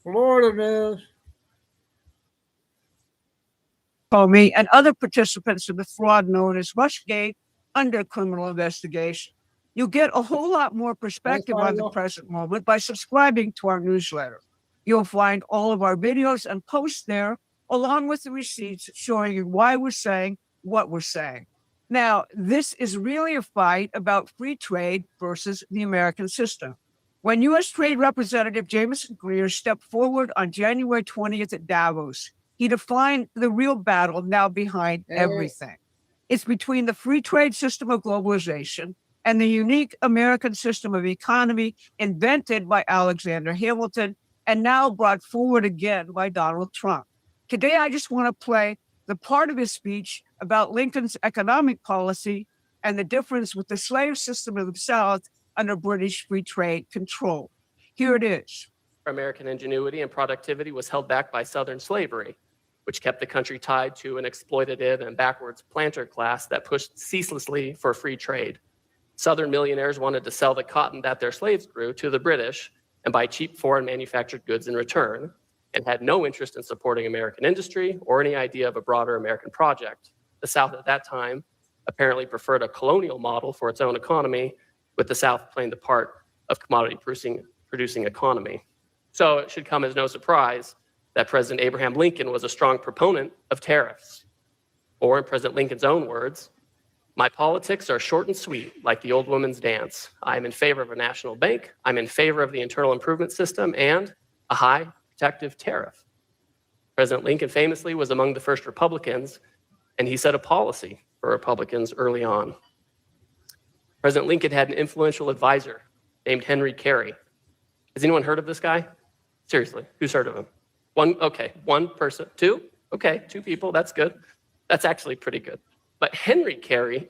Speaker 1: Florida news.
Speaker 7: Comey and other participants in the fraud known as Rushgate under criminal investigation. You get a whole lot more perspective on the present moment by subscribing to our newsletter. You'll find all of our videos and posts there, along with the receipts showing you why we're saying what we're saying. Now, this is really a fight about free trade versus the American system. When U.S. Trade Representative Jameson Greer stepped forward on January 20th at Davos, he defined the real battle now behind everything. It's between the free trade system of globalization and the unique American system of economy invented by Alexander Hamilton and now brought forward again by Donald Trump. Today, I just want to play the part of his speech about Lincoln's economic policy and the difference with the slave system of the South under British free trade control. Here it is.
Speaker 4: American ingenuity and productivity was held back by Southern slavery, which kept the country tied to an exploitative and backwards planter class that pushed ceaselessly for free trade. Southern millionaires wanted to sell the cotton that their slaves grew to the British and buy cheap foreign manufactured goods in return, and had no interest in supporting American industry or any idea of a broader American project. The South at that time apparently preferred a colonial model for its own economy, with the South playing the part of commodity producing economy. So it should come as no surprise that President Abraham Lincoln was a strong proponent of tariffs. Or in President Lincoln's own words, "My politics are short and sweet, like the old woman's dance. I am in favor of a national bank, I'm in favor of the internal improvement system, and a high protective tariff." President Lincoln famously was among the first Republicans, and he set a policy for Republicans early on. President Lincoln had an influential advisor named Henry Carey. Has anyone heard of this guy? Seriously, who's heard of him? One, okay, one person, two? Okay, two people, that's good. That's actually pretty good. But Henry Carey,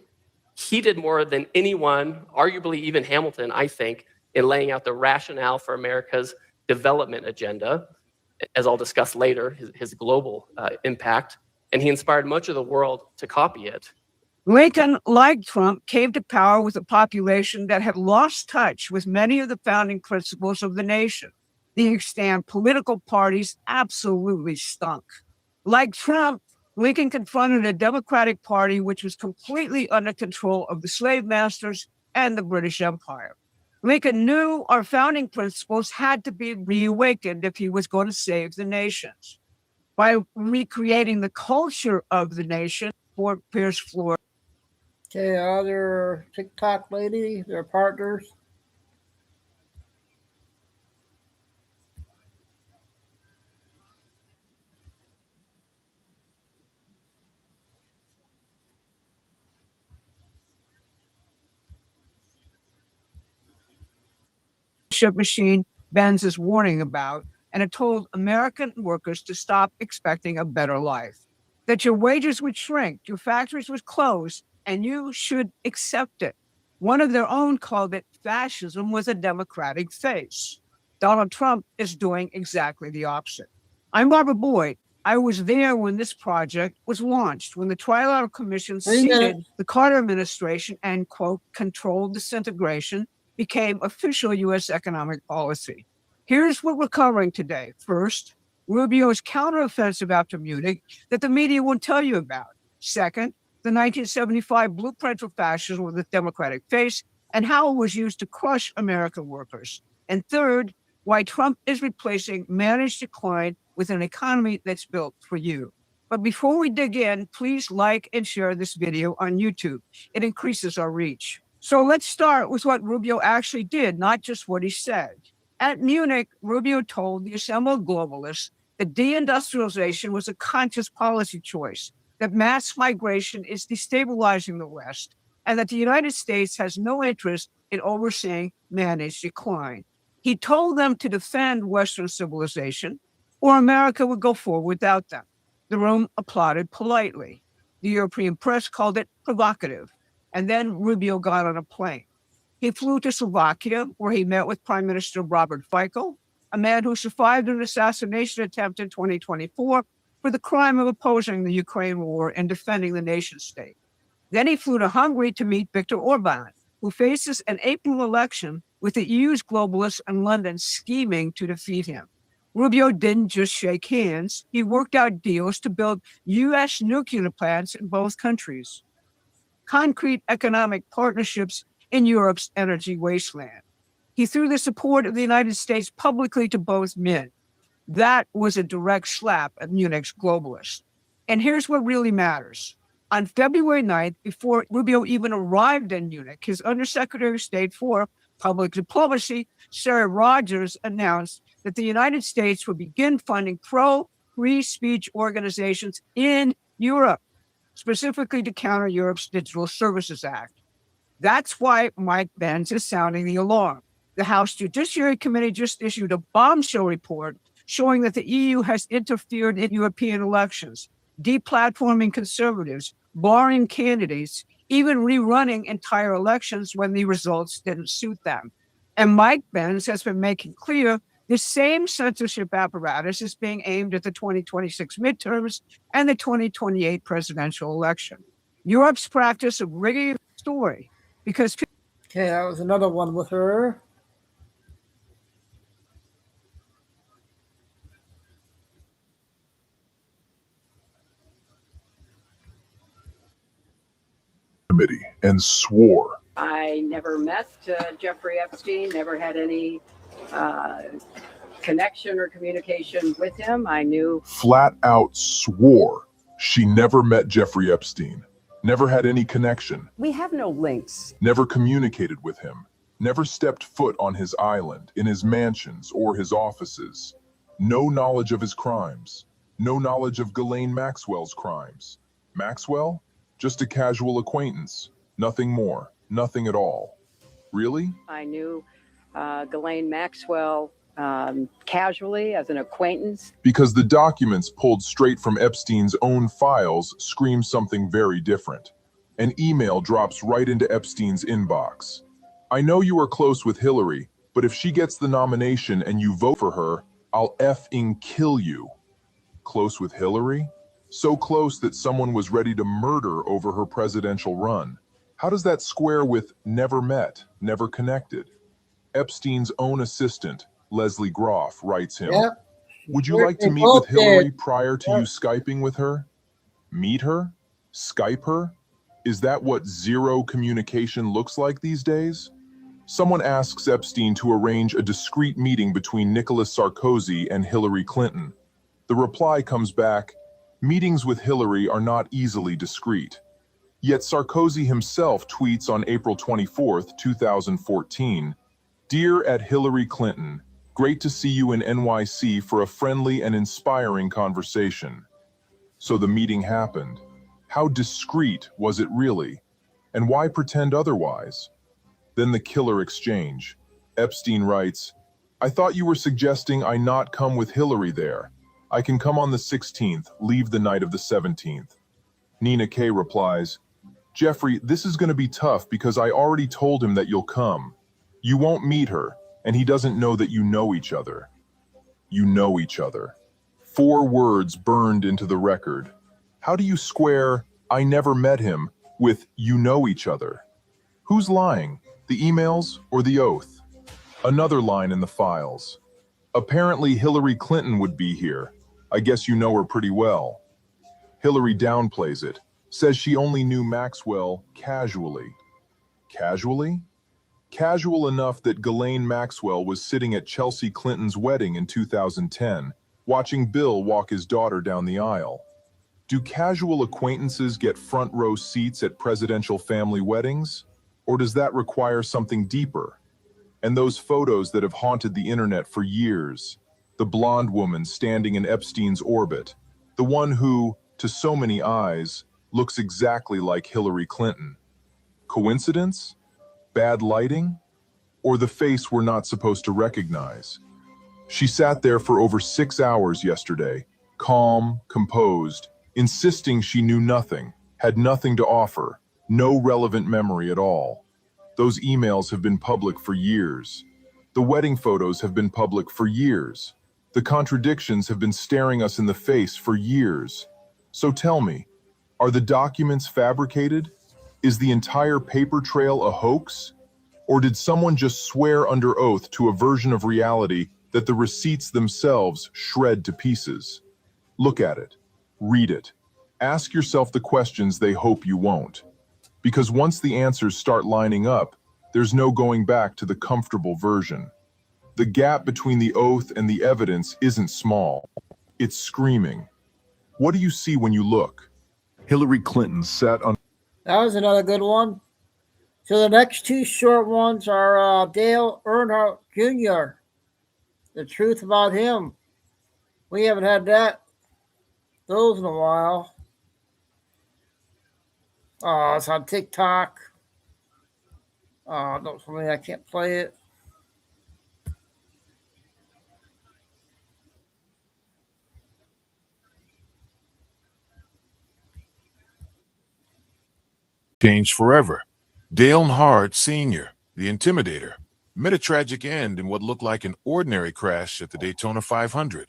Speaker 4: he did more than anyone, arguably even Hamilton, I think, in laying out the rationale for America's development agenda, as I'll discuss later, his global impact, and he inspired much of the world to copy it.
Speaker 7: Lincoln, like Trump, came to power with a population that had lost touch with many of the founding principles of the nation. The extant political parties absolutely stunk. Like Trump, Lincoln confronted a Democratic Party which was completely under control of the slave masters and the British Empire. Lincoln knew our founding principles had to be reawakened if he was going to save the nations. By recreating the culture of the nation, Fort Pierce, Florida.
Speaker 1: Okay, other TikTok lady, their partners.
Speaker 7: Machine Benz is warning about, and it told American workers to stop expecting a better life, that your wages would shrink, your factories would close, and you should accept it. One of their own called it fascism with a democratic face. Donald Trump is doing exactly the opposite. I'm Barbara Boyd. I was there when this project was launched, when the Trilateral Commission seated the Carter administration and, quote, controlled disintegration, became official U.S. economic policy. Here's what we're covering today. First, Rubio's counteroffensive after Munich that the media won't tell you about. Second, the 1975 blueprint for fascism with a democratic face and how it was used to crush American workers. And third, why Trump is replacing managed decline with an economy that's built for you. But before we dig in, please like and share this video on YouTube. It increases our reach. So let's start with what Rubio actually did, not just what he said. At Munich, Rubio told the assembled globalists that deindustrialization was a conscious policy choice, that mass migration is destabilizing the West, and that the United States has no interest in overseeing managed decline. He told them to defend Western civilization, or America would go forward without them. The room applauded politely. The European press called it provocative. And then Rubio got on a plane. He flew to Slovakia, where he met with Prime Minister Robert Fico, a man who survived an assassination attempt in 2024 for the crime of opposing the Ukraine war and defending the nation state. Then he flew to Hungary to meet Viktor Orban, who faces an April election with the EU's globalists in London scheming to defeat him. Rubio didn't just shake hands. He worked out deals to build U.S. nuclear plants in both countries. Concrete economic partnerships in Europe's energy wasteland. He threw the support of the United States publicly to both men. That was a direct slap at Munich's globalists. And here's what really matters. On February 9th, before Rubio even arrived in Munich, his Undersecretary of State for Public Diplomacy, Sarah Rogers, announced that the United States would begin funding pro-free speech organizations in Europe, specifically to counter Europe's Digital Services Act. That's why Mike Benz is sounding the alarm. The House Judiciary Committee just issued a bombshell report showing that the EU has interfered in European elections, deplatforming conservatives, barring candidates, even rerunning entire elections when the results didn't suit them. And Mike Benz has been making clear the same censorship apparatus is being aimed at the 2026 midterms and the 2028 presidential election. Europe's practice of rigging the story because...
Speaker 1: Okay, that was another one with her.
Speaker 3: Committee and swore.
Speaker 6: I never met Jeffrey Epstein, never had any connection or communication with him. I knew.
Speaker 3: Flat out swore she never met Jeffrey Epstein, never had any connection.
Speaker 6: We have no links.
Speaker 3: Never communicated with him, never stepped foot on his island, in his mansions or his offices. No knowledge of his crimes. No knowledge of Ghislaine Maxwell's crimes. Maxwell? Just a casual acquaintance. Nothing more. Nothing at all. Really?
Speaker 6: I knew Ghislaine Maxwell casually as an acquaintance.
Speaker 3: Because the documents pulled straight from Epstein's own files scream something very different. An email drops right into Epstein's inbox. I know you are close with Hillary, but if she gets the nomination and you vote for her, I'll effing kill you. Close with Hillary? So close that someone was ready to murder over her presidential run. How does that square with never met, never connected? Epstein's own assistant, Leslie Groff, writes him, would you like to meet with Hillary prior to you Skyping with her? Meet her? Skype her? Is that what zero communication looks like these days? Someone asks Epstein to arrange a discreet meeting between Nicolas Sarkozy and Hillary Clinton. The reply comes back, meetings with Hillary are not easily discreet. Yet Sarkozy himself tweets on April 24, 2014, Dear at Hillary Clinton, great to see you in NYC for a friendly and inspiring conversation. So the meeting happened. How discreet was it really? And why pretend otherwise? Then the killer exchange. Epstein writes, I thought you were suggesting I not come with Hillary there. I can come on the 16th, leave the night of the 17th. Nina K replies, Jeffrey, this is going to be tough because I already told him that you'll come. You won't meet her, and he doesn't know that you know each other. You know each other. 4 words burned into the record. How do you square, I never met him, with you know each other? Who's lying, the emails or the oath? Another line in the files. Apparently Hillary Clinton would be here. I guess you know her pretty well. Hillary downplays it, says she only knew Maxwell casually. Casually? Casual enough that Ghislaine Maxwell was sitting at Chelsea Clinton's wedding in 2010, watching Bill walk his daughter down the aisle. Do casual acquaintances get front row seats at presidential family weddings? Or does that require something deeper? And those photos that have haunted the internet for years, the blonde woman standing in Epstein's orbit, the one who, to so many eyes, looks exactly like Hillary Clinton. Coincidence? Bad lighting? Or the face we're not supposed to recognize? She sat there for over 6 hours yesterday, calm, composed, insisting she knew nothing, had nothing to offer, no relevant memory at all. Those emails have been public for years. The wedding photos have been public for years. The contradictions have been staring us in the face for years. So tell me, are the documents fabricated? Is the entire paper trail a hoax? Or did someone just swear under oath to a version of reality that the receipts themselves shred to pieces? Look at it. Read it. Ask yourself the questions they hope you won't. Because once the answers start lining up, there's no going back to the comfortable version. The gap between the oath and the evidence isn't small. It's screaming. What do you see when you look? Hillary Clinton sat on...
Speaker 1: That was another good one. So the next 2 short ones are Dale Earnhardt Jr. The truth about him. We haven't had those in a while. Oh, it's on TikTok. Oh, don't tell me I can't play it.
Speaker 8: Changed forever. Dale Earnhardt Sr., the Intimidator, met a tragic end in what looked like an ordinary crash at the Daytona 500.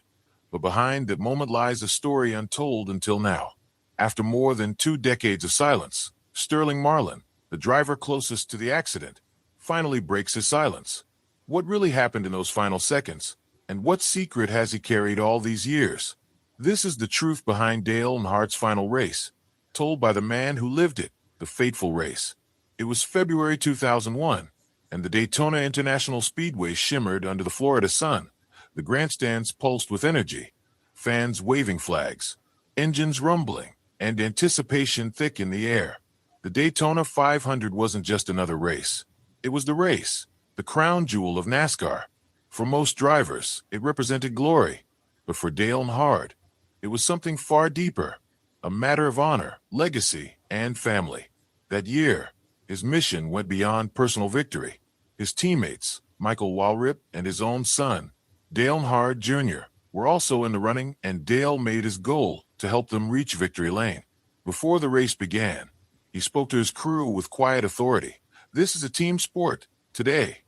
Speaker 8: But behind that moment lies a story untold until now. After more than 2 decades of silence, Sterling Marlin, the driver closest to the accident, finally breaks his silence. What really happened in those final seconds? And what secret has he carried all these years? This is the truth behind Dale Earnhardt's final race, told by the man who lived it, the fateful race. It was February 2001, and the Daytona International Speedway shimmered under the Florida sun. The grandstands pulsed with energy, fans waving flags, engines rumbling, and anticipation thick in the air. The Daytona 500 wasn't just another race. It was the race, the crown jewel of NASCAR. For most drivers, it represented glory, but for Dale Earnhardt, It was something far deeper, a matter of honor, legacy, and family. That year, his mission went beyond personal victory. His teammates, Michael Walrip and his own son, Dale Hard Jr., were also in the running, and Dale made his goal to help them reach victory lane. Before the race began, he spoke to his crew with quiet authority. This is a team sport. Today,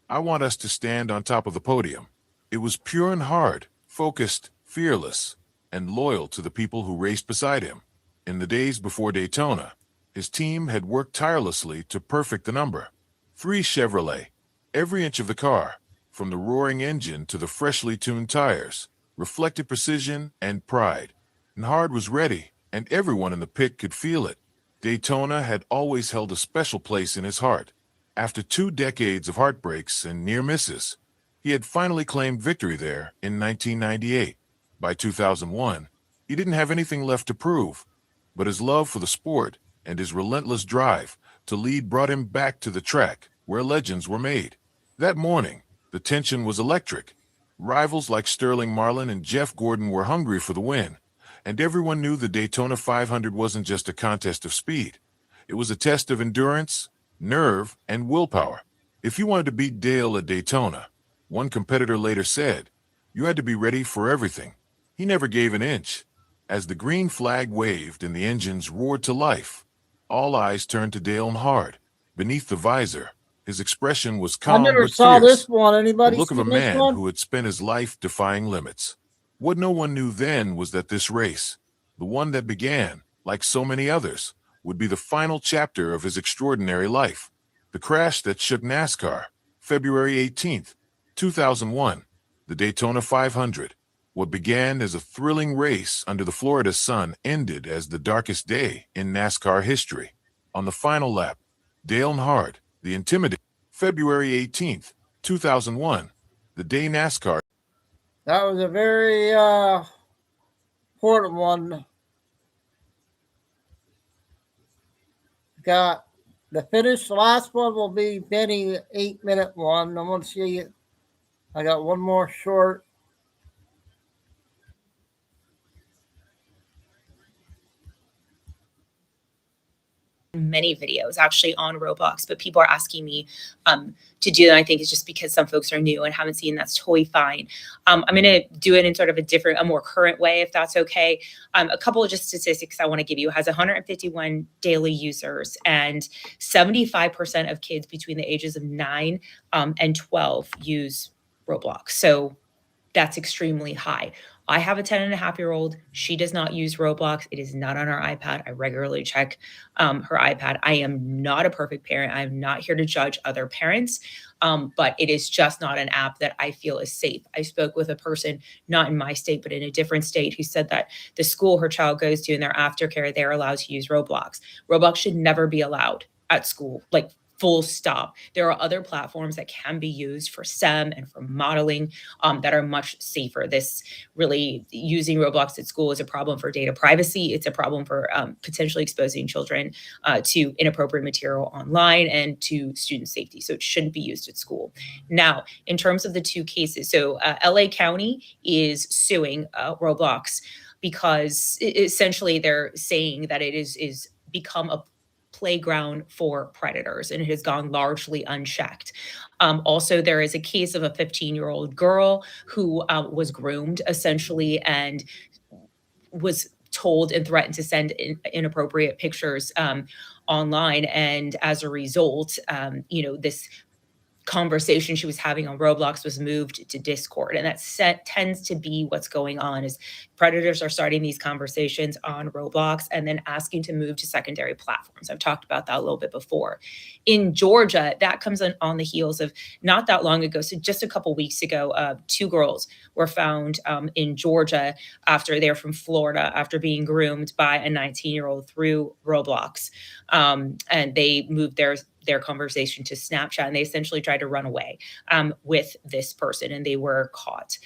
Speaker 8: I want us to stand on top of the podium. It was pure and hard, focused, fearless, and loyal to the people who raced beside him. In the days before Daytona, his team had worked tirelessly to perfect the number. 3 Chevrolet, every inch of the car, from the roaring engine to the freshly tuned tires, reflected precision and pride. And Hard was ready, and everyone in the pit could feel it. Daytona had always held a special place in his heart. After 2 decades of heartbreaks and near misses, he had finally claimed victory there in 1998. By 2001, he didn't have anything left to prove, but his love for the sport and his relentless drive to lead brought him back to the track where legends were made. That morning, the tension was electric. Rivals like Sterling Marlin and Jeff Gordon were hungry for the win, and everyone knew the Daytona 500 wasn't just a contest of speed. It was a test of endurance, nerve, and willpower. If you wanted to beat Dale at Daytona, one competitor later said, you had to be ready for everything. He never gave an inch. As the green flag waved and the engines roared to life, all eyes turned to Dale Hard. Beneath the visor, his expression was calm
Speaker 1: I never
Speaker 8: but
Speaker 1: saw
Speaker 8: fierce.
Speaker 1: this one. Anybody
Speaker 8: The look of a
Speaker 1: seen this
Speaker 8: man
Speaker 1: one?
Speaker 8: who had spent his life defying limits. What no one knew then was that this race, the one that began, like so many others, would be the final chapter of his extraordinary life. The crash that shook NASCAR, February 18th, 2001, the Daytona 500. What began as a thrilling race under the Florida sun ended as the darkest day in NASCAR history. On the final lap, Dale Hard, the Intimidator, February 18th, 2001, the day NASCAR.
Speaker 1: That was a very important one. Got the finish. The last one will be Benny 8-minute one. I'm going to see you. I got one more short.
Speaker 9: Many videos actually on Roblox, but people are asking me to do them. I think it's just because some folks are new and haven't seen. That's totally fine. I'm going to do it in sort of a more current way, if that's okay. A couple of just statistics I want to give you. It has 151 daily users, and 75% of kids between the ages of 9 and 12 use Roblox. So that's extremely high. I have a 10-and-a-half-year-old. She does not use Roblox. It is not on her iPad. I regularly check her iPad. I am not a perfect parent. I am not here to judge other parents, but it is just not an app that I feel is safe. I spoke with a person, not in my state, but in a different state, who said that the school her child goes to in their aftercare, they're allowed to use Roblox. Roblox should never be allowed at school, like full stop. There are other platforms that can be used for STEM and for modeling that are much safer. This really, using Roblox at school is a problem for data privacy. It's a problem for potentially exposing children to inappropriate material online and to student safety. So it shouldn't be used at school. Now, in terms of the 2 cases, so LA County is suing Roblox because essentially they're saying that it is become a playground for predators, and it has gone largely unchecked. Also, there is a case of a 15-year-old girl who was groomed essentially and was told and threatened to send inappropriate pictures online. And as a result, this conversation she was having on Roblox was moved to Discord. And that tends to be what's going on, is predators are starting these conversations on Roblox and then asking to move to secondary platforms. I've talked about that a little bit before. In Georgia, that comes on the heels of not that long ago. So just a couple weeks ago, 2 girls were found in Georgia after they're from Florida, after being groomed by a 19-year-old through Roblox. And they moved their conversation to Snapchat, and they essentially tried to run away with this person, and they were caught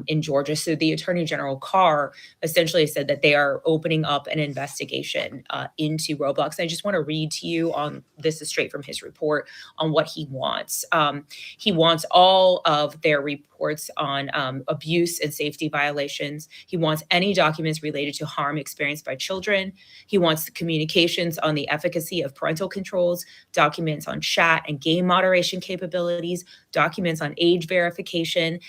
Speaker 9: in Georgia. So the Attorney General Carr essentially said that they are opening up an investigation into Roblox. I just want to read to you on, this is straight from his report, on what he wants. He wants all of their reports on abuse and safety violations. He wants any documents related to harm experienced by children. He wants communications on the efficacy of parental controls, documents on chat and game moderation capabilities, documents on age verification,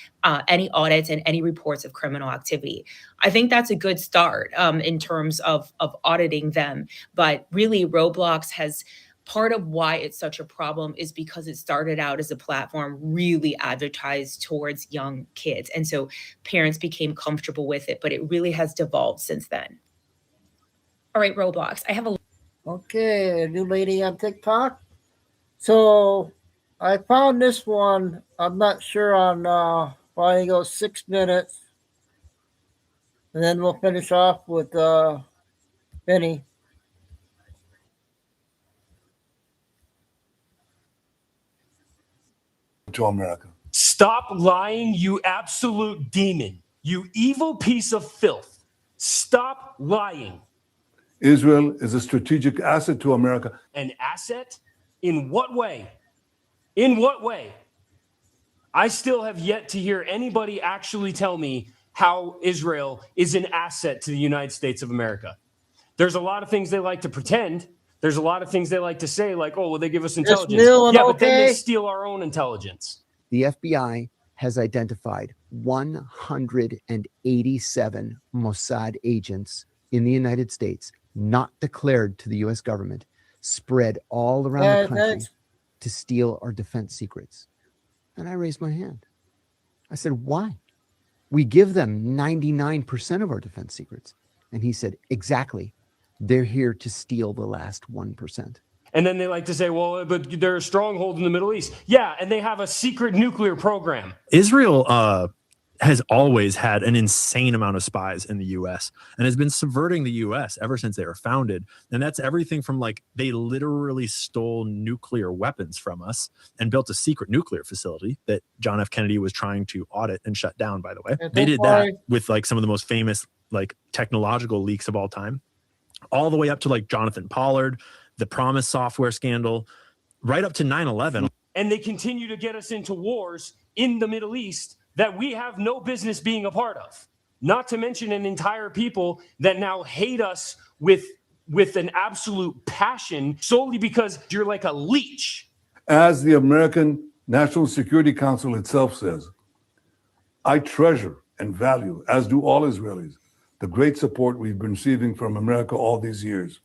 Speaker 9: any audits, and any reports of criminal activity. I think that's a good start in terms of auditing them. But really, Roblox has part of why it's such a problem is because it started out as a platform really advertised towards young kids. And so parents became comfortable with it, but it really has devolved since then. All right, Roblox, I have a...
Speaker 1: Okay, a new lady on TikTok. So I found this one. I'm not sure on, probably go 6 minutes. And then we'll finish off with Benny.
Speaker 10: To America.
Speaker 11: Stop lying, you absolute demon. You evil piece of filth. Stop lying.
Speaker 10: Israel is a strategic asset to America.
Speaker 11: An asset? In what way? In what way? I still have yet to hear anybody actually tell me how Israel is an asset to the United States of America. There's a lot of things they like to pretend. There's a lot of things they like to say, like, oh, well, they give us intelligence. Yeah, but then they steal our own intelligence.
Speaker 12: The FBI has identified 187 Mossad agents in the United States, not declared to the U.S. government, spread all around the country to steal our defense secrets. And I raised my hand. I said, why? We give them 99% of our defense secrets. And he said, exactly. They're here to steal the last 1%.
Speaker 11: And then they like to say, well, but they're a stronghold in the Middle East. Yeah, and they have a secret nuclear program.
Speaker 13: Israel has always had an insane amount of spies in the U.S. and has been subverting the U.S. ever since they were founded. And that's everything from, like, they literally stole nuclear weapons from us and built a secret nuclear facility that John F. Kennedy was trying to audit and shut down, by the way. They did that with, like, some of the most famous, like, technological leaks of all time, all the way up to, like, Jonathan Pollard, the Promise software scandal, right up to 9/11.
Speaker 11: And they continue to get us into wars in the Middle East that we have no business being a part of. Not to mention an entire people that now hate us with an absolute passion solely because you're like a leech.
Speaker 10: As the American National Security Council itself says, I treasure and value, as do all Israelis, the great support we've been receiving from America all these years.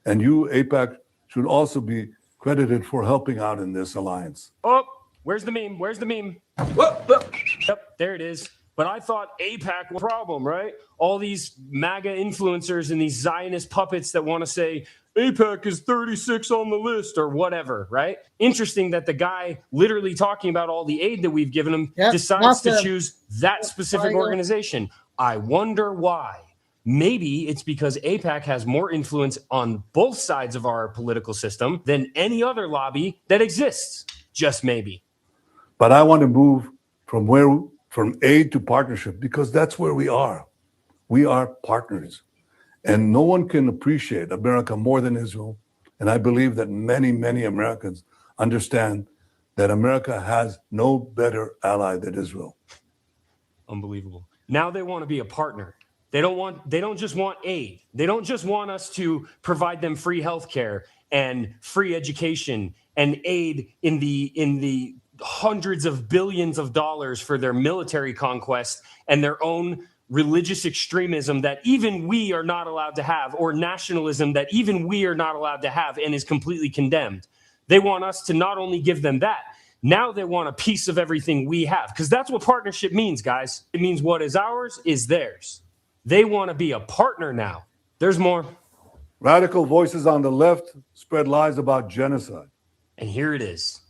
Speaker 10: And you, AIPAC, should also be credited for helping out in this alliance.
Speaker 11: Oh, where's the meme? Where's the meme? Yep, there it is. But I thought AIPAC was a problem, right? All these MAGA influencers and these Zionist puppets that want to say AIPAC is 36 on the list or whatever, right? Interesting that the guy literally talking about all the aid that we've given him decides to choose that specific organization. I wonder why. Maybe it's because AIPAC has more influence on both sides of our political system than any other lobby that exists. Just maybe.
Speaker 10: But I want to move from aid to partnership, because that's where we are. We are partners. And no one can appreciate America more than Israel. And I believe that many, many Americans understand that America has no better ally than Israel.
Speaker 11: Unbelievable. Now they want to be a partner. They don't just want aid. They don't just want us to provide them free healthcare and free education and aid in the hundreds of billions of dollars for their military conquest and their own religious extremism that even we are not allowed to have, or nationalism that even we are not allowed to have and is completely condemned. They want us to not only give them that, now they want a piece of everything we have, because that's what partnership means, guys. It means what is ours is theirs. They want to be a partner now. There's more.
Speaker 10: Radical voices on the left spread lies about genocide.
Speaker 11: And here it is.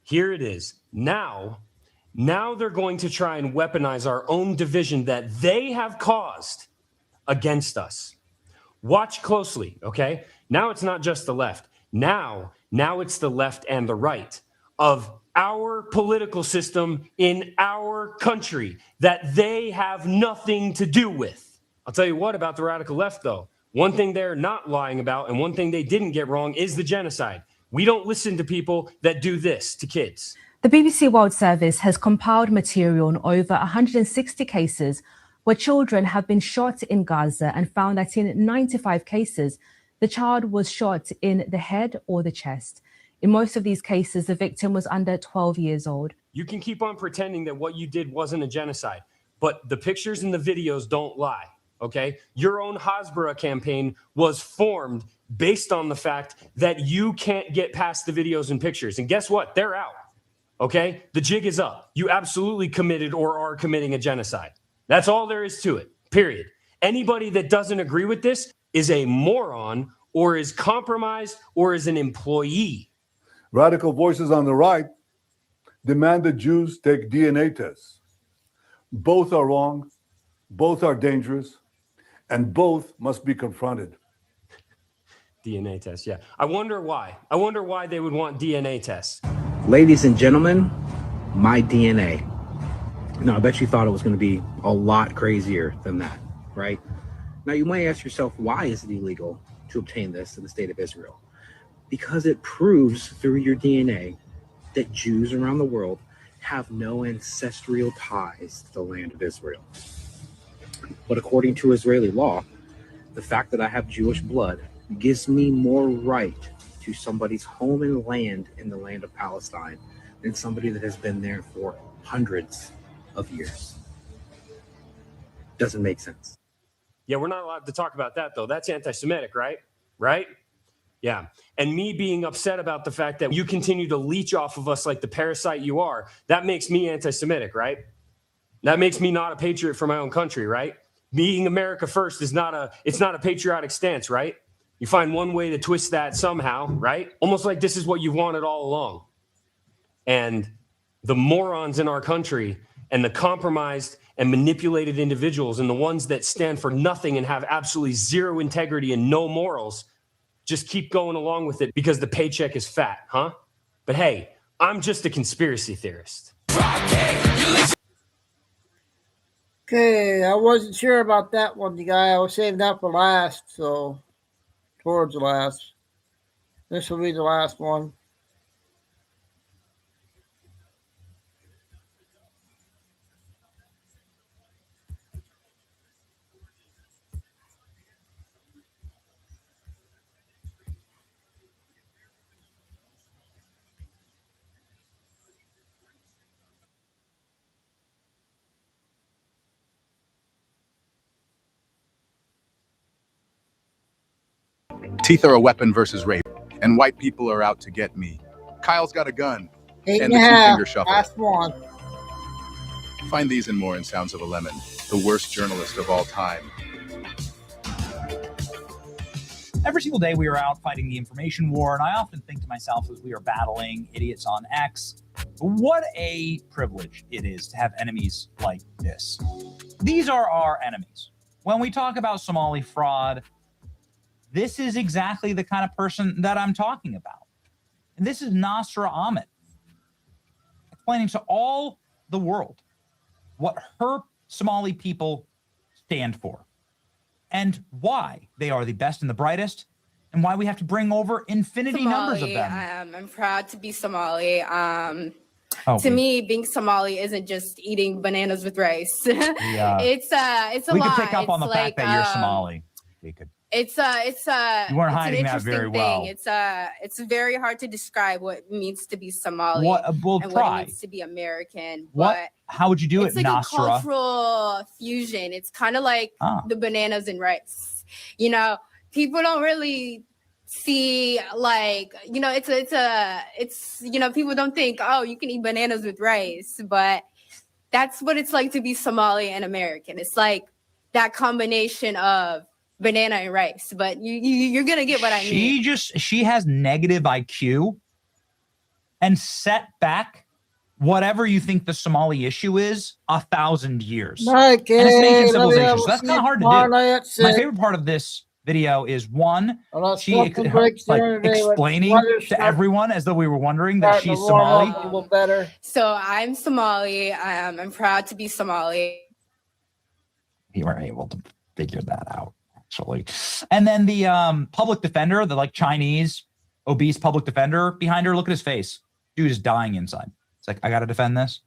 Speaker 11: Here it is. Now they're going to try and weaponize our own division that they have caused against us. Watch closely, okay? Now it's not just the left. Now it's the left and the right of our political system in our country that they have nothing to do with. I'll tell you what about the radical left, though. One thing they're not lying about, and one thing they didn't get wrong, is the genocide. We don't listen to people that do this to kids.
Speaker 14: The BBC World Service has compiled material on over 160 cases where children have been shot in Gaza and found that in 95 cases, the child was shot in the head or the chest. In most of these cases, the victim was under 12 years old.
Speaker 11: You can keep on pretending that what you did wasn't a genocide, but the pictures and the videos don't lie, okay? Your own Hasbara campaign was formed based on the fact that you can't get past the videos and pictures. And guess what? They're out, okay? The jig is up. You absolutely committed or are committing a genocide. That's all there is to it, period. Anybody that doesn't agree with this is a moron or is compromised or is an employee.
Speaker 10: Radical voices on the right demand that Jews take DNA tests. Both are wrong, both are dangerous, and both must be confronted.
Speaker 11: DNA tests, yeah. I wonder why. I wonder why they would want DNA tests.
Speaker 15: Ladies and gentlemen, my DNA. Now, I bet you thought it was going to be a lot crazier than that, right? Now, you might ask yourself, why is it illegal to obtain this in the state of Israel? Because it proves through your DNA that Jews around the world have no ancestral ties to the land of Israel. But according to Israeli law, the fact that I have Jewish blood gives me more right to somebody's home and land in the land of Palestine than somebody that has been there for hundreds of years. Doesn't make sense.
Speaker 11: Yeah, we're not allowed to talk about that, though. That's anti-Semitic, right? Right? Yeah. And me being upset about the fact that you continue to leech off of us like the parasite you are, that makes me anti-Semitic, right? That makes me not a patriot for my own country, right? Being America first is not a patriotic stance, right? You find one way to twist that somehow, right? Almost like this is what you've wanted all along. And the morons in our country and the compromised and manipulated individuals and the ones that stand for nothing and have absolutely zero integrity and no morals just keep going along with it because the paycheck is fat, huh? But hey, I'm just a conspiracy theorist.
Speaker 1: Okay, I wasn't sure about that one, the guy. I was saving that for last, so towards the last. This will be the last one.
Speaker 16: Teeth are a weapon versus rape, and white people are out to get me. Kyle's got a gun.
Speaker 1: 8
Speaker 16: and
Speaker 1: and a
Speaker 16: the
Speaker 1: half.
Speaker 16: two-finger shuffle.
Speaker 1: Last one.
Speaker 16: Find these and more in Sounds of a Lemon, the worst journalist of all time.
Speaker 19: Every single day we are out fighting the information war, and I often think to myself as we are battling idiots on X, what a privilege it is to have enemies like this. These are our enemies. When we talk about Somali fraud, this is exactly the kind of person that I'm talking about. And this is Nasra Ahmed explaining to all the world what her Somali people stand for and why they are the best and the brightest and why we have to bring over infinity numbers of them.
Speaker 24: I'm proud to be Somali. To me, being Somali isn't just eating bananas with rice.
Speaker 19: Yeah.
Speaker 24: It's a
Speaker 19: we
Speaker 24: lot.
Speaker 19: could pick up on the fact that you're Somali. We could.
Speaker 24: It's
Speaker 19: You weren't hiding that very well.
Speaker 24: It's very hard to describe what it means to be Somali
Speaker 19: We'll
Speaker 24: and
Speaker 19: try.
Speaker 24: what it means to be American.
Speaker 19: What? How would you do
Speaker 24: it's
Speaker 19: it,
Speaker 24: like
Speaker 19: Nasra?
Speaker 24: a cultural fusion. It's kind of like the bananas and rice. You know, people don't really see it's people don't think, oh, you can eat bananas with rice, but that's what it's like to be Somali and American. It's like that combination of banana and rice, but you're gonna get what I mean.
Speaker 19: She has negative IQ and set back whatever you think the Somali issue is 1,000 years.
Speaker 1: Okay,
Speaker 19: and it's ancient
Speaker 1: let me
Speaker 19: civilization. So that's kind of hard to do.
Speaker 1: That's
Speaker 19: My
Speaker 1: it.
Speaker 19: favorite part of this video is one, she
Speaker 1: something breaks
Speaker 24: down today,
Speaker 19: explaining
Speaker 24: let's
Speaker 19: to everyone as though we were wondering that she's Somali.
Speaker 1: A little better.
Speaker 24: So I'm Somali. I'm proud to be Somali.
Speaker 19: We weren't able to figure that out, actually. And then the public defender, the Chinese obese public defender behind her, look at his face. Dude is dying inside. It's like, I got to defend this.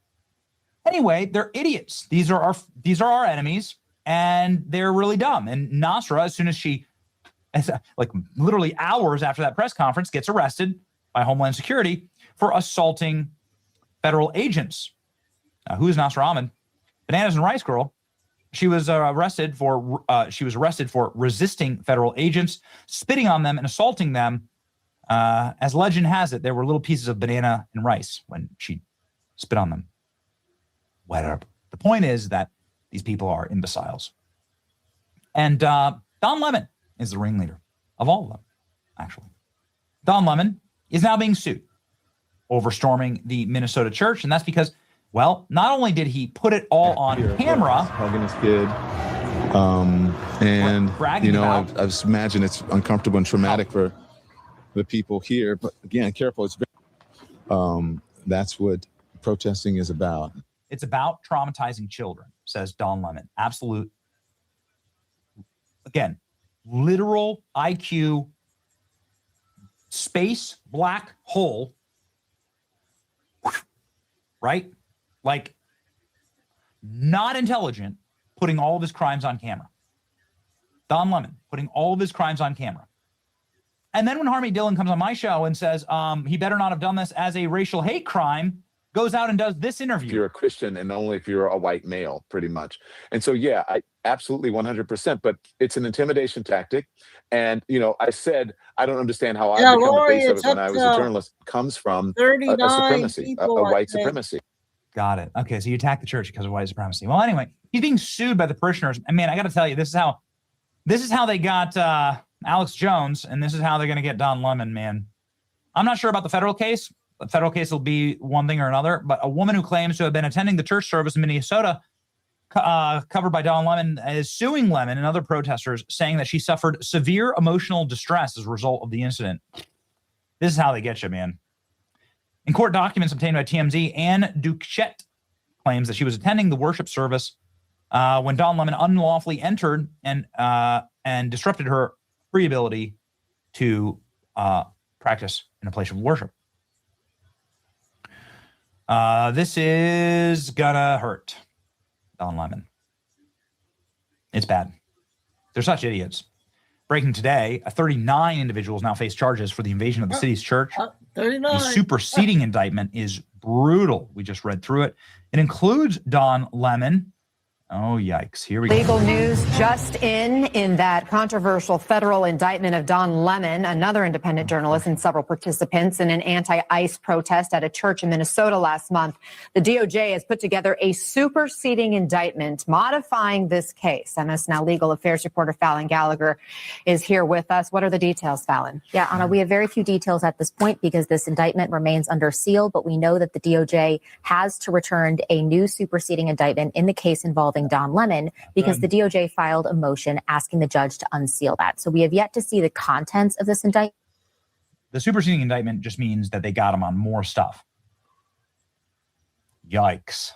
Speaker 19: Anyway, they're idiots. These are our enemies, and they're really dumb. And Nasra, as soon as she, like literally hours after that press conference, gets arrested by Homeland Security for assaulting federal agents. Who is Nasra Ahmed? Bananas and Rice Girl. She was arrested for resisting federal agents, spitting on them and assaulting them. As legend has it, there were little pieces of banana and rice when she spit on them. Whatever. The point is that these people are imbeciles. And Don Lemon is the ringleader of all of them, actually. Don Lemon is now being sued over storming the Minnesota church, and that's because, well, not only did he put it all on camera,
Speaker 2: hugging his kid, and you know, I imagine it's uncomfortable and traumatic for the people here. But again, careful. It's that's what protesting is about.
Speaker 19: it's about traumatizing children, says Don Lemon. Absolute, again, literal IQ space black hole, right? Like, not intelligent, putting all of his crimes on camera. Don Lemon putting all of his crimes on camera. And then when Harmony Dillon comes on my show and says he better not have done this as a racial hate crime, goes out and does this interview.
Speaker 2: If you're a Christian and only if you're a white male, pretty much. And so, yeah, I absolutely 100%, but it's an intimidation tactic. And, you know, I said, I don't understand how I become the face of it when I was a journalist. It comes from a supremacy, a white supremacy.
Speaker 19: Got it. Okay, so you attack the church because of white supremacy. Well, anyway, he's being sued by the parishioners. And man, I got to tell you, this is how they got Alex Jones, and this is how they're going to get Don Lemon, man. I'm not sure about the federal case. The federal case will be one thing or another, but a woman who claims to have been attending the church service in Minnesota, covered by Don Lemon, is suing Lemon and other protesters, saying that she suffered severe emotional distress as a result of the incident. This is how they get you, man. In court documents obtained by TMZ, Anne Duquette claims that she was attending the worship service when Don Lemon unlawfully entered and disrupted her free ability to practice in a place of worship. This is gonna hurt Don Lemon. It's bad. They're such idiots. Breaking today, 39 individuals now face charges for the invasion of the city's church.
Speaker 1: 39.
Speaker 19: The superseding indictment is brutal. We just read through it. It includes Don Lemon. Oh, yikes. Here we go.
Speaker 18: Legal news just in that controversial federal indictment of Don Lemon, another independent journalist, and several participants in an anti-ICE protest at a church in Minnesota last month. The DOJ has put together a superseding indictment modifying this case. MS Now legal affairs reporter Fallon Gallagher is here with us. What are the details, Fallon?
Speaker 20: Yeah, Anna, we have very few details at this point because this indictment remains under seal, but we know that the DOJ has to return a new superseding indictment in the case involving Don Lemon because the DOJ filed a motion asking the judge to unseal that. So we have yet to see the contents of this indictment.
Speaker 19: The superseding indictment just means that they got him on more stuff. Yikes.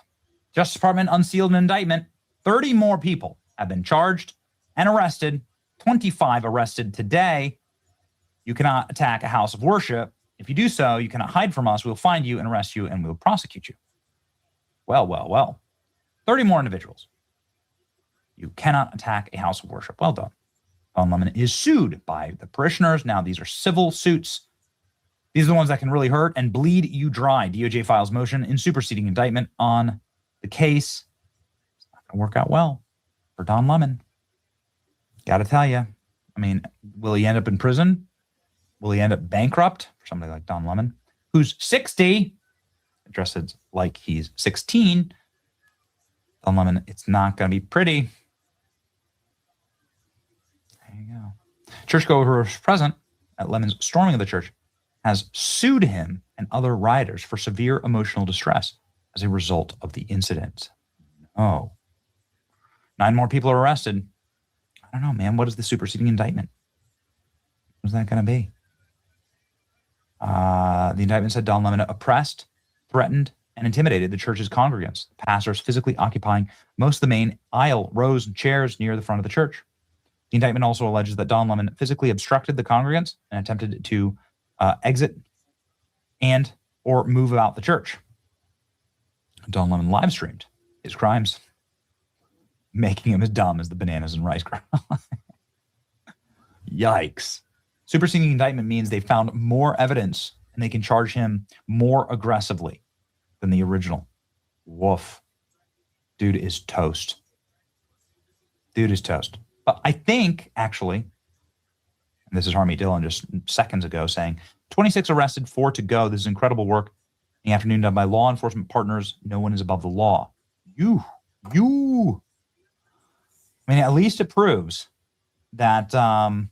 Speaker 19: Justice Department unsealed an indictment. 30 more people have been charged and arrested. 25 arrested today. You cannot attack a house of worship. If you do so, you cannot hide from us. We'll find you and arrest you and we'll prosecute you. Well. 30 more individuals. You cannot attack a house of worship. Well done. Don Lemon is sued by the parishioners. Now, these are civil suits. These are the ones that can really hurt and bleed you dry. DOJ files motion in superseding indictment on the case. It's not going to work out well for Don Lemon. Got to tell you. I mean, will he end up in prison? Will he end up bankrupt for somebody like Don Lemon, who's 60, addressed like he's 16? Don Lemon, it's not going to be pretty. There you go. Churchgoers present at Lemon's storming of the church has sued him and other rioters for severe emotional distress as a result of the incident. Oh. 9 more people are arrested. I don't know, man. What is the superseding indictment? What's that going to be? The indictment said Don Lemon oppressed, threatened, and intimidated the church's congregants, the pastors physically occupying most of the main aisle, rows, and chairs near the front of the church. The indictment also alleges that Don Lemon physically obstructed the congregants and attempted to exit and or move about the church. Don Lemon live streamed his crimes, making him as dumb as the bananas and rice girl. Yikes. Superseding indictment means they found more evidence and they can charge him more aggressively than the original. Woof. Dude is toast. Dude is toast. But I think, actually, and this is Harmy Dillon just seconds ago saying, 26 arrested, 4 to go. This is incredible work in the afternoon done by law enforcement partners. No one is above the law. You. I mean, at least it proves that, or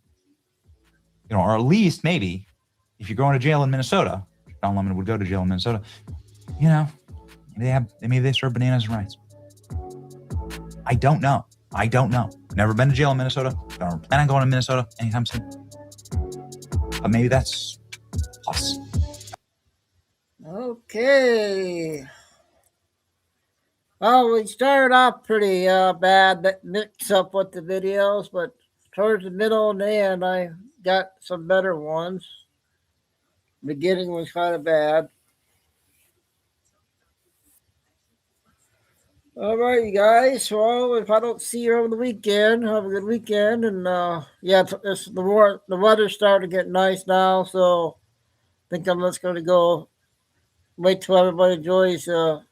Speaker 19: at least maybe if you're going to jail in Minnesota, Don Lemon would go to jail in Minnesota, maybe they serve bananas and rice. I don't know. Never been to jail in Minnesota. Don't plan on going to Minnesota anytime soon. But maybe that's us.
Speaker 1: Okay. Well, we started off pretty bad, that mix up with the videos, but towards the middle and the end, I got some better ones. Beginning was kind of bad. All right, you guys. Well, if I don't see you over the weekend, have a good weekend. And the weather's starting to get nice now, so I think I'm just going to go wait till everybody enjoys a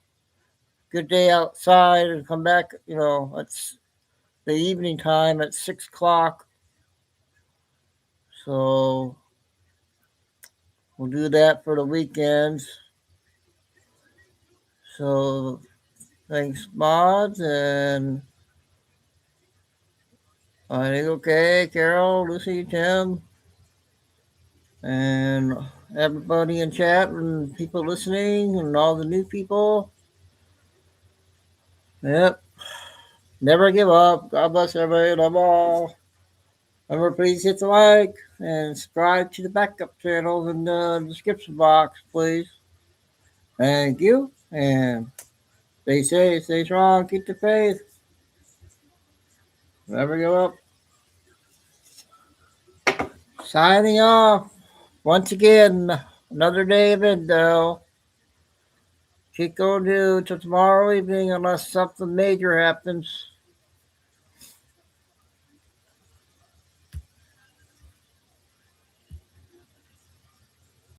Speaker 1: good day outside and come back. It's the evening time at 6 o'clock. So we'll do that for the weekends. So thanks, mods, and I think okay, Carol, Lucy, Tim, and everybody in chat and people listening and all the new people. Yep. Never give up. God bless everybody. Love all. Remember, please hit the like and subscribe to the backup channels in the description box, please. Thank you. And stay safe, stay strong, keep the faith. Never give up. Signing off. Once again, another day of Indo. Chico do till tomorrow evening unless something major happens.